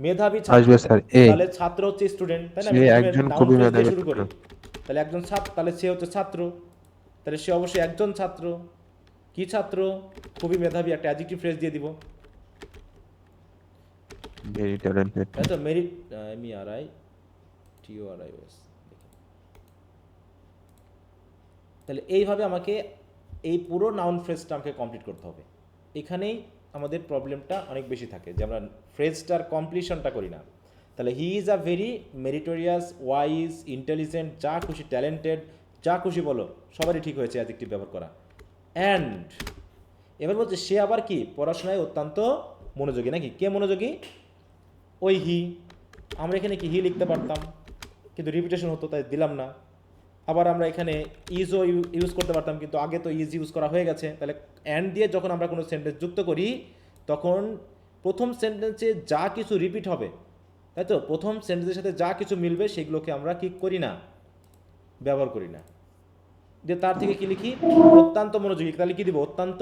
মেধাবী ছাত্র, আসবে স্যার। এ তাহলে ছাত্র হচ্ছে স্টুডেন্ট, তাই না? সে একজন খুবই মেধাবী শুরু করি, ছাত্র। তাহলে একজন ছাত্র, তাহলে সে হচ্ছে ছাত্র, তাহলে সে অবশ্যই একজন ছাত্র। কি ছাত্র? খুবই মেধাবী, একটা অ্যাডজেক্টিভ ফ্রেজ দিয়ে দিব, very talented. তাই তো? Merit MERI TORIOS। তাহলে এইভাবে আমাকে এই পুরো নাউন ফ্রেজটা আমাকে কমপ্লিট করতে হবে। এখানেই আমাদের প্রবলেমটা অনেক বেশি থাকে, যে আমরা ফ্রেজটার কমপ্লিশনটা করি না। তাহলে he is a very meritorious, wise, intelligent, যা খুশি, ট্যালেন্টেড, যা খুশি বলো, সবারই ঠিক হয়েছে অ্যাডজেক্টিভ ব্যবহার করা। অ্যান্ড এবার বলছে সে আবার কি, পড়াশোনায় অত্যন্ত মনোযোগী। নাকি কে মনোযোগী? ওই হি। আমরা এখানে কি হি লিখতে পারতাম, কিন্তু রিপিটেশন হতো, তাই দিলাম না। আবার আমরা এখানে ইজও ইউজ করতে পারতাম, কিন্তু আগে তো ইজ ইউজ করা হয়ে গেছে। তাহলে অ্যান্ড দিয়ে যখন আমরা কোনো সেন্টেন্স যুক্ত করি, তখন প্রথম সেন্টেন্সে যা কিছু রিপিট হবে, তাই তো, প্রথম সেন্টেন্সের সাথে যা কিছু মিলবে সেগুলোকে আমরা কি করি না, ব্যবহার করি না। যে তার থেকে কি লিখি? অত্যন্ত মনোযোগী, তাহলে কি দিব? অত্যন্ত,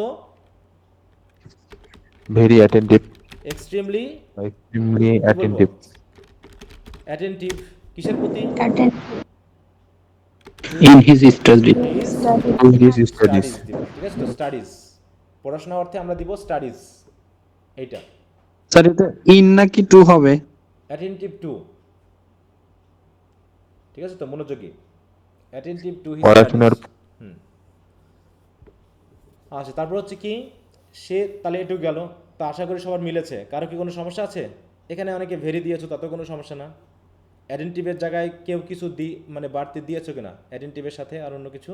Very attentive, extremely, extremely attentive, attentive, কিসের প্রতি? in his study. in his studies. দিব, ঠিক আছে তো? স্টাডিজ, পড়াশোনা অর্থে আমরা দিব স্টাডিজ, এইটা। স্যার এটা ইন নাকি টু হবে? অ্যাটেন্টিভ টু, ঠিক আছে তো? মনোযোগী, অ্যাটেন্টিভ টু হিজ পড়াশোনার আচ্ছা, তারপর হচ্ছে কি, সে, তাহলে এটুকু গেল। তো আশা করি সবার মিলেছে। কারো কি কোনো সমস্যা আছে? এখানে অনেকে ভেরি দিয়েছো, তাতেও কোনো সমস্যা না। অ্যাটেন্টিভের জায়গায় কেউ কিছু মানে বাড়তি দিয়েছো কিনা অ্যাটেন্টিভের সাথে আর অন্য কিছু?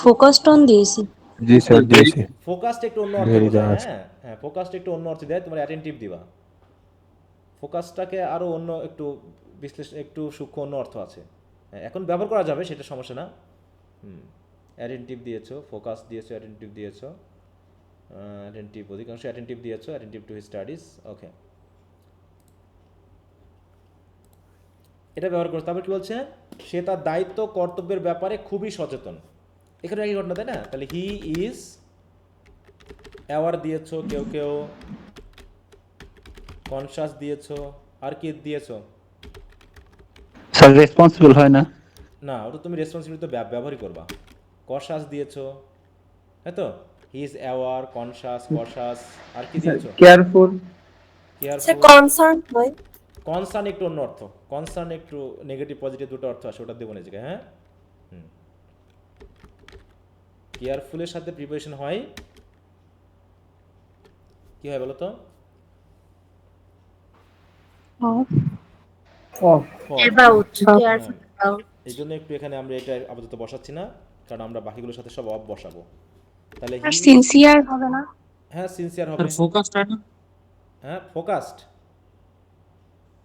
ফোকাসড অন দিয়েছি। জি স্যার দিয়েছি। ফোকাসড একটু অন্য অর্থে Very বোঝায়, nice. হ্যাঁ হ্যাঁ, ফোকাসড একটু অন্য অর্থে দেয়, তোমার অ্যাটেন্টিভ দিবা। ফোকাসটাকে আরও অন্য একটু বিশ্লেষণ, একটু সূক্ষ্ম অন্য অর্থ আছে। হ্যাঁ, এখন ব্যবহার করা যাবে, সেটা সমস্যা না। অ্যাটেন্টিভ দিয়েছো, ফোকাস দিয়েছো, অ্যাটেন্টিভ দিয়েছো, অ্যাটেন্টিভ, অধিকাংশ অ্যাটেন্টিভ দিয়েছো, অ্যাটেন্টিভ টু হিজ স্টাডিজ। ওকে, এটা ব্যবহার করছে। তারপর কি বলছে? সে তার দায়িত্ব কর্তব্যের ব্যাপারে খুবই সচেতন। এখানে একই ঘটনা, তাই না? তাহলে হি ইজ অ্যাওয়ার দিয়েছো, কেউ কেউ কনসাস দিয়েছো, আর কি দিয়েছো? স্যার রেসপন্সিবল হয় না? না, ওটা তুমি রেসপন্সিবিলিটি তো ব্যবহারই করবা। কনসাস দিয়েছো, তাই তো? He is aware, conscious, conscious, আর কি দিয়েছো? কেয়ারফুল। কেয়ারফুল, কনসার্ন হয়। কনসার্ন একটু অন্য অর্থ, কনসার্ন একটু নেগেটিভ পজিটিভ দুটো অর্থ আসে, ওটা দেবো না জায়গায়। হ্যাঁ, কেয়ারফুলের সাথে প্রিপারেশন হয় কি হয় বলো তো? এই জন্য একটু এখানে আমরা এটা আপাতত বসাচ্ছি না, কারণ আমরা বাকিগুলোর সাথে সব অফ বসাবো। তাহলে সিনসিয়ার হবে না? হ্যাঁ, সিনসিয়ার হবে। ফোকাসড হয় না? হ্যাঁ, ফোকাসড,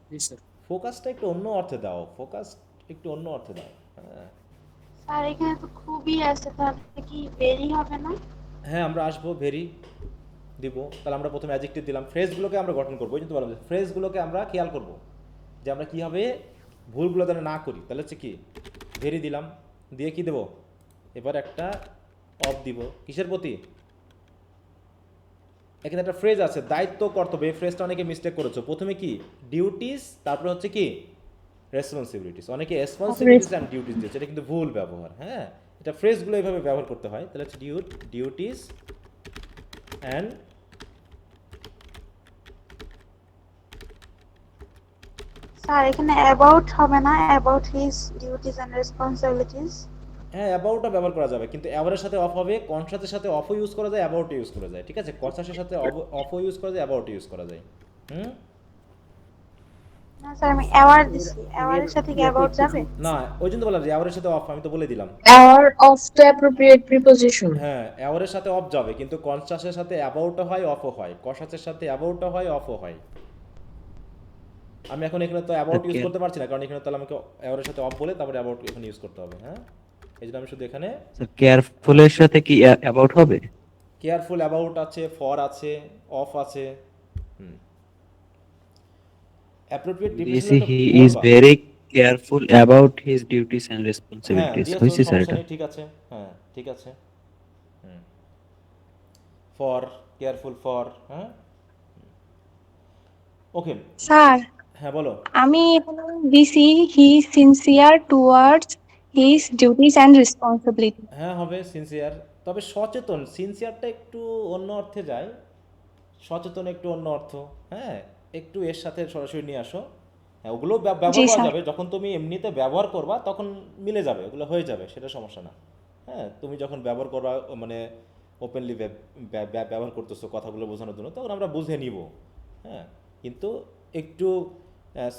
জি স্যার। ফোকাসটা একটু অন্য অর্থে দাও, ফোকাস একটু অন্য অর্থে দাও। হ্যাঁ স্যার এখানে তো খুবই আছে, তাহলে কি ভেরি হবে না? হ্যাঁ, আমরা আসবো, ভেরি দিব। তাহলে আমরা প্রথমে অ্যাডজেক্টিভ দিলাম, ফ্রেজগুলোকে আমরা গঠন করবো। এই জন্য বললাম ফ্রেজগুলোকে আমরা খেয়াল করবো যে আমরা কীভাবে ভুলগুলো যেন না করি। তাহলে হচ্ছে কি, ভেরি দিলাম, দিয়ে কি দেবো? এবার একটা অফ দিব কিসের প্রতি? এখানে একটা ফ্রেজ আছে দায়িত্ব কর্তব্য, এই ফ্রেজটা অনেকে মিস্টেক করেছো। প্রথমে কি ডিউটিস, তারপরে হচ্ছে কি রেসপন্সিবিলিটিস, অনেকে রেসপন্সিবিলিটিস অ্যান্ড ডিউটিস দিয়েছে, এটা কিন্তু ভুল ব্যবহার। হ্যাঁ, এটা ফ্রেজগুলো এইভাবে ব্যবহার করতে হয়। তাহলে হচ্ছে ডিউটিস অ্যান্ড স্যার এখানে অ্যাবাউট হবে না, about his duties and responsibilities? হ্যাঁ, অ্যাবাউটটা ব্যবহার করা যাবে, কিন্তু অ্যাবাউটের সাথে অফ হবে, কনসাসের সাথে অফও ইউজ করা যায়, অ্যাবাউট ইউজ করা যায়। ঠিক আছে, কনসাসের সাথে অফও ইউজ করা যায়, অ্যাবাউট ইউজ করা যায়। না স্যার আমি অ্যাওয়ার দিছি, অ্যাওয়ারের সাথে কি অ্যাবাউট যাবে? না, ওই জন্য বললাম যে অ্যাওয়ারের সাথে অফ, আমি তো বলে দিলাম। Or of the appropriate preposition. হ্যাঁ, অ্যাওয়ারের সাথে অফ যাবে, কিন্তু কনসাসের সাথে অ্যাবাউটও হয়, অফও হয়, কনসাসের সাথে অ্যাবাউটও হয়, অফও হয়। আমি এখন এখানে তো অ্যাবাউট ইউজ করতে পারছি না, কারণ এখানে তাহলে আমাকে অ্যাওয়ারের সাথে অফ বলে তারপরে অ্যাবাউট এখানে ইউজ করতে হবে। হ্যাঁ, এই জন্য আমি শুধু এখানে কেয়ারফুলের সাথে কি অ্যাবাউট হবে? কেয়ারফুল, অ্যাবাউট আছে, ফর আছে, অফ আছে। Appropriate definition he is very careful about his duties and responsibilities. হইছে স্যার এটা? ঠিক আছে, হ্যাঁ ঠিক আছে। For, careful for. হ্যাঁ, ওকে স্যার হ্যাঁ বলো। আমি এখানে দিছি he sincere towards his duties and responsibility. হ্যাঁ হবে সিনসিয়ার, তবে সচেতন। সিনসিয়ারটা একটু অন্য অর্থে যায়, সচেতন একটু অন্য অর্থ। হ্যাঁ, একটু এর সাথে সরাসরি নিয়ে আসো। হ্যাঁ, ওগুলো ব্যবহার করা যাবে, যখন তুমি এমনিতে ব্যবহার করবা তখন মিলে যাবে, ওগুলো হয়ে যাবে, সেটা সমস্যা না। হ্যাঁ, তুমি যখন ব্যবহার করবা মানে ওপেনলি ব্যবহার করতেছো কথাগুলো বোঝানোর জন্য, তখন আমরা বুঝে নিব। হ্যাঁ, কিন্তু একটু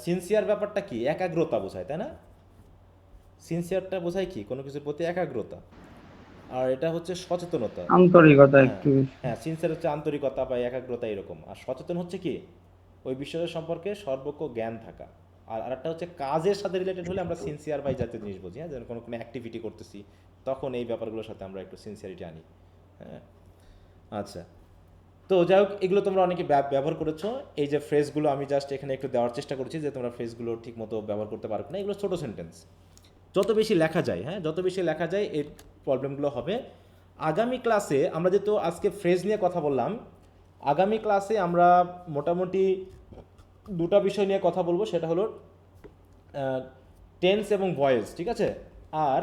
সিনসিয়ার ব্যাপারটা কি, একাগ্রতা বোঝায়, তাই না? সিনসিয়ারটা বোঝায় কি, কোনো কিছুর প্রতি একাগ্রতা, আর এটা হচ্ছে সচেতনতা, আন্তরিকতা একটু। হ্যাঁ, সিনসিয়ার হচ্ছে আন্তরিকতা বা একাগ্রতা এরকম, আর সচেতন হচ্ছে কি ওই বিষয়ের সম্পর্কে সর্বজ্ঞ জ্ঞান থাকা। আর আরেকটা হচ্ছে কাজের সাথে রিলেটেড হলে আমরা সিনসিয়ার বা এই জাতীয় জিনিস বুঝি। হ্যাঁ, যেন কোনো অ্যাক্টিভিটি করতেছি তখন এই ব্যাপারগুলোর সাথে আমরা একটু সিনসিয়ারিটি আনি। হ্যাঁ, আচ্ছা, তো যাই হোক, এগুলো তোমরা অনেকে ব্যবহার করেছো। এই যে ফ্রেজগুলো আমি জাস্ট এখানে একটু দেওয়ার চেষ্টা করছি যে তোমরা ফ্রেজগুলো ঠিক মতো ব্যবহার করতে পারো না। এগুলো ছোটো সেন্টেন্স, যত বেশি লেখা যায়, হ্যাঁ যত বেশি লেখা যায় এই প্রবলেমগুলো হবে। আগামী ক্লাসে আমরা যেহেতু আজকে ফ্রেজ নিয়ে কথা বললাম, আগামী ক্লাসে আমরা মোটামুটি দুটা বিষয় নিয়ে কথা বলবো, সেটা হলো টেন্স এবং ভয়েস। ঠিক আছে, আর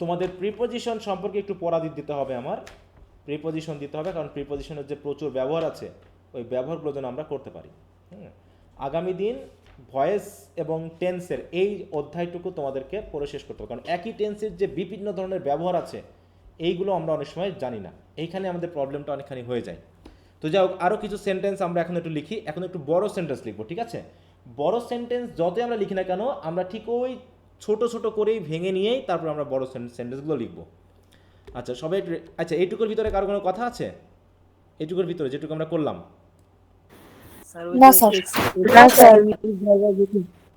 তোমাদের প্রিপোজিশন সম্পর্কে একটু পড়া দিতে হবে, আমার প্রিপোজিশন দিতে হবে, কারণ প্রিপোজিশনের যে প্রচুর ব্যবহার আছে ওই ব্যবহারগুলো যেন আমরা করতে পারি। আগামী দিন ভয়েস এবং টেন্সের এই অধ্যায়টুকু তোমাদেরকে পড়ে শেষ করতে হবে, কারণ একই টেন্সের যে বিভিন্ন ধরনের ব্যবহার আছে এইগুলো আমরা অনেক সময় জানি না, এইখানে আমাদের প্রবলেমটা অনেকখানি হয়ে যায়। তো যাই হোক, আরও কিছু সেন্টেন্স আমরা এখন একটু লিখি, এখন একটু বড় সেন্টেন্স লিখবো। ঠিক আছে, বড় সেন্টেন্স যতই আমরা লিখি না কেন, আমরা ঠিক ওই ছোট ছোট করেই ভেঙে নিয়েই তারপর আমরা বড় সেন্টেন্সগুলো লিখবো। আচ্ছা সবাই, আচ্ছা এইটুকুর ভিতরে কারো কোনো কথা আছে? এইটুকুর ভিতরে যেটুকু আমরা করলাম, না স্যার।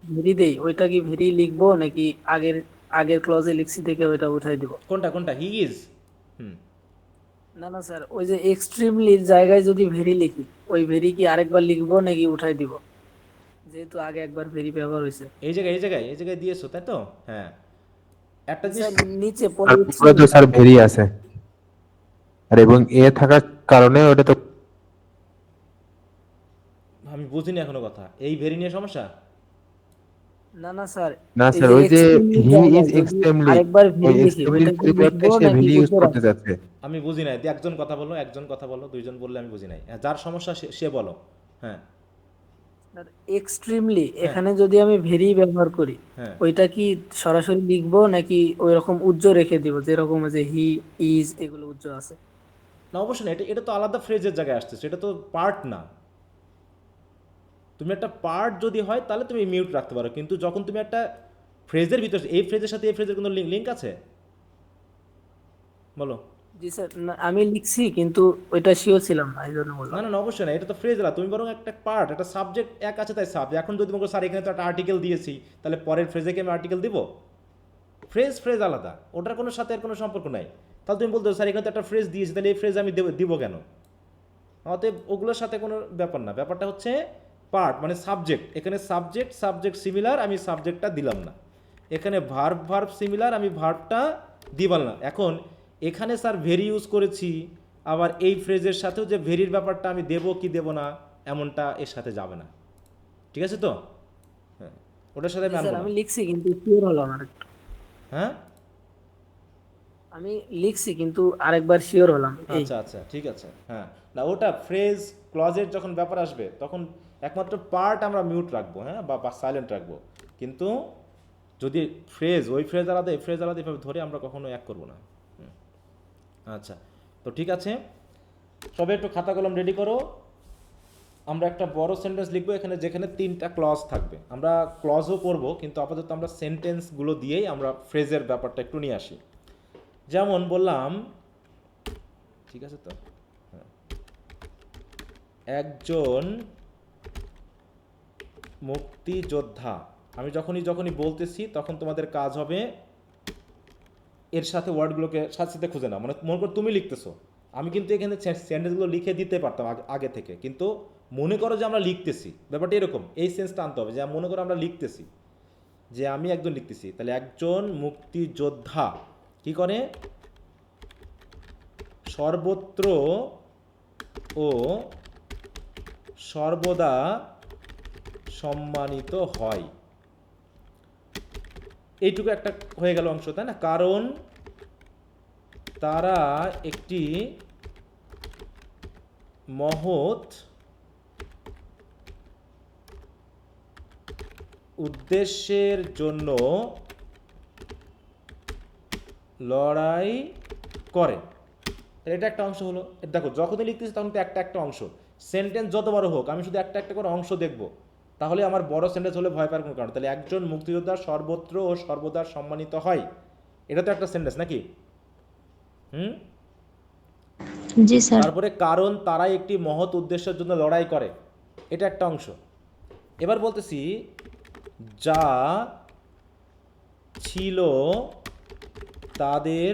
ভেরি দেই, ওইটা কি ভেরি লিখবো নাকি আগের ক্লজে লিখছি থেকে ওইটা উঠাই দিব? কোনটা হি ইজ? না না স্যার, ওই যে এক্সট্রিমলির জায়গায় যদি ভেরি লিখি, ওই ভেরি কি আরেকবার লিখবো নাকি উঠাই দিব, যেহেতু আগে একবার ভেরি ব্যবহার হয়েছে? এই জায়গায় দিয়েছো তাই তো? হ্যাঁ, একটা স্যার নিচে আর উপরে তো স্যার ভেরি আছে, আর এবং এ থাকার কারণে ওটা তো আমি বুঝিনি এখনো কথা, এই ভেরি নিয়ে সমস্যা? না না স্যার, না স্যার, ওই যে হি ইজ এক্সট্রিমলি, আরেকবার ওই ভেরি লিখি, ওইটা এক্সট্রিমলি কি পরিবর্তে লিখবো সে নাকি ভেরি ইউজ করতে যাচ্ছে। আমি বুঝি নাই, একজন কথা বলো, দুইজন বললে আমি বুঝি নাই। যার সমস্যা সে বলো। হ্যাঁ, এক্সট্রিমলি এখানে যদি আমি ভেরি ব্যবহার করি, হ্যাঁ, ওইটা কি সরাসরি লিখবো নাকি ওই রকম উজ্জ্ব রেখে দিব, যেরকম যে হি ইজ এগুলো উজ্জ্ব আছে? না অবশ্যই না, এটা তো আলাদা ফ্রেজের জায়গায় আসতেছে, এটা তো পার্ট না। তুমি একটা পার্ট যদি হয় তাহলে তুমি মিউট রাখতে পারো, কিন্তু যখন তুমি একটা ফ্রেজের ভিতরে, এই ফ্রেজের সাথে এই ফ্রেজের কোনো লিঙ্ক আছে বলো? জি স্যার, আমি লিখছি কিন্তু ওইটা শিওর ছিলাম না, এই জন্য বললাম। না অবশ্যই না, এটা তো ফ্রেজ না, তুমি বরং একটা পার্ট, একটা সাবজেক্ট এক আছে তাই সাবজেক্ট। এখন যদি বলো স্যার এখানে তো একটা আর্টিকেল দিয়েছি, তাহলে পরের ফ্রেজে কি আমি আর্টিকেল দিব? ফ্রেজ আলাদা, ওটার কোনো সাথে আর কোনো সম্পর্ক নাই। তাহলে তুমি বলতে স্যার এখানে তো একটা ফ্রেজ দিয়েছি, তাহলে এই ফ্রেজ আমি দিব কেন? অতএব ওগুলোর সাথে কোনো ব্যাপার না, ব্যাপারটা হচ্ছে পার্ট মানে সাবজেক্ট। এখানে সাবজেক্ট সিমিলার, আমি সাবজেক্টটা দিলাম না। এখানে ভার্ব ভার্ব সিমিলার, আমি ভার্বটা দিয়ে বললাম। এখন এখানে স্যার ভেরি ইউজ করেছি, আবার এই ফ্রেজের সাথেও যে ভেরির ব্যাপারটা আমি দেবো কি দেবো না এমনটা এর সাথে যাবে না, ঠিক আছে তো? হ্যাঁ, ওটার সাথে আমি স্যার আনবো না। আমি লিখছি কিন্তু শিওর হলাম না। হ্যাঁ, আমি লিখছি কিন্তু আরেকবার শিওর হলাম এই। আচ্ছা আচ্ছা, ঠিক আছে। হ্যাঁ, না ওটা ফ্রেজ ক্লজের যখন ব্যাপার আসবে তখন একমাত্র পার্ট আমরা মিউট রাখবো, হ্যাঁ, বা সাইলেন্ট রাখবো, কিন্তু যদি ফ্রেজ ওই ফ্রেজ আলাদা এই ফ্রেজ আলাদা এভাবে ধরে আমরা কখনো এক করবো না। আচ্ছা, তো ঠিক আছে, সবাই একটু খাতা কলম রেডি করো। আমরা একটা বড় সেন্টেন্স লিখবো এখানে, যেখানে 3টা ক্লজ থাকবে। আমরা ক্লজও করব, কিন্তু আপাতত আমরা সেন্টেন্সগুলো দিয়েই আমরা ফ্রেজের ব্যাপারটা একটু নিয়ে আসি। যেমন বললাম, ঠিক আছে তো, হ্যাঁ, একজন মুক্তিযোদ্ধা। আমি যখনই বলতেছি তখন তোমাদের কাজ হবে এর সাথে ওয়ার্ডগুলোকে সাথে সাথে খুঁজে না, মানে মনে করো তুমি লিখতেছো, আমি কিন্তু এখানে সেন্টেন্সগুলো লিখে দিতে পারতাম আগে থেকে, কিন্তু মনে করো যে আমরা লিখতেছি, ব্যাপারটা এরকম, এই সেন্সটা আনতে হবে যে মনে করো আমরা লিখতেছি, যে আমি একজন লিখতেছি, তাহলে একজন মুক্তিযোদ্ধা কি করে, সর্বত্র ও সর্বদা সম্মানিত হয়। এইটুকু একটা হয়ে গেল অংশ, তাই না? কারণ তারা একটি মহৎ উদ্দেশ্যের জন্য লড়াই করে। এটা একটা অংশ হলো। দেখো যখনই লিখতেছি তখন তো একটা অংশ, সেন্টেন্স যত বড় হোক আমি শুধু একটা করে অংশ দেখব, তাহলে আমার বড় সেন্টেন্স হলে ভয় পাওয়ার কোনো কারণ। তাহলে একজন মুক্তিযোদ্ধা সর্বত্র ও সর্বদা সম্মানিত হয়, এটা তো একটা সেন্টেন্স নাকি? জি স্যার। তারপরে কারণ তারা একটি মহৎ উদ্দেশ্যের জন্য লড়াই করে, এটা একটা অংশ। এবার বলতেছি যা ছিল তাদের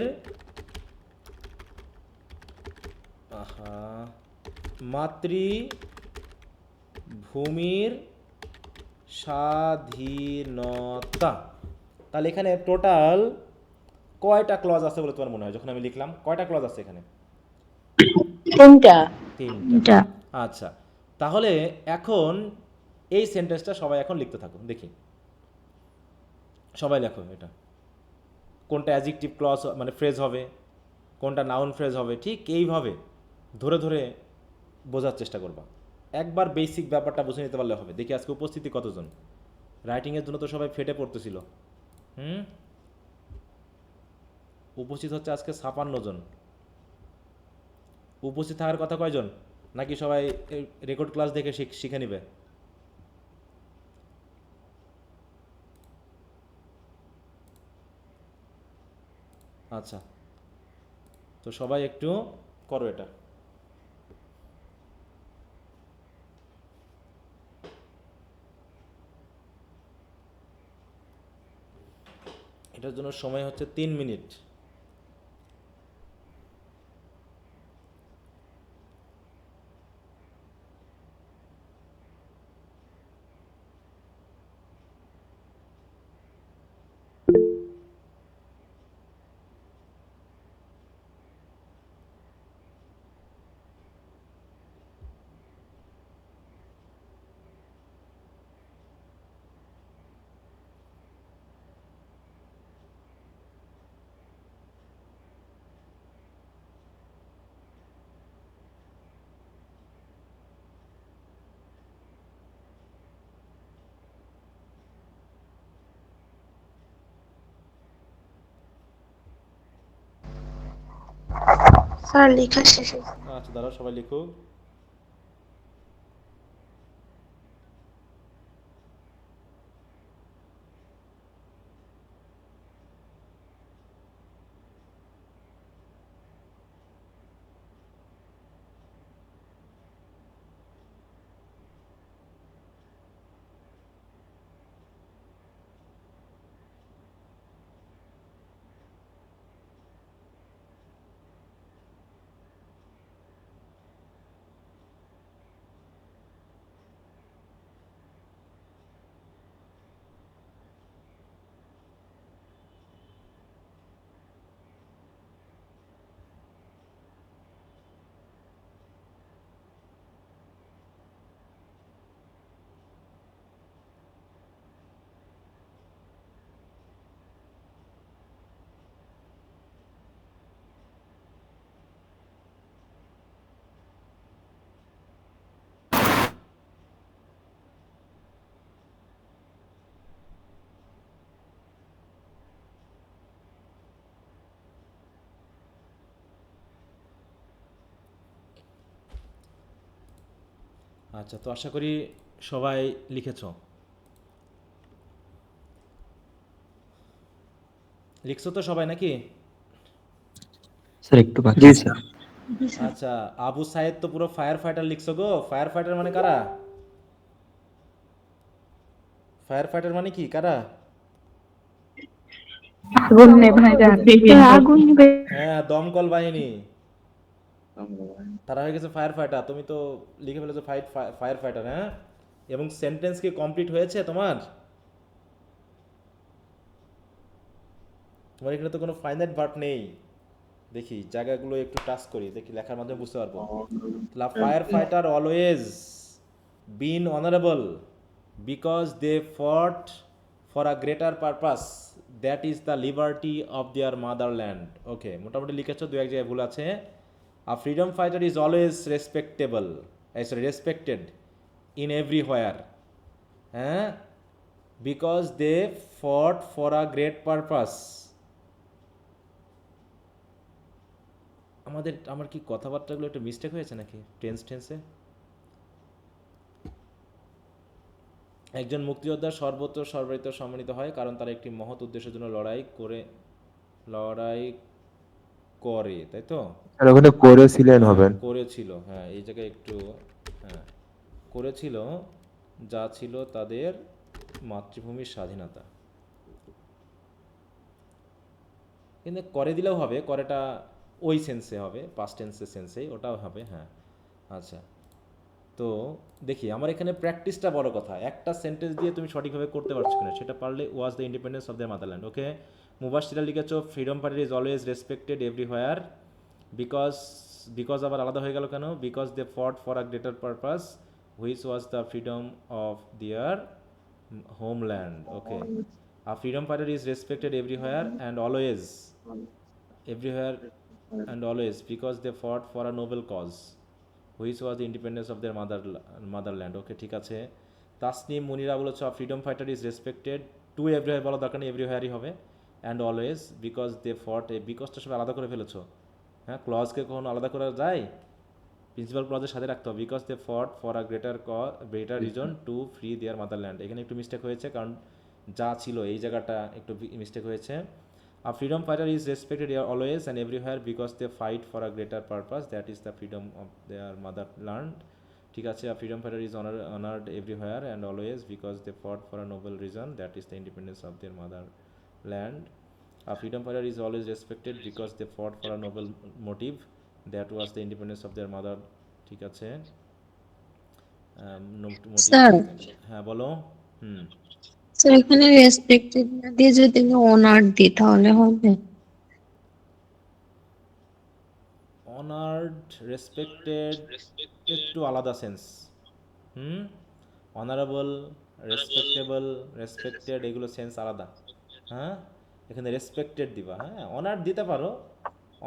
মাতৃভূমির স্বাধীনতা। তাহলে এখানে টোটাল কয়টা ক্লজ আছে বলে তোমার মনে হয়? যখন আমি লিখলাম কয়টা ক্লজ আছে এখানে? 3টা। আচ্ছা, তাহলে এখন এই সেন্টেন্সটা সবাই এখন লিখতে থাকো, দেখি সবাই লেখো এটা কোনটা অ্যাডজেক্টিভ ক্লজ মানে ফ্রেজ হবে, কোনটা নাউন ফ্রেজ হবে, ঠিক এইভাবে ধরে ধরে বোঝার চেষ্টা করবা। একবার বেসিক ব্যাপারটা বুঝে নিতে পারলে হবে। দেখি আজকে উপস্থিতি কতজন? রাইটিংয়ের জন্য তো সবাই ফেটে পড়তেছিল। উপস্থিত হচ্ছে আজকে 56 জন। উপস্থিত থাকার কথা কয়জন? নাকি সবাই রেকর্ড ক্লাস দেখে শিখে নিবে? আচ্ছা, তো সবাই একটু করো এটা। এটার জন্য সময় হচ্ছে 3 মিনিট। স্যার লেখা শেষ। আচ্ছা দাঁড়াও, সবাই লিখুক। আচ্ছা, তো আশা করি সবাই লিখেছো। লিখছো তো সবাই নাকি? স্যার একটু বাকি জি আছে। স্যার। আচ্ছা, আবু সাইদ তো পুরো ফায়ার ফাইটার লিখছো গো। ফায়ার ফাইটার মানে কারা? ফায়ার ফাইটার মানে কি, কারা? আগুন নেভায় যাবে আগুন নিভে- হ্যাঁ, দমকল বাহিনী, তারা হয়ে গেছে ফায়ার ফাইটার। তুমি তো লিখে ফেলেছো ফায়ার ফাইটার, হ্যাঁ? এবং সেন্টেন্স কি কমপ্লিট হয়েছে তোমার? তোমার এখানে তো কোনো ফাইনাইট ভার্ব নেই। দেখি জায়গাগুলো একটু টাচ করি, দেখি লেখার মাধ্যমে বুঝতে পারবো। Fire fighter always been honourable because they fought for a greater purpose, that is the liberty of their motherland. Okay, মোটামুটি লিখেছো, দু এক জায়গায় ভুল আছে। A freedom fighter is always respectable, sorry respected in everywhere, হ্যাঁ, because they fought for a great purpose. আমার কি কথাবার্তাগুলো একটু মিস্টেক হয়েছে নাকি টেন্সে? একজন মুক্তিযোদ্ধা সর্বত্র সর্বাধিক সম্মানিত হয় কারণ তারা একটি মহৎ উদ্দেশ্যের জন্য লড়াই করে, তাই তো? আর ওখানে করেছিলেন হবেন। করেছিল, হ্যাঁ, এই জায়গায় একটু, হ্যাঁ, করেছিল যা ছিল তাদের মাতৃভূমির স্বাধীনতা। কিন্তু করে দিলেও হবে, করেটা ওই সেন্সে হবে, পাস্ট টেন্সের সেন্সেই ওটাও হবে, হ্যাঁ। আচ্ছা, তো দেখি আমার এখানে প্র্যাকটিসটা বড় কথা। একটা সেন্টেন্স দিয়ে তুমি সঠিকভাবে করতে পারছো কিনা সেটা পারলে। Was the independence of the motherland. Okay, Mubashira লিখেছো freedom fighter is always respected everywhere because আবার আলাদা হয়ে গেল কেন? Because they fought for a greater purpose which was the freedom of their homeland. Okay, a freedom fighter is respected everywhere and always because they fought for a noble cause which was the independence of their motherland. Okay, ঠিক আছে। তাসনিম মুনিরা বলেছ freedom fighter is respected, two everywhere বলা দরকার নেই, এভরিহোয়ারই হবে, and always because they ফট। এই বিকজটা সব আলাদা করে ফেলেছো, হ্যাঁ? ক্লজকে কখনো আলাদা করা যায়? প্রিন্সিপাল ক্লজের সাথে রাখতে হবে, because they fought for a greater reason to free their motherland. এখানে একটু মিস্টেক হয়েছে কারণ যা ছিল এই জায়গাটা একটু মিস্টেক হয়েছে। A freedom fighter is respected always and everywhere because they fight for a greater purpose, that is the freedom of their motherland. ঠিক আছে, a freedom fighter is honored everywhere and always because they fought for a noble reason, that is the independence of their motherland. A freedom fighter is always respected because they fought for a noble motive, that was the independence of their mother. ঠিক আছে, sir, হ্যাঁ বলো। Sir এখানে respected না দিয়ে যদি আমি honour দিই তাহলে হবে? অনার্ড, রেসপেক্টেড একটু আলাদা সেন্স। অনারেবল, রেসপেক্টেড এগুলো সেন্স আলাদা, হ্যাঁ। এখানে রেসপেক্টেড দিবা, হ্যাঁ। অনার দিতে পারো,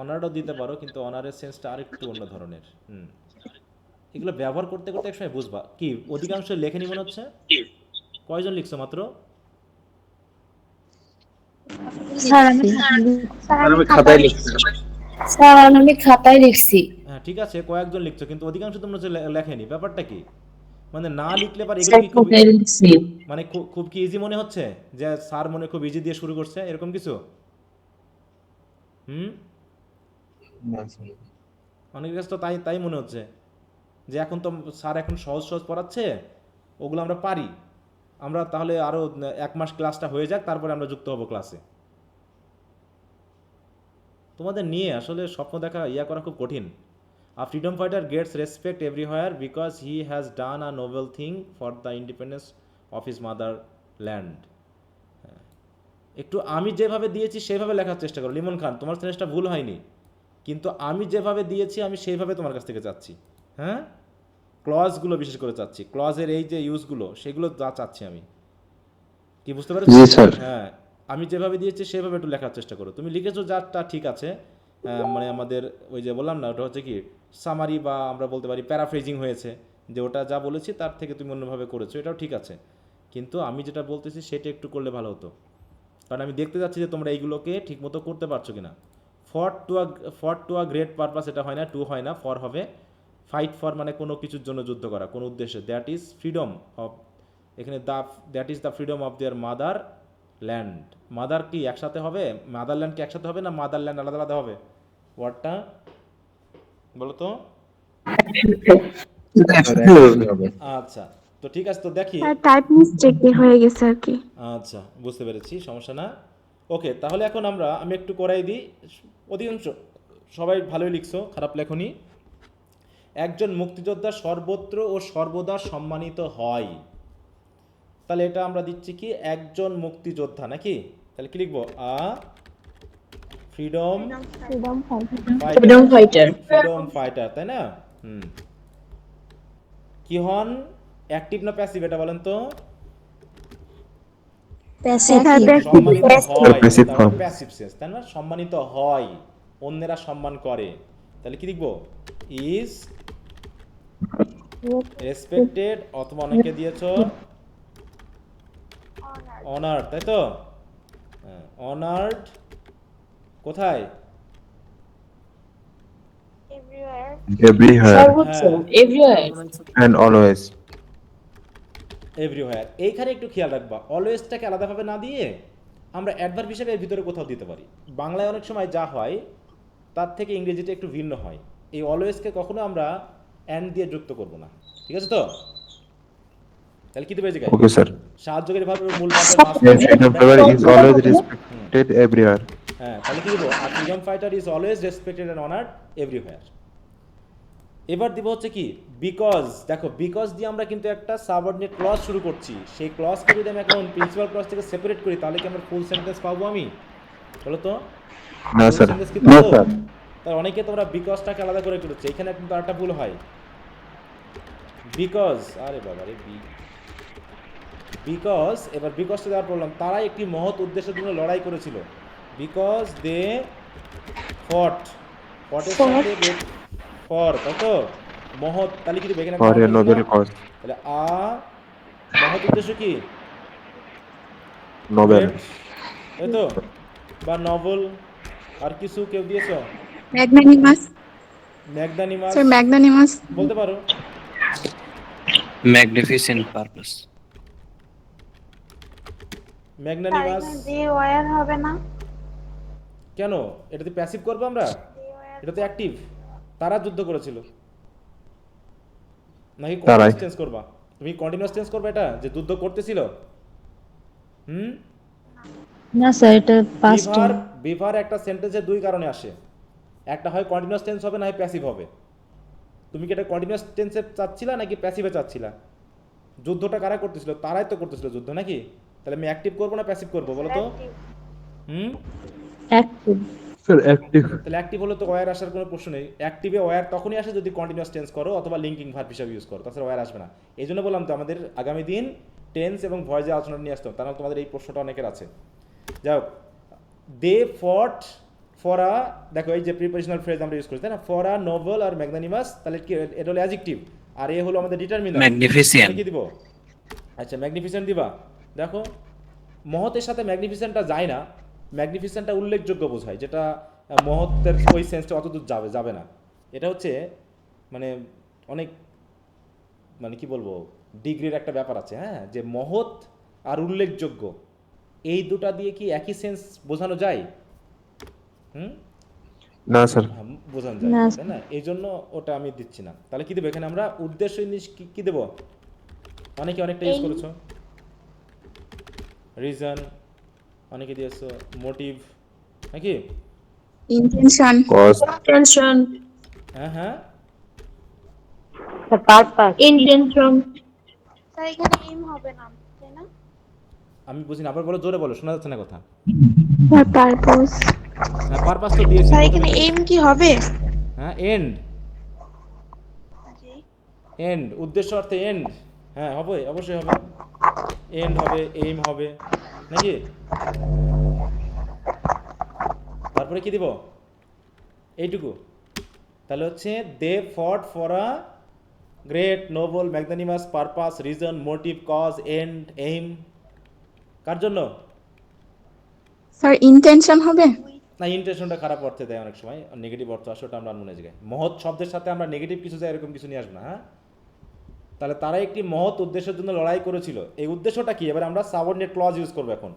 অনারও দিতে পারো, কিন্তু অনারের সেন্সটা আরেকটু অন্য ধরনের। এগুলো ব্যবহার করতে করতে একসময় বুঝবা। কি অধিকাংশ লেখেনি মনে হচ্ছে? কয়জন লিখছো মাত্র? স্যার আমি খাতায় লিখছি। স্যার আমি খাতায় লিখছি। হ্যাঁ, ঠিক আছে, কয়েকজন লিখছো, কিন্তু অধিকাংশ তোমরা হচ্ছে লেখেনি। ব্যাপারটা কি? মানে না লিখলে পারে এগুলো কি খুব, মানে খুব কি ইজি মনে হচ্ছে যে স্যার মনে খুব ইজি দিয়ে শুরু করছে, এরকম কিছু? অনেকের কাছে তো তাই মনে হচ্ছে যে এখন তো স্যার এখন সহজ পড়াচ্ছে, ওগুলো আমরা পারি, আমরা তাহলে আরও 1 মাস ক্লাসটা হয়ে যাক, তারপরে আমরা যুক্ত হব ক্লাসে। তোমাদের নিয়ে আসলে স্বপ্ন দেখা করা খুব কঠিন। A freedom fighter gets respect everywhere because he has done a noble thing for the independence of his motherland. একটু আমি যেভাবে দিয়েছি সেইভাবে লেখার চেষ্টা করো। লিমন খান, তোমার সেন্সটা ভুল হয়নি, কিন্তু আমি যেভাবে দিয়েছি আমি সেইভাবে তোমার কাছ থেকে চাচ্ছি, হ্যাঁ। ক্লজগুলো বিশেষ করে চাচ্ছি, ক্লজের এই যে ইউজগুলো সেগুলো যা চাচ্ছি আমি। কি বুঝতে পারছো? হ্যাঁ, আমি যেভাবে দিয়েছি সেভাবে একটু লেখার চেষ্টা করো। তুমি লিখেছো যারটা ঠিক আছে, মানে আমাদের ওই যে বললাম না, ওটা হচ্ছে কি সামারি, বা আমরা বলতে পারি প্যারাফ্রেজিং হয়েছে, যে ওটা যা বলেছি তার থেকে তুমি অন্যভাবে করেছো, এটাও ঠিক আছে। কিন্তু আমি যেটা বলতেছি সেটা একটু করলে ভালো হতো, কারণ আমি দেখতে যাচ্ছি যে তোমরা এইগুলোকে ঠিকমতো করতে পারছো কিনা। ফট টু আ গ্রেট পারপাস, এটা হয় না, টু হয় না, ফর হবে। ফাইট ফর মানে কোনো কিছুর জন্য যুদ্ধ করা, কোনো উদ্দেশ্যে। দ্যাট ইজ ফ্রিডম অফ, এখানে that is the freedom of there mother land. Mother কি একসাথে হবে, মাদারল্যান্ড কি একসাথে হবে না মাদারল্যান্ড আলাদা আলাদা হবে? ওয়ার্ডটা বলো তো। আচ্ছা, তো ঠিক আছে, তো দেখি। টাইপ মিস্টেক হয়ে গেছে আর কি। আচ্ছা, বুঝতে পেরেছি, সমস্যা না। ওকে, তাহলে এখন আমি একটু করাই দিই। অধিকাংশ সবাই ভালোই লিখছো, খারাপ লেখনি। একজন মুক্তিযোদ্ধা সর্বত্র ও সর্বদা সম্মানিত হয়, তাহলে এটা আমরা দিচ্ছি কি একজন মুক্তিযোদ্ধা নাকি? তাহলে কি লিখবো? ফ্রিডম ফাইটার, তাই না? কি হন, অ্যাক্টিভ না প্যাসিভ এটা বলেন তো? সম্মানিত হয়, প্যাসিভ সেন্স, তাই না? সম্মানিত হয়, অন্যেরা সম্মান করে, তাহলে কি লিখবো? ইজ রেসপেক্টেড, অথবা অনেকে দিয়েছো অনার্ড, তাই তো? অনার্ড কোথায়? and always. এভরিওয়্যার। এইখানে একটু খেয়াল রাখবা, অলওয়েজটাকে আলাদাভাবে না দিয়ে আমরা অ্যাডভার্ব হিসেবে এর ভিতরে কোথাও দিতে পারি। বাংলায় অনেক সময় যা হয় তার থেকে ইংরেজিতে একটু ভিন্ন হয়। এই অলওয়েজকে কখনো আমরা অ্যান্ড দিয়ে যুক্ত করব না, ঠিক আছে তো? তাহলে কি দেবে এই জায়গায়? Okay, sir. সাহায্যকারী ভাবে মূল Is always respected everywhere. হ্যাঁ, তাহলে কি দেবো? আর freedom fighter is always respected and honoured everywhere. এবার দিব হচ্ছে কি বিকজ। দেখো, বিকজ দিয়ে আমরা কিন্তু একটা সাবঅর্ডিনেট ক্লজ শুরু করছি। সেই ক্লজকে যদি আমি এখন প্রিন্সিপাল ক্লজ থেকে সেপারেট করি, তাহলে কি আমরা ফুল সেন্টেন্স পাবো? আমি বলো তো। না স্যার, না স্যার। তার অনেকে তোমরা বিকজটাকে আলাদা করে করেছে, এখানে কিন্তু আরেকটা ভুল হয়। বিকজ, আরে বাবা রে, বিকজ, এবার বিকজটা দেওয়ার বললাম, তারা একটি মহৎ উদ্দেশ্যের জন্য লড়াই করেছিল। বিকজ দে ফট, ফটের সাথে ফর, তাই তো? মহৎ, তাহলে কি এখানে তাহলে মহৎ উদ্দেশ্য কি? নোবেল, তাই তো? বা নভেল, আর কিছু কেউ দিয়েছো? ম্যাগনানিমাস। ম্যাগনানিমাস, স্যার ম্যাগনানিমাস বলতে পারো? Magnificent purpose. ম্যাগনানিমাস যে ওয়্যার হবে না কেন? এটাতে প্যাসিভ করবো আমরা, এটা তো অ্যাক্টিভ। তারা যুদ্ধ করেছিল নাকি কন্টিনিউয়াস টেন্স করবা? তুমি কন্টিনিউয়াস টেন্স করবে এটা যে যুদ্ধ করতেছিল? না স্যার, এটা পাস্ট বিভার একটা সেন্টেন্সে দুই কারণে আসে, একটা হয় কন্টিনিউয়াস টেন্স হবে, না হয় প্যাসিভ হবে। তুমি কি এটা কন্টিনিউয়াস টেন্সে চাচ্ছিলা নাকি প্যাসিভে চাচ্ছিলা? যুদ্ধটা কারা করতেছিল? তারাই তো করতেছিল যুদ্ধ, নাকি? তাহলে আমি অ্যাক্টিভ করবো না প্যাসিভ করবো বলো তো? অ্যাক্টিভ। Sir active. তাহলে অ্যাক্টিভ হলে তো ওয়্যার আসার কোনো প্রশ্ন নেই। অ্যাক্টিভে ওয়্যার তখনই আসে যদি কন্টিনিউয়াস টেন্স করো অথবা লিঙ্কিং ভার্ব হিসেবে ইউজ করো, তাছাড়া ওয়্যার আসবে না। এই জন্য বললাম তো আমাদের আগামী দিন টেন্স এবং ভয়েসে আলোচনা নিয়ে আসতাম, তাহলে তোমাদের এই প্রশ্নটা অনেকের আছে। যাই হোক, দে ফট ফর আ, দেখো এই যে প্রিপোজিশনাল ফ্রেজ আমরা ইউজ করি, তাই না? ফর আ নোবেল আর ম্যাগনানিমাস, তাহলে কি এটা হলো অ্যাডজেক্টিভ, আর এ হলো আমাদের ডিটারমিনার। ম্যাগনিফিসেন্ট কি দিব? আচ্ছা, ম্যাগনিফিসেন্ট দিবা। দেখো, মহতের সাথে ম্যাগনিফিসেন্টটা যায় না, ম্যাগনিফিসেন্টটা উল্লেখযোগ্য বোঝায়, যেটা মহত্বের ওই সেন্সটা অতদূর যাবে না। এটা হচ্ছে মানে অনেক মানে কি বলবো, ডিগ্রির একটা ব্যাপার আছে, হ্যাঁ, যে মহৎ আর উল্লেখযোগ্য এই দুটা দিয়ে কি একই সেন্স বোঝানো যায়? না স্যার, বোঝানো যায়, তাই না? এই জন্য ওটা আমি দিচ্ছি না। তাহলে কি দেবো এখানে আমরা? উদ্দেশ্য জিনিস কি দেবো? অনেকে অনেকটা ইউজ করেছো, রিজন অনেকে দিয়েছো, মোটিভ নাকি, ইন্টেনশন, ইন্টেনশন, হ্যাঁ হ্যাঁ, পারপাস, ইন্টেনশন। স্যার এখানে এম হবে না, তাই না? আমি বুঝিনি, আবার বলো, জোরে বলো, শোনা যাচ্ছে না কথা। Sir purpose. হ্যাঁ, পারপাস তো দিয়েছি। স্যার এখানে এম কি হবে? হ্যাঁ, এন্ড, এন্ড, উদ্দেশ্য অর্থে এন্ড। হ্যাঁ, হবে, অবশ্যই হবে, এন্ড হবে, এইম হবে নাকি? তারপরে কি দিব? এইটুকু। তাহলে হচ্ছে they fought for a great noble magnanimous purpose reason motive cause and aim. কার জন্য? স্যার ইন্টেনশন হবে? না, ইন্টেনশনটা খারাপ অর্থে দেয় অনেক সময়, নেগেটিভ অর্থ আসে, ওটা আমরা মনে জায়গায়। মহৎ শব্দের সাথে আমরা নেগেটিভ কিছু যায় এরকম কিছু নিয়ে আসবো না, হ্যাঁ? তাহলে তারা একটি মহৎ উদ্দেশ্যের জন্য লড়াই করেছিল। এই উদ্দেশ্যটা কি? এবার আমরা সাবঅর্ডিনেট ক্লজ ইউজ করবো এখন।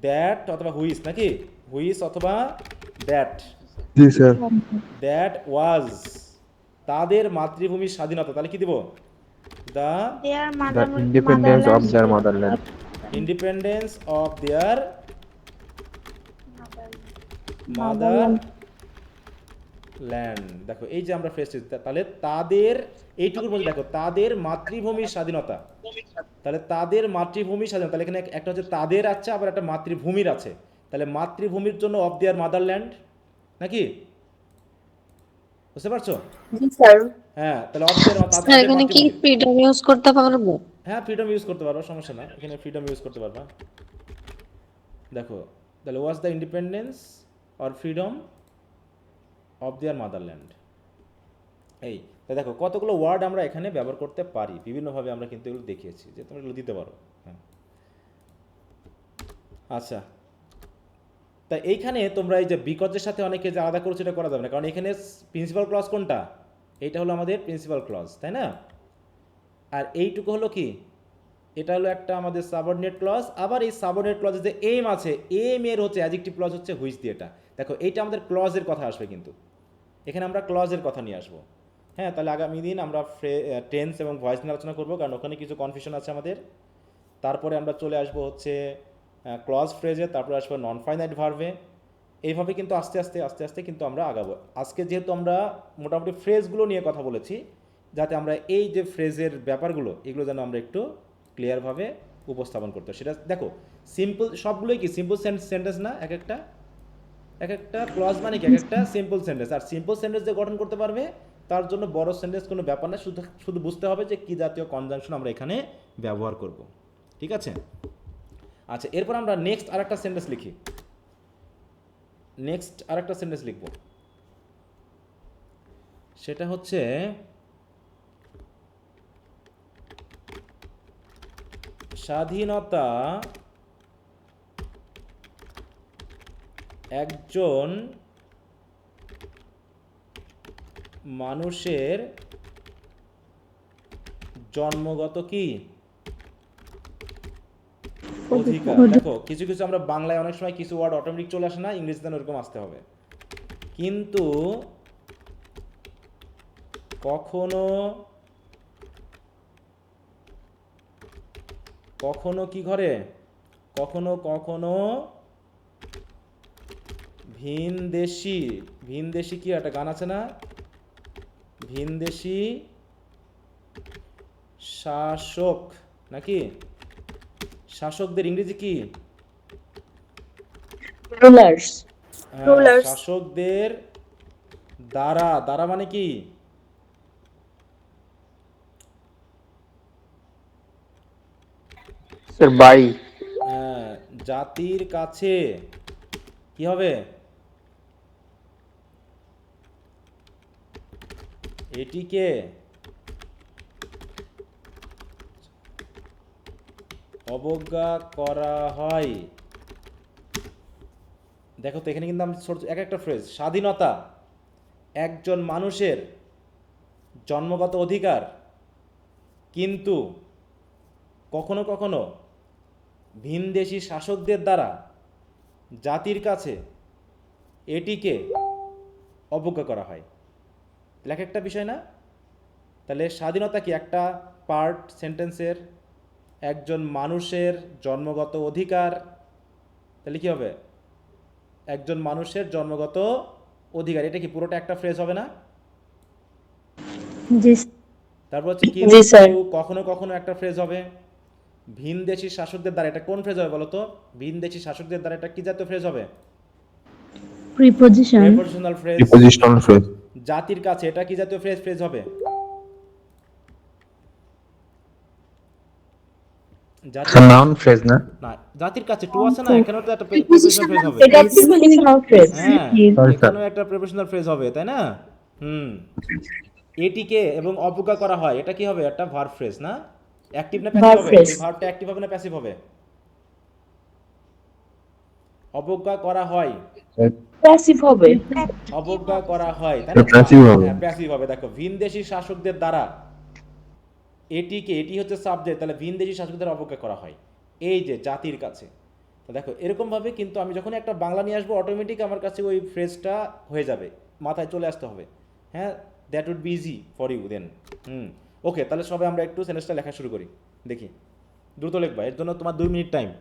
দ্যাট অথবা হুইস, নাকি হুইস অথবা that. G sir. That was, তাদের মাতৃভূমির স্বাধীনতা। তাহলে কি দিব? The the independence of their motherland. Independence of there mother land. দেখো এই যে আমরা ফ্রেজটি, তাহলে তাদের এইটুকুর মধ্যে দেখো তাদের মাতৃভূমির স্বাধীনতা। তাহলে তাদের মাতৃভূমির স্বাধীনতা, তাহলে এখানে একটা হচ্ছে তাদের আছে, আবার একটা মাতৃভূমির আছে। তাহলে মাতৃভূমির জন্য অফ দেয়ার মাদারল্যান্ড, নাকি? বুঝতে পারছো? জি স্যার। হ্যাঁ, তাহলে অফ দেয়ার স্যার এখানে কি ফ্রিডম ইউজ করতে পারবো? হ্যাঁ, ফ্রিডম ইউজ করতে পারবো, সমস্যা না, এখানে ফ্রিডম ইউজ করতে পারবা। দেখো তাহলে ওয়াজ the independence or freedom of their motherland. এই তাই দেখো কতগুলো ওয়ার্ড আমরা এখানে ব্যবহার করতে পারি, বিভিন্নভাবে আমরা কিন্তু এগুলো দেখিয়েছি যে তোমরা এগুলো দিতে পারো। হ্যাঁ, আচ্ছা, তাই এইখানে তোমরা এই যে বিকজের সাথে অনেকে যে আলাদা করছে এটা করা যাবে না, কারণ এখানে প্রিন্সিপাল ক্লজ কোনটা? এইটা হলো আমাদের প্রিন্সিপাল ক্লজ, তাই না? আর এইটুকু হলো কি? এটা হলো একটা আমাদের সাবঅর্ডিনেট ক্লজ। আবার এই সাবঅর্ডিনেট ক্লজে যে এম আছে, এম এর হচ্ছে অ্যাডজেক্টিভ ক্লজ হচ্ছে হুইচ দিয়ে। এটা দেখো এইটা আমাদের ক্লজের কথা আসবে, কিন্তু এখানে আমরা ক্লজের কথা নিয়ে আসবো। হ্যাঁ, তাহলে আগামী দিন আমরা টেন্স এবং ভয়েস নিয়ে আলোচনা করবো, কারণ ওখানে কিছু কনফিউশন আছে আমাদের। তারপরে আমরা চলে আসবো হচ্ছে ক্লজ ফ্রেজে, তারপরে আসবো নন ফাইনাইট ভার্বে। এইভাবে কিন্তু আস্তে আস্তে কিন্তু আমরা আগাবো। আজকে যেহেতু আমরা মোটামুটি ফ্রেজগুলো নিয়ে কথা বলেছি, যাতে আমরা এই যে ফ্রেজের ব্যাপারগুলো এগুলো যেন আমরা একটু ক্লিয়ারভাবে উপস্থাপন করতে। সেটা দেখো সিম্পল, সবগুলোই কি সিম্পল সেন্টেন্স না? এক একটা ক্লজ মানে কি? এক একটা সিম্পল সেন্টেন্স। আর সিম্পল সেন্টেন্স যে গঠন করতে পারবে তার জন্য বড় সেন্টেন্স কোনো ব্যাপার না, শুধু বুঝতে হবে যে কী জাতীয় কনজাংশন আমরা এখানে ব্যবহার করব। ঠিক আছে? আচ্ছা, এরপর আমরা নেক্সট আরেকটা সেন্টেন্স লিখি। লিখব, সেটা হচ্ছে স্বাধীনতা একজন মানুষের জন্মগত কি অধিকার। দেখো কিছু কিছু আমরা বাংলায় অনেক সময় কিছু ওয়ার্ড অটোমেটিক চলে আসে না, ইংরেজিতে ওরকম আসতে হবে। কিন্তু কখনো কি ঘরে, কখনো ভিনদেশি কি একটা গান আছে না, ভিনদেশি শাসক, নাকি? শাসকদের ইংরেজি কি? রুলার্স। শাসকদের দ্বারা মানে কি? Sir by. হ্যাঁ, জাতির কাছে কি হবে? এটিকে অবজ্ঞা করা হয়। দেখো তো এখানে কিন্তু আমি এক একটা ফ্রেজ, স্বাধীনতা একজন মানুষের জন্মগত অধিকার, কিন্তু কখনো ভিনদেশি শাসকদের দ্বারা জাতির কাছে এটিকে অবজ্ঞা করা হয়। লেখা একটা বিষয় না? তাহলে স্বাধীনতা কি একটা পার্ট সেন্টেন্সের, একজন মানুষের জন্মগত অধিকার, তাহলে কি হবে? একজন মানুষের জন্মগত অধিকার, এটা কি পুরোটা একটা ফ্রেজ হবে না? তারপর হচ্ছে কিন্তু কখনো একটা ফ্রেজ হবে। ভিনদেশি শাসকদের দ্বারা, এটা কোন ফ্রেজ হবে বলো তো? ভিনদেশি শাসকদের দ্বারা এটা কি জাতীয় ফ্রেজ হবে? Prepositional phrase. জাতির কাছে এটা কি জাতীয় ফ্রেজ হবে? নাউন ফ্রেজ না? না, জাতির কাছে টু আছে না, এখানেও তো একটা প্রিপোজিশনাল ফ্রেজ হবে। এটা প্রিপোজিশনাল ফ্রেজ। হ্যাঁ, এখানেও একটা প্রিপোজিশনাল ফ্রেজ হবে, তাই না? এটিকে এবং অবজ্ঞা করা হয়, এটা কি হবে? একটা ভার্ব ফ্রেজ না? অ্যাক্টিভ না প্যাসিভ হবে? এই ভার্বটা অ্যাক্টিভ হবে না প্যাসিভ হবে? অবজ্ঞা করা হয়, প্যাসিভ হবে। অবজ্ঞা করা হয়, তাই এটা না? প্যাসিভ হবে। হ্যাঁ, প্যাসিভ হবে। দেখো, ভিনদেশী শাসকদের দ্বারা, এটি হচ্ছে সাবজেক্ট, তাহলে ভিনদেশী শাসকদের অবজ্ঞা করা হয় এই যে জাতির কাছে। তো দেখো এরকমভাবে কিন্তু আমি যখন একটা বাংলা নিয়ে আসবো অটোমেটিক আমার কাছে ওই ফ্রেজটা হয়ে যাবে, মাথায় চলে আসতে হবে। হ্যাঁ, that would be easy for you then. Okay, তাহলে সবাই আমরা একটু সেন্টেন্সটা লেখা শুরু করি, দেখি দ্রুত লিখবা, এর জন্য তোমার 2 মিনিট টাইম।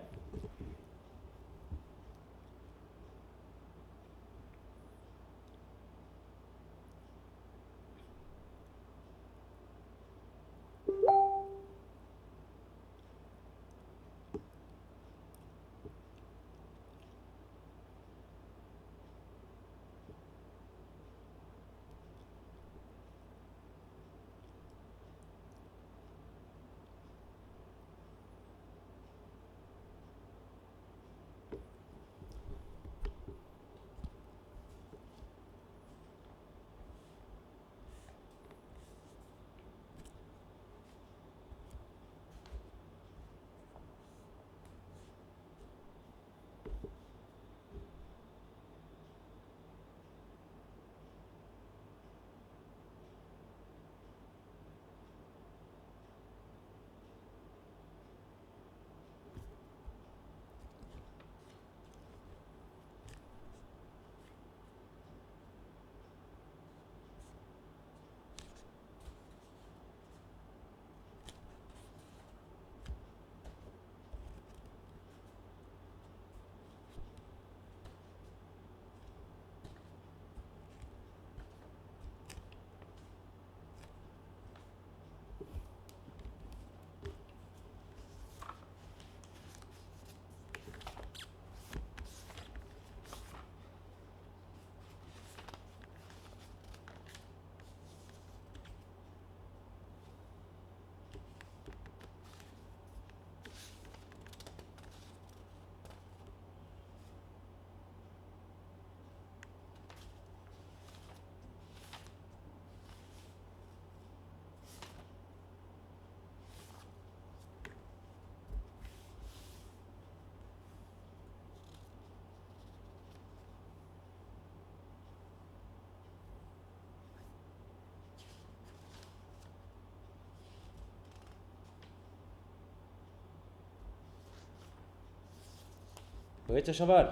হয়েছে সবার?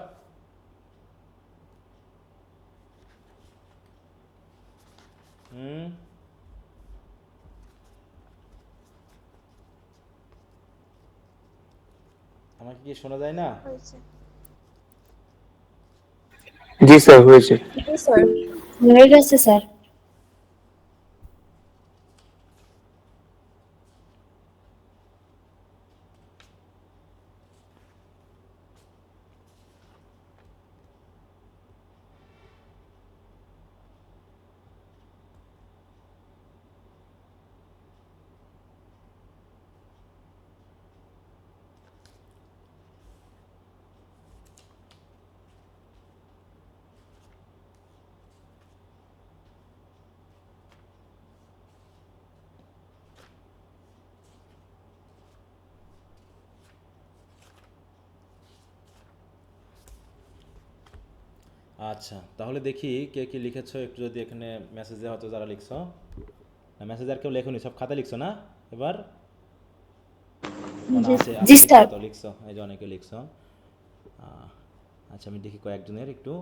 হুম, আমাকে কি শোনা যায় না? জি স্যার, হয়েছে। স্যার হয়ে গেছে স্যার। আচ্ছা, তাহলে দেখি কে কি লিখেছো, একটু যদি এখানে মেসেজে হয়তো যারা লিখছো, না মেসেজ আর কেউ লেখনি, সব খাতা লিখছো না এবার? ও না, আছে জি আছে, স্যার। তো লিখছো, এই যে অনেকে লিখছো। আহ, আচ্ছা, আমি দেখি কয়েকজনের একটু।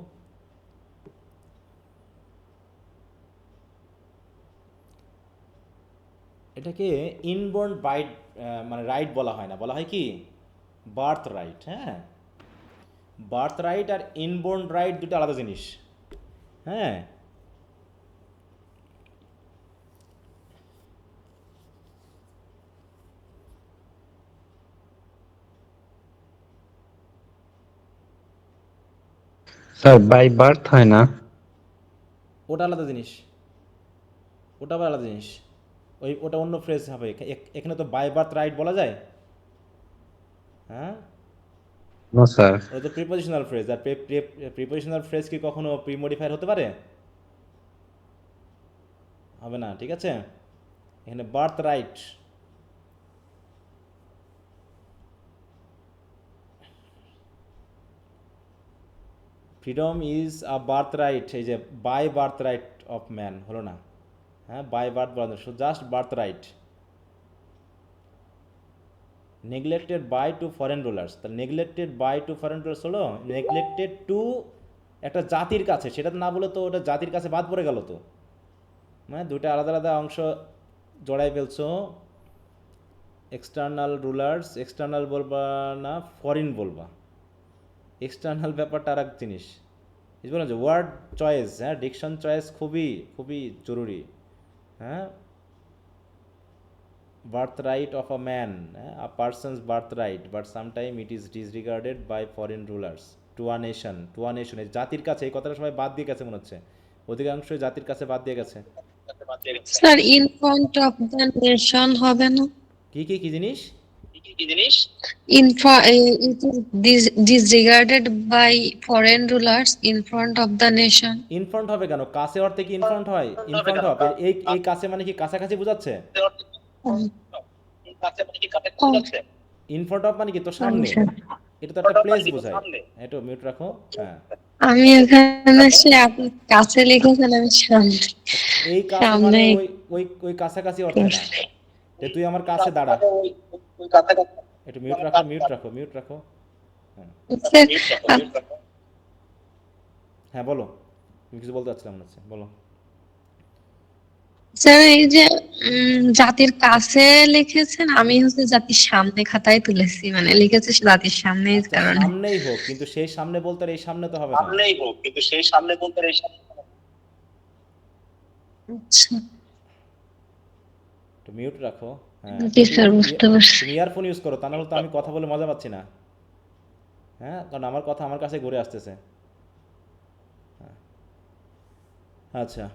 এটাকে ইনবর্ন বাইট, মানে রাইট বলা হয় না, বলা হয় কি বার্থ রাইট। হ্যাঁ, বার্থ রাইট আর ইনবোর্ন রাইট দুটো আলাদা জিনিস। হ্যাঁ, স্যার বাই বার্থ হয় না। ওটা আলাদা জিনিস, ওটা আবার আলাদা জিনিস, ওটা অন্য ফ্রেজ হবে। এখানে তো বাই বার্থ রাইট বলা যায়। হ্যাঁ, নো স্যার। ওটা তো প্রিপোজিশনাল ফ্রেজ, আর প্রিপোজিশনাল ফ্রেজ কি কখনো প্রিমোডিফায়ার হতে পারে? হবে না, ঠিক আছে। এখানে birth right, freedom is a birth right, এই যে by birth right of man হলো না, হ্যাঁ by birth just birth right. Neglected by to foreign rulers, তাহলে neglected by to foreign rulers হলো নেগলেক্টেড টু একটা জাতির কাছে, সেটা না বলে তো ওটা জাতির কাছে বাদ পড়ে গেল তো, মানে দুটো আলাদা আলাদা অংশ জড়াই ফেলছো। এক্সটার্নাল রুলার্স, এক্সটার্নাল বলবা না ফরেন বলবা, এক্সটার্নাল ব্যাপারটা আর এক জিনিস। এই বললাম যে ওয়ার্ড চয়েস, হ্যাঁ ডিকশন চয়েস খুবই খুবই জরুরি। হ্যাঁ birth right of a man, a person's birth right, but sometime it is disregarded by foreign rulers to a nation, to a nation এই জাতির কাছে, এই কথাটা সবাই বাদ দিয়ে গেছে মনে হচ্ছে, অধিকাংশই জাতির কাছে বাদ দিয়ে গেছে। Sir in front of the nation হবে না? কি কি কি জিনিস? It is disregarded by foreign rulers in front of the nation. In front হবে কেন? কাছে অর্থে কি ইনফ্রন্ট হয়? ইনফ্রন্ট হবে, এই এই কাছে মানে কি কাছাকাছি বোঝাচ্ছে? ইনফ্রন্ট অফ মানে কি তো সামনে, এটা তো একটা প্লেস বোঝায়। এটা মিউট রাখো। হ্যাঁ আমি এখানে সে আপনি কাছে লিখেছেন, আমি সামনে। এই কাছে মানে ওই ওই ওই কাছাকাছি অর্থে না, যে তুই আমার কাছে দাঁড়া। একটু মিউট রাখো, মিউট রাখো, মিউট রাখো। হ্যাঁ বলো, তুমি কিছু বলতে চাচ্ছিলাম মনে হচ্ছে, বলো। স্যার এই যে জাতির কাছে লিখেছেন, আমি হচ্ছে জাতির সামনে খাতায় তুলেছি, মানে লিখেছে জাতির সামনে, এই কারণে। সামনেই হোক, কিন্তু সেই সামনে বলতে আর এই সামনে তো হবে না। আচ্ছা একটু মিউট রাখো। হ্যাঁ জি স্যার, বুঝতে পারছি। তুমি ইয়ারফোন ইউজ করো, তা নাহলে তো আমি কথা বলে মজা পাচ্ছি না। হ্যাঁ কারণ আমার কথা আমার কাছে ঘুরে আসতেছে। আচ্ছা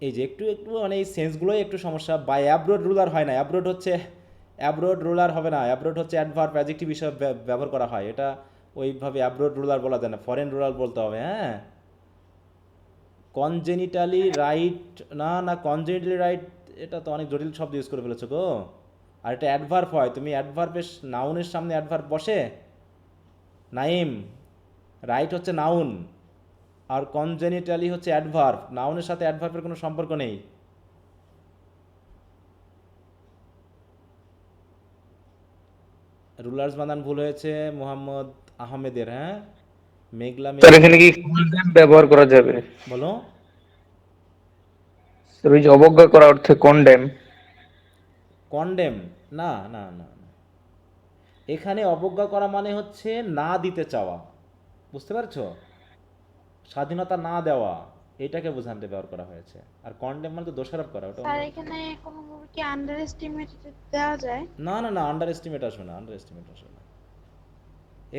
এই যে একটু একটু মানে এই সেন্সগুলোই একটু সমস্যা। বাই অ্যাব্রোড রুলার হয় না, অ্যাব্রোড হচ্ছে অ্যাব্রোড রুলার হবে না, অ্যাব্রোড হচ্ছে অ্যাডভার্ব অ্যাডজেক্টিভ হিসেবে ব্যবহার করা হয়, এটা ওইভাবে অ্যাব্রোড রুলার বলা যায় না, ফরেন রুলার বলতে হবে। হ্যাঁ কনজেনিটালি রাইট না, না কনজেনিটালি রাইট এটা তো অনেক জটিল শব্দ ইউজ করে ফেলেছো গো। আর এটা অ্যাডভার্ব হয়, তুমি অ্যাডভার্বের নাউনের সামনে অ্যাডভার্ব বসে, নাইম রাইট হচ্ছে নাউন, আর কনজেনিটালি হচ্ছে অ্যাডভার্ব, নাউনের সাথে অ্যাডভার্বের কোনো সম্পর্ক নেই। রুলার্স বানান ভুল হয়েছে মোহাম্মদ আহমেদের। হ্যাঁ মেঘলা স্যার এখানে কি কনডেম ব্যবহার করা যাবে? বলো। স্যার ওই যে অবজ্ঞা করা অর্থে কনডেম। কনডেম না না না না। এখানে অবজ্ঞা করা মানে হচ্ছে না দিতে চাওয়া, বুঝতে পারছো? স্বাধীনতা না দেওয়া, এটাকে বোঝাতে ব্যবহার করা হয়েছে। আর কনডেম মানে তো দোষারোপ করা, ওটা স্যার এখানে কোনো ভাবে কি আন্ডার এস্টিমেট দেওয়া যায়? না না না, আন্ডার এস্টিমেট আসবে না, আন্ডার এস্টিমেট আসবে না।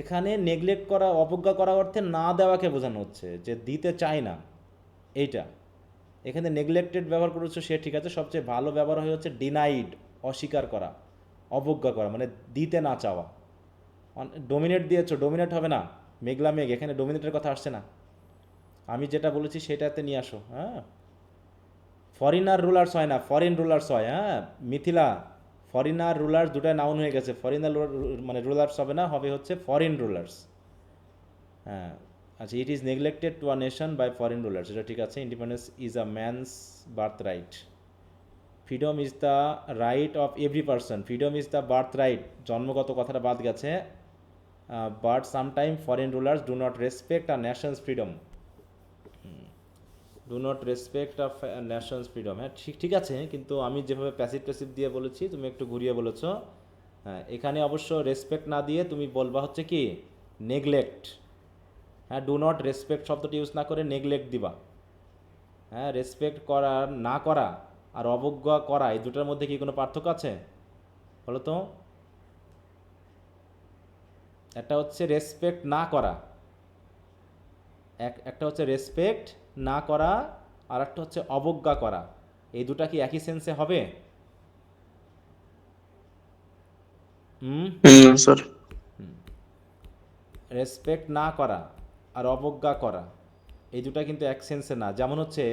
এখানে নেগলেক্ট করা, অবজ্ঞা করা অর্থে না দেওয়াকে বোঝানো হচ্ছে, যে দিতে চায় না এইটা। এখানে নেগলেক্টেড ব্যবহার করেছো সে ঠিক আছে, সবচেয়ে ভালো ব্যবহার হয়ে হচ্ছে ডিনাইড, অস্বীকার করা, অবজ্ঞা করা মানে দিতে না চাওয়া। ডোমিনেট দিয়েছো, ডোমিনেট হবে না, মেঘলা মেঘ, এখানে ডোমিনেটের কথা আসছে না। আমি যেটা বলেছি সেটাতে নিয়ে আসো। হ্যাঁ ফরিনার রুলার্স হয় না, ফরেন রুলার্স হয়। হ্যাঁ মিথিলা, ফরিনার রুলার্স দুটাই নাউন হয়ে গেছে, ফরিনার মানে রুলার্স হবে না, হবে হচ্ছে ফরেন রুলার্স। হ্যাঁ আচ্ছা, it is neglected to a nation by foreign rulers, এটা ঠিক আছে। Independence is a man's birth right. Freedom is the right of every person, freedom is the birth right, জন্মগত কথাটা বাদ গেছে। But sometime foreign rulers do not respect a nation's freedom, do not respect of nations freedom. হ্যাঁ ঠিক ঠিক আছে, কিন্তু আমি যেভাবে প্যাসিভ প্যাসিভ দিয়ে বলেছি তুমি একটু ঘুরিয়ে বলেছো। হ্যাঁ এখানে অবশ্য রেসপেক্ট না দিয়ে তুমি বলবা হচ্ছে কি নেগলেক্ট। হ্যাঁ ডু নট রেসপেক্ট শব্দটি ইউজ না করে নেগলেক্ট দিবা। হ্যাঁ রেসপেক্ট করা, না করা আর অবজ্ঞা করা, এই দুটার মধ্যে কি কোনো পার্থক্য আছে বলো তো? একটা হচ্ছে রেসপেক্ট না করা, একটা হচ্ছে রেসপেক্ট না করা, আর একটা হচ্ছে অবজ্ঞা করা। এই দুটা কি একই সেন্সে হবে? স্যার রেসপেক্ট না করা আর অবজ্ঞা করা এই দুটা কিন্তু এক সেন্সে না। যেমন হচ্ছে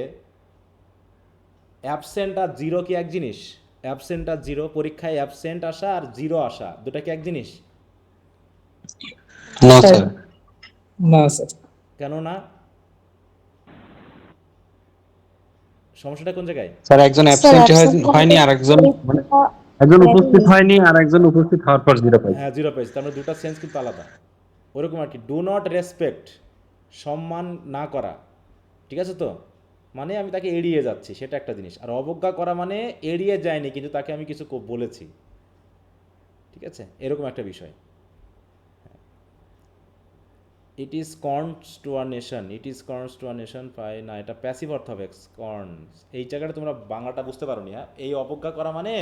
অ্যাবসেন্ট আর জিরো কি এক জিনিস? অ্যাবসেন্ট আর জিরো, পরীক্ষায় অ্যাবসেন্ট আসা আর জিরো আসা দুটা কি এক জিনিস? না স্যার। না স্যার। কেন না? সমস্যাটা কোন জায়গায়? স্যার একজন অ্যাবসেন্ট হয়নি আর একজন মানে একজন উপস্থিত হয়নি আর একজন উপস্থিত হওয়ার পর 0 পাই। হ্যাঁ 0 পেজ, তার মানে দুটো সেন্স কিন্তু আলাদা। ওরকম আর কি, ডু নট রেসপেক্ট, সম্মান না করা, ঠিক আছে তো, মানে আমি তাকে এড়িয়ে যাচ্ছি, সেটা একটা জিনিস। আর অবজ্ঞা করা মানে এড়িয়ে যায়নি কিন্তু তাকে আমি কিছু বলেছি, ঠিক আছে, এরকম একটা বিষয়। It is corns to a nation, it is corns to a nation পাই না, এটা প্যাসিভ অর্থ হবে কর্নস। এই জায়গাটা তোমরা বাংলাটা বুঝতে পারো নি। হ্যাঁ, এই অবজ্ঞা করা মানে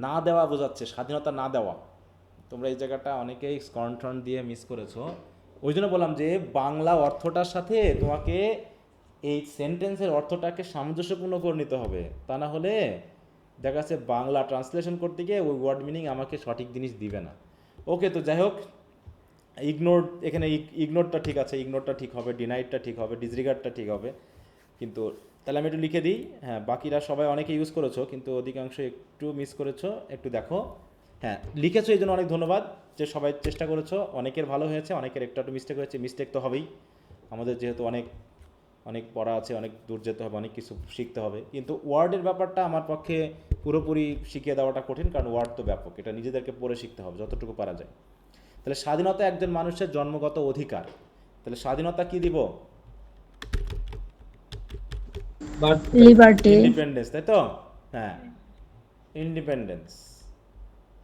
না দেওয়া বোঝাচ্ছে, স্বাধীনতা না দেওয়া। তোমরা এই জায়গাটা অনেকেই স্কর্ন দিয়ে মিস করেছো। ওই জন্য বললাম যে বাংলা অর্থটার সাথে তোমাকে এই সেন্টেন্সের অর্থটাকে সামঞ্জস্যপূর্ণ করে নিতে হবে, তা না হলে দেখা যাচ্ছে বাংলা ট্রান্সলেশন করতে গিয়ে ওই ওয়ার্ড মিনিং আমাকে সঠিক জিনিস দিবে না। ওকে, তো যাই হোক, ইগনোর, এখানে ইগনোরটা ঠিক আছে, ইগনোরটা ঠিক হবে, ডিনাইডটা ঠিক হবে, ডিসরিগার্ডটা ঠিক হবে, কিন্তু তাহলে আমি একটু লিখে দিই। হ্যাঁ, বাকিরা সবাই অনেকে ইউজ করেছো কিন্তু অধিকাংশ একটু মিস করেছো, একটু দেখো। হ্যাঁ, লিখেছো, এই জন্য অনেক ধন্যবাদ যে সবাই চেষ্টা করেছো। অনেকের ভালো হয়েছে, অনেকের একটু মিস্টেক হয়েছে। মিস্টেক তো হবেই, আমাদের যেহেতু অনেক অনেক পড়া আছে, অনেক দূর যেতে হবে, অনেক কিছু শিখতে হবে। কিন্তু ওয়ার্ডের ব্যাপারটা আমার পক্ষে পুরোপুরি শিখিয়ে দেওয়াটা কঠিন, কারণ ওয়ার্ড তো ব্যাপক, এটা নিজেদেরকে পড়ে শিখতে হবে যতটুকু পারা যায়। তাহলে স্বাধীনতা একজন মানুষের জন্মগত অধিকার, তাহলে স্বাধীনতা কি দিব? লিবার্টি, ইন্ডিপেন্ডেন্স, তাই তো? হ্যাঁ, ইন্ডিপেন্ডেন্স,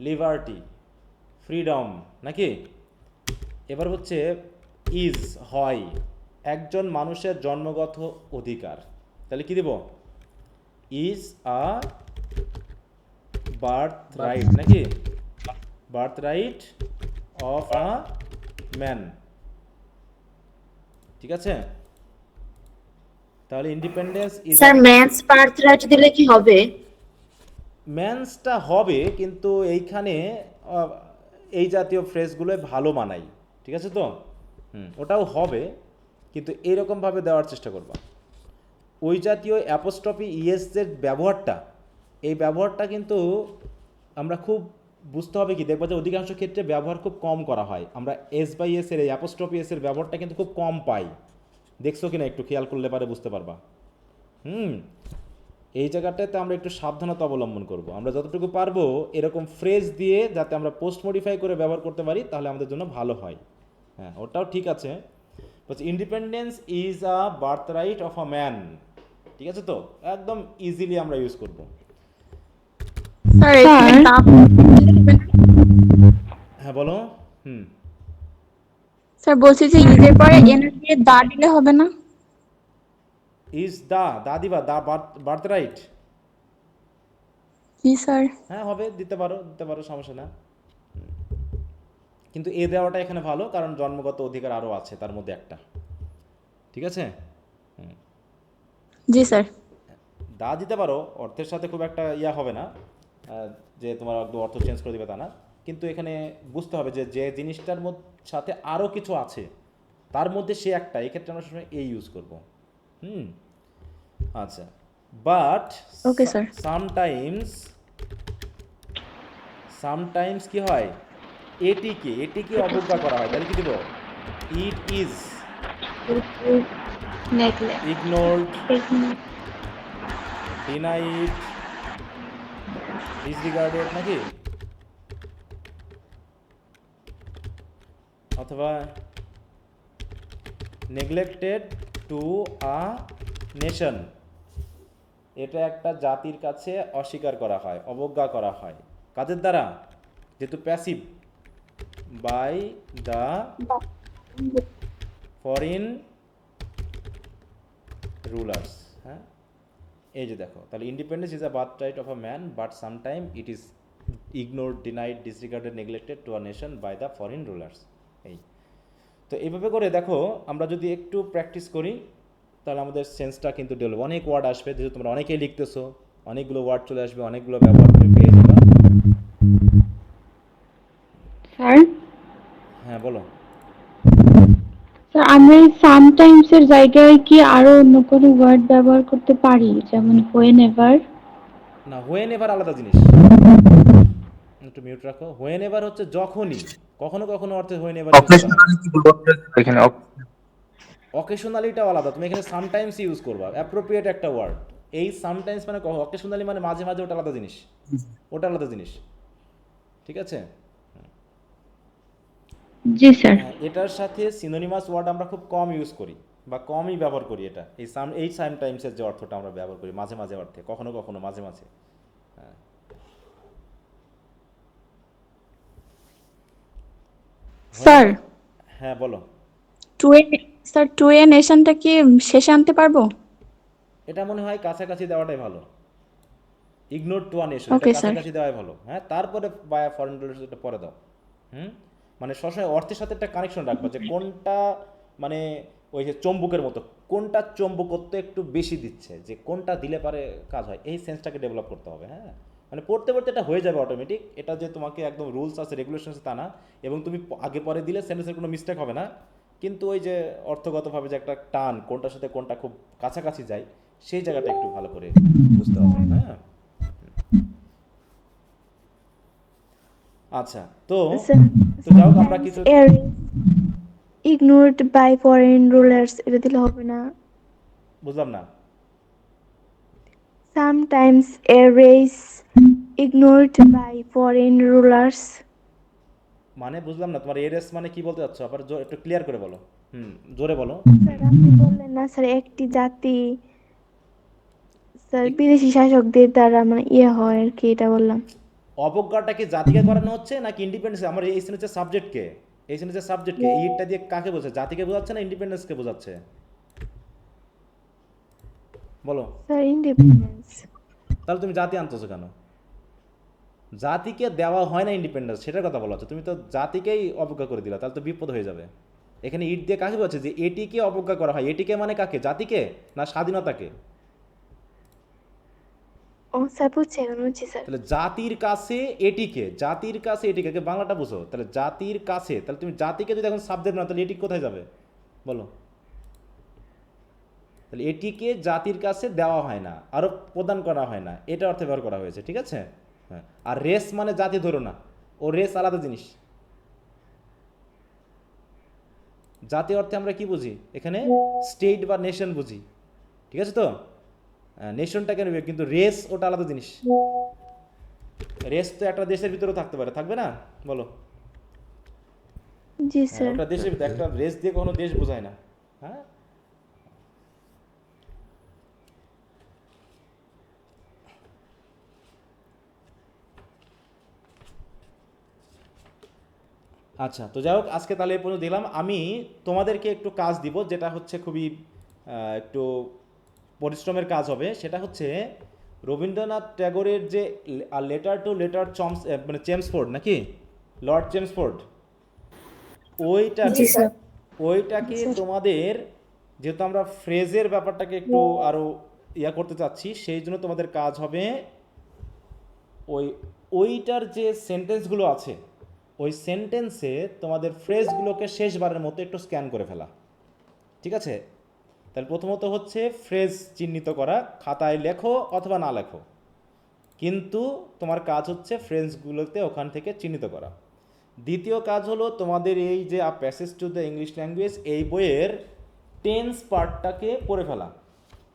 লিবার্টি, ফ্রিডম, নাকি? এবার হচ্ছে ইজ, হয়, একজন মানুষের জন্মগত অধিকার, তাহলে কি দিব? ইজ আ বার্থ রাইট, নাকি? Birth right of a man, ঠিক আছে? তাহলে ইন্ডিপেন্ডেন্স ইজ, স্যার ম্যানস বার্থরাইট দিলে কি হবে? ম্যানসটা হবে, কিন্তু এইখানে এই জাতীয় ফ্রেজগুলো ভালো মানাই, ঠিক আছে তো? ওটাও হবে, কিন্তু এইরকমভাবে দেওয়ার চেষ্টা করবা। ওই জাতীয় অ্যাপোস্ট্রফি ইএসের ব্যবহারটা, এই ব্যবহারটা কিন্তু আমরা খুব বুঝতে হবে কি, দেখবা যে অধিকাংশ ক্ষেত্রে ব্যবহার খুব কম করা হয়। আমরা এস বাই এস এর, এই অ্যাপোস্ট্রফি এস এর ব্যবহারটা কিন্তু খুব কম পাই। দেখছো কিনা একটু খেয়াল করলে পারে বুঝতে পারবা। এই জায়গাটাতে আমরা একটু সাবধানতা অবলম্বন করব। আমরা যতটুকু পারবো এরকম ফ্রেজ দিয়ে যাতে আমরা পোস্ট মডিফাই করে ব্যবহার করতে পারি, তাহলে আমাদের জন্য ভালো হয়। হ্যাঁ, ওটাও ঠিক আছে। বলছি independence is a birth right of a man, ঠিক আছে তো? একদম ইজিলি আমরা ইউজ করব। হ্যাঁ বলো। স্যার বলছি যে ইজের পরে এনার দিয়ে দা দিলে হবে না? ইজ দা দিবা, দা বার্থ রাইট। জি স্যার। হ্যাঁ হবে, দিতে পারো, সমস্যা না। কিন্তু এ দেওয়াটা এখানে ভালো, কারণ জন্মগত অধিকার আরও আছে তার মধ্যে একটা, ঠিক আছে? জি স্যার। দা দিতে পারো, অর্থের সাথে খুব একটা ইয়া হবে না যে তোমার একদম অর্থ চেঞ্জ করে দেবে তা না, কিন্তু এখানে বুঝতে হবে যে যে জিনিসটার সাথে আরও কিছু আছে তার মধ্যে সে একটা, এক্ষেত্রে আমরা সবসময় এই ইউজ করব। আচ্ছা, বাট ওকে স্যার। সামটাইমস কি হয়, এটিকে অবজ্ঞা করা হয়, তাহলে কি দেব? It is ignored, denied, disregarded, নাকি? অথবা neglected to a nation, এটা একটা জাতির কাছে অস্বীকার করা হয়, অবজ্ঞা করা হয়, কাদের দ্বারা? যেহেতু passive, by the foreign rulers. হ্যাঁ, এই যে দেখো, তাহলে independence is a birth right of a man, but sometime it is ignored, denied, disregarded, neglected to a nation by the foreign rulers. এই তো এইভাবে করে দেখো, আমরা যদি একটু প্র্যাকটিস করি তাহলে আমাদের সেন্সটা কিন্তু ডেভেলপ। অনেক ওয়ার্ড আসবে, যেহেতু তোমরা অনেকেই লিখতেছো, অনেকগুলো ওয়ার্ড চলে আসবে, অনেকগুলো ব্যবহার করে পেয়ে যাবে। স্যার। হ্যাঁ বলো। স্যার আমরা এই সামটাইমস এর জায়গায় কি আরো অন্য কোনো ওয়ার্ড ব্যবহার করতে পারি, যেমন হোয়েন এভার? না, হোয়েন এভার আলাদা জিনিস, একটু মিউট রাখো। হোয়েন এভার হচ্ছে যখনই, কখনো কখনো অর্থে হোয়েন এভার অকেশনালি কি বলবো এখানে অকেশনালিটাও আলাদা, তুমি এখানে সামটাইমস ইউজ করবা, অ্যাপ্রোপ্রিয়েট একটা ওয়ার্ড। এই সামটাইমস মানে অকেশনালি মানে মাঝে মাঝে, ওটা আলাদা জিনিস, ওটা আলাদা জিনিস, ঠিক আছে? জি স্যার। এটার সাথে সিনোনিমাস ওয়ার্ড আমরা খুব কম ইউজ করি বা কমই ব্যবহার করি। এটা এই সামটাইমসের যে অর্থটা আমরা ব্যবহার করি মাঝে মাঝে অর্থে, কখনো কখনো, মাঝে মাঝে। স্যার হ্যাঁ বলো। টু এ নেশনটা কি শেষে আনতে পারবো? এটা মনে হয় কাছাকাছি দেওয়াটাই ভালো। ইগনোর টু আ নেশন, এটা Okay, sir. কাছাকাছি দেওয়াই ভালো। হ্যাঁ, তারপরে বায়া ফরেন রিলেশনটা পরে দাও। মানে সবসময় অর্থের সাথে একটা কানেকশন রাখবো, যে কোনটা মানে ওই যে চম্বুকের মতো, কোনটা চম্বুকত্ব একটু বেশি দিচ্ছে, যে কোনটা দিলে পারে কাজ হয়, এই সেন্সটাকে ডেভেলপ করতে হবে। হ্যাঁ, মানে পড়তে পড়তে এটা হয়ে যাবে অটোমেটিক। এটা যে তোমাকে একদম রুলস আছে, রেগুলেশন আছে তা না, এবং তুমি আগে পরে দিলে সেন্টেন্সের কোনো মিস্টেক হবে না। কিন্তু ওই যে অর্থগতভাবে যে একটা টান, কোনটার সাথে কোনটা খুব কাছাকাছি যায়, সেই জায়গাটা একটু ভালো করে বুঝতে হবে। হ্যাঁ, আচ্ছা। তো যাও আমরা কিছু ইগনোরড বাই ফরেন রুলার্স এটা দিলে হবে না? বুঝলাম না। Sometimes a race ignored by foreign rulers. মানে বুঝলাম না, তোমার এরএস মানে কি বলতে চাচ্ছ? আবার একটু ক্লিয়ার করে বলো। জোরে বলো। স্যার আপনি বললেন না স্যার একটি জাতি স্যার বিদেশি শাসকদের দ্বারা মানে ইয়ে হয় আর কি, এটা বললাম। অবজ্ঞাটা কি জাতিকে করানো হচ্ছে নাকি ইন্ডিপেন্ডেন্স? আমার এই সেন্টেন্সের সাবজেক্টকে, এই সেন্টেন্সের সাবজেক্টকে এইটা দিয়ে কাকে বোঝাচ্ছে? জাতিকে বোঝাচ্ছে না ইন্ডিপেন্ডেন্সকে বোঝাচ্ছে? বলো। Sir independence. তাহলে তুমি জাতি আনতেছো কেন? জাতিকে দেওয়া হয় না ইন্ডিপেন্ডেন্স, সেটার কথা বলা হচ্ছে। তুমি তো জাতিকেই অবজ্ঞা করে দিলা, তাহলে তো বিপদ হয়ে যাবে। এখানে ইট দিয়ে কাকে বলছে যে এটিকে অবজ্ঞা করা হয়? এটিকে মানে কাকে? জাতিকে না স্বাধীনতাকে? ও স্যার বুঝছি, এখন বুঝছি স্যার। তাহলে জাতির কাছে এটিকে, জাতির কাছে এটিকে, বাংলাটা বুঝো। তাহলে জাতির কাছে, তাহলে তুমি জাতিকে যদি এখন সাবজেক্ট না, তাহলে এটি কোথায় যাবে বলো? তাহলে এটিকে জাতির কাছে দেওয়া হয় না, আরো প্রদান করা হয় না, এটা অর্থে ব্যবহার করা হয়েছে, ঠিক আছে? হ্যাঁ, আর রেস মানে জাতি ধরো না, ও রেস আলাদা জিনিস। জাতি অর্থে আমরা কি বুঝি এখানে? স্টেট বা নেশন বুঝি, ঠিক আছে? তো নেশনটাকে নেবে, কিন্তু রেস ওটা আলাদা জিনিস। রেস তো একটা দেশের ভিতরেও থাকতে পারে, থাকবে না বলো? জি স্যার। ওটা দেশের ভিতরে, একটা রেস দিয়ে কখনো দেশ বোঝায় না। হ্যাঁ, আচ্ছা। তো যাই হোক, আজকে তাহলে এই পর্যন্ত দিলাম। আমি তোমাদেরকে একটু কাজ দিব, যেটা হচ্ছে খুবই একটু পরিশ্রমের কাজ হবে। সেটা হচ্ছে রবীন্দ্রনাথ ট্যাগোরের যে লেটার টু মানে চেমসফোর্ড, নাকি লর্ড চেমসফোর্ড, ওইটাকে তোমাদের, যেহেতু আমরা ফ্রেজের ব্যাপারটাকে একটু আরো ইয়া করতে চাচ্ছি, সেই জন্য তোমাদের কাজ হবে ওইটার যে সেন্টেন্সগুলো আছে, ওই সেন্টেন্সে তোমাদের ফ্রেজগুলোকে শেষবারের মতো একটু স্ক্যান করে ফেলা, ঠিক আছে? তাহলে প্রথমত হচ্ছে ফ্রেজ চিহ্নিত করা, খাতায় লেখো অথবা না লেখো, কিন্তু তোমার কাজ হচ্ছে ফ্রেজগুলোতে ওখান থেকে চিহ্নিত করা। দ্বিতীয় কাজ হলো তোমাদের এই যে a passage to the English language, এই বইয়ের টেন্স পার্টটাকে পড়ে ফেলা।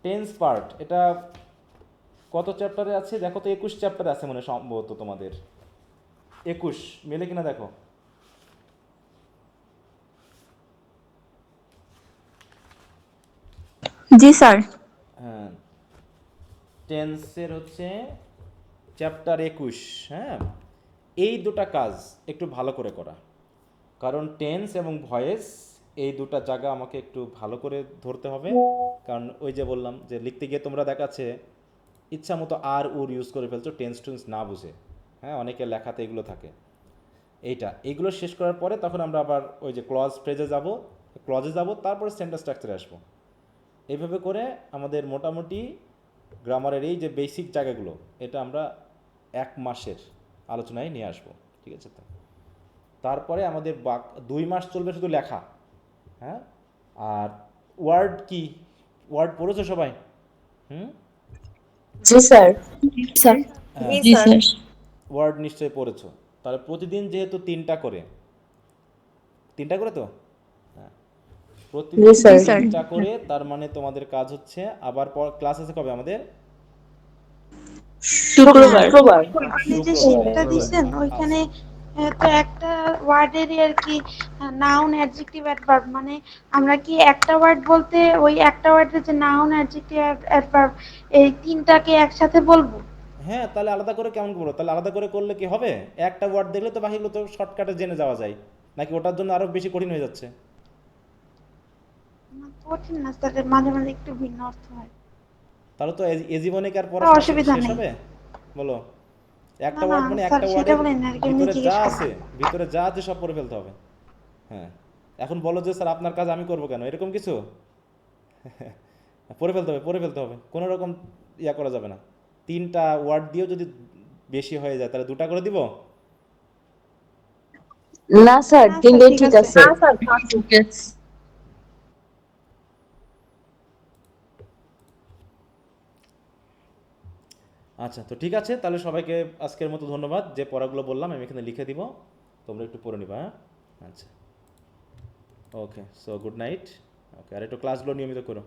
টেন্স পার্ট এটা কত চ্যাপ্টারে আছে দেখো তো? 21 চ্যাপ্টারে আছে মনে সম্ভবত তোমাদের। 21 মেলে কিনা দেখো। জি স্যার। হ্যাঁ, টেন্সের হচ্ছে চ্যাপ্টার 21। হ্যাঁ, এই দুটা কাজ একটু ভালো করে করা, কারণ টেন্স এবং ভয়েস এই দুটা জায়গা আমাকে একটু ভালো করে ধরতে হবে। কারণ ওই যে বললাম যে লিখতে গিয়ে তোমরা দেখাচ্ছে ইচ্ছা মতো আর উর ইউজ করে ফেলছো টেন্স টুন্স না বুঝে। হ্যাঁ, অনেকের লেখাতে এগুলো থাকে। এইগুলো শেষ করার পরে তখন আমরা আবার ওই যে ক্লজে যাব, তারপরে সেন্টেন্স স্ট্রাকচারে আসবো। এইভাবে করে আমাদের মোটামুটি গ্রামারের এই যে বেসিক জায়গাগুলো, এটা আমরা 1 মাসের আলোচনায় নিয়ে আসবো, ঠিক আছে? তো তারপরে আমাদের 2 মাস চলবে শুধু লেখা। হ্যাঁ, আর ওয়ার্ড পড়েছো সবাই? জি স্যার। স্যার ওয়ার্ড নিশ্চয়ই পড়েছো। তাহলে প্রতিদিন যেহেতু তিনটা করে তো হ্যাঁ প্রতিদিন জি, স্যার। তিনটা করে, তার মানে তোমাদের কাজ হচ্ছে আবার ক্লাস আছে কবে আমাদের? শুক্রবার। আপনি যে শুক্রবারে। শিটটা দিছেন ওইখানে তো একটা ওয়ার্ডেরই আর কি নাউন অ্যাডজেক্টিভ অ্যাডভার্ব, মানে আমরা কি একটা ওয়ার্ড বলতে ওই একটা ওয়ার্ডের যে নাউন অ্যাডজেক্টিভ অ্যাডভার্ব এই তিনটাকে একসাথে বলবো? হ্যাঁ, তাহলে আলাদা করে কেমন করবো? তাহলে আলাদা করে করলে কি হবে? একটা ওয়ার্ড দেখলে তো বাকিগুলো তো শর্টকাটে জেনে যাওয়া যায়, নাকি ওটার জন্য আরো বেশি কঠিন হয়ে যাচ্ছে? না, কঠিন না স্যার, মাঝে মাঝে একটু ভিন্ন অর্থ হয়। তাহলে তো এ জীবনে কি আর না, পড়াশোনা অসুবিধা শেষ নেই। হবে? বলো, একটা না, ওয়ার্ড মানে স্যার, একটা সেটা ওয়ার্ডের বলেন না, আর কি এমনি ভিতরে জিজ্ঞেস যা করলাম। আছে, ভিতরে যা আছে সব পড়ে ফেলতে হবে। হ্যাঁ, এখন বলো যে স্যার আপনার কাজ আমি করবো কেন, এরকম কিছু? পড়ে ফেলতে হবে, কোনো রকম ইয়া করা যাবে না। তিনটা ওয়ার্ড দিয়েও যদি বেশি হয়ে যায় তাহলে দুটা করে দিব। না স্যার, না, স্যার, তিনটাই ঠিক ঠিক আছে। আছে। আচ্ছা, তো ঠিক আছে, তাহলে সবাইকে আজকের মতো ধন্যবাদ। যে পড়াগুলো বললাম আমি এখানে লিখে দিব, তোমরা একটু পড়ে নিবা। হ্যাঁ, আচ্ছা, ওকে, সো গুড নাইট। ওকে, আর একটু ক্লাসগুলো নিয়মিত করো।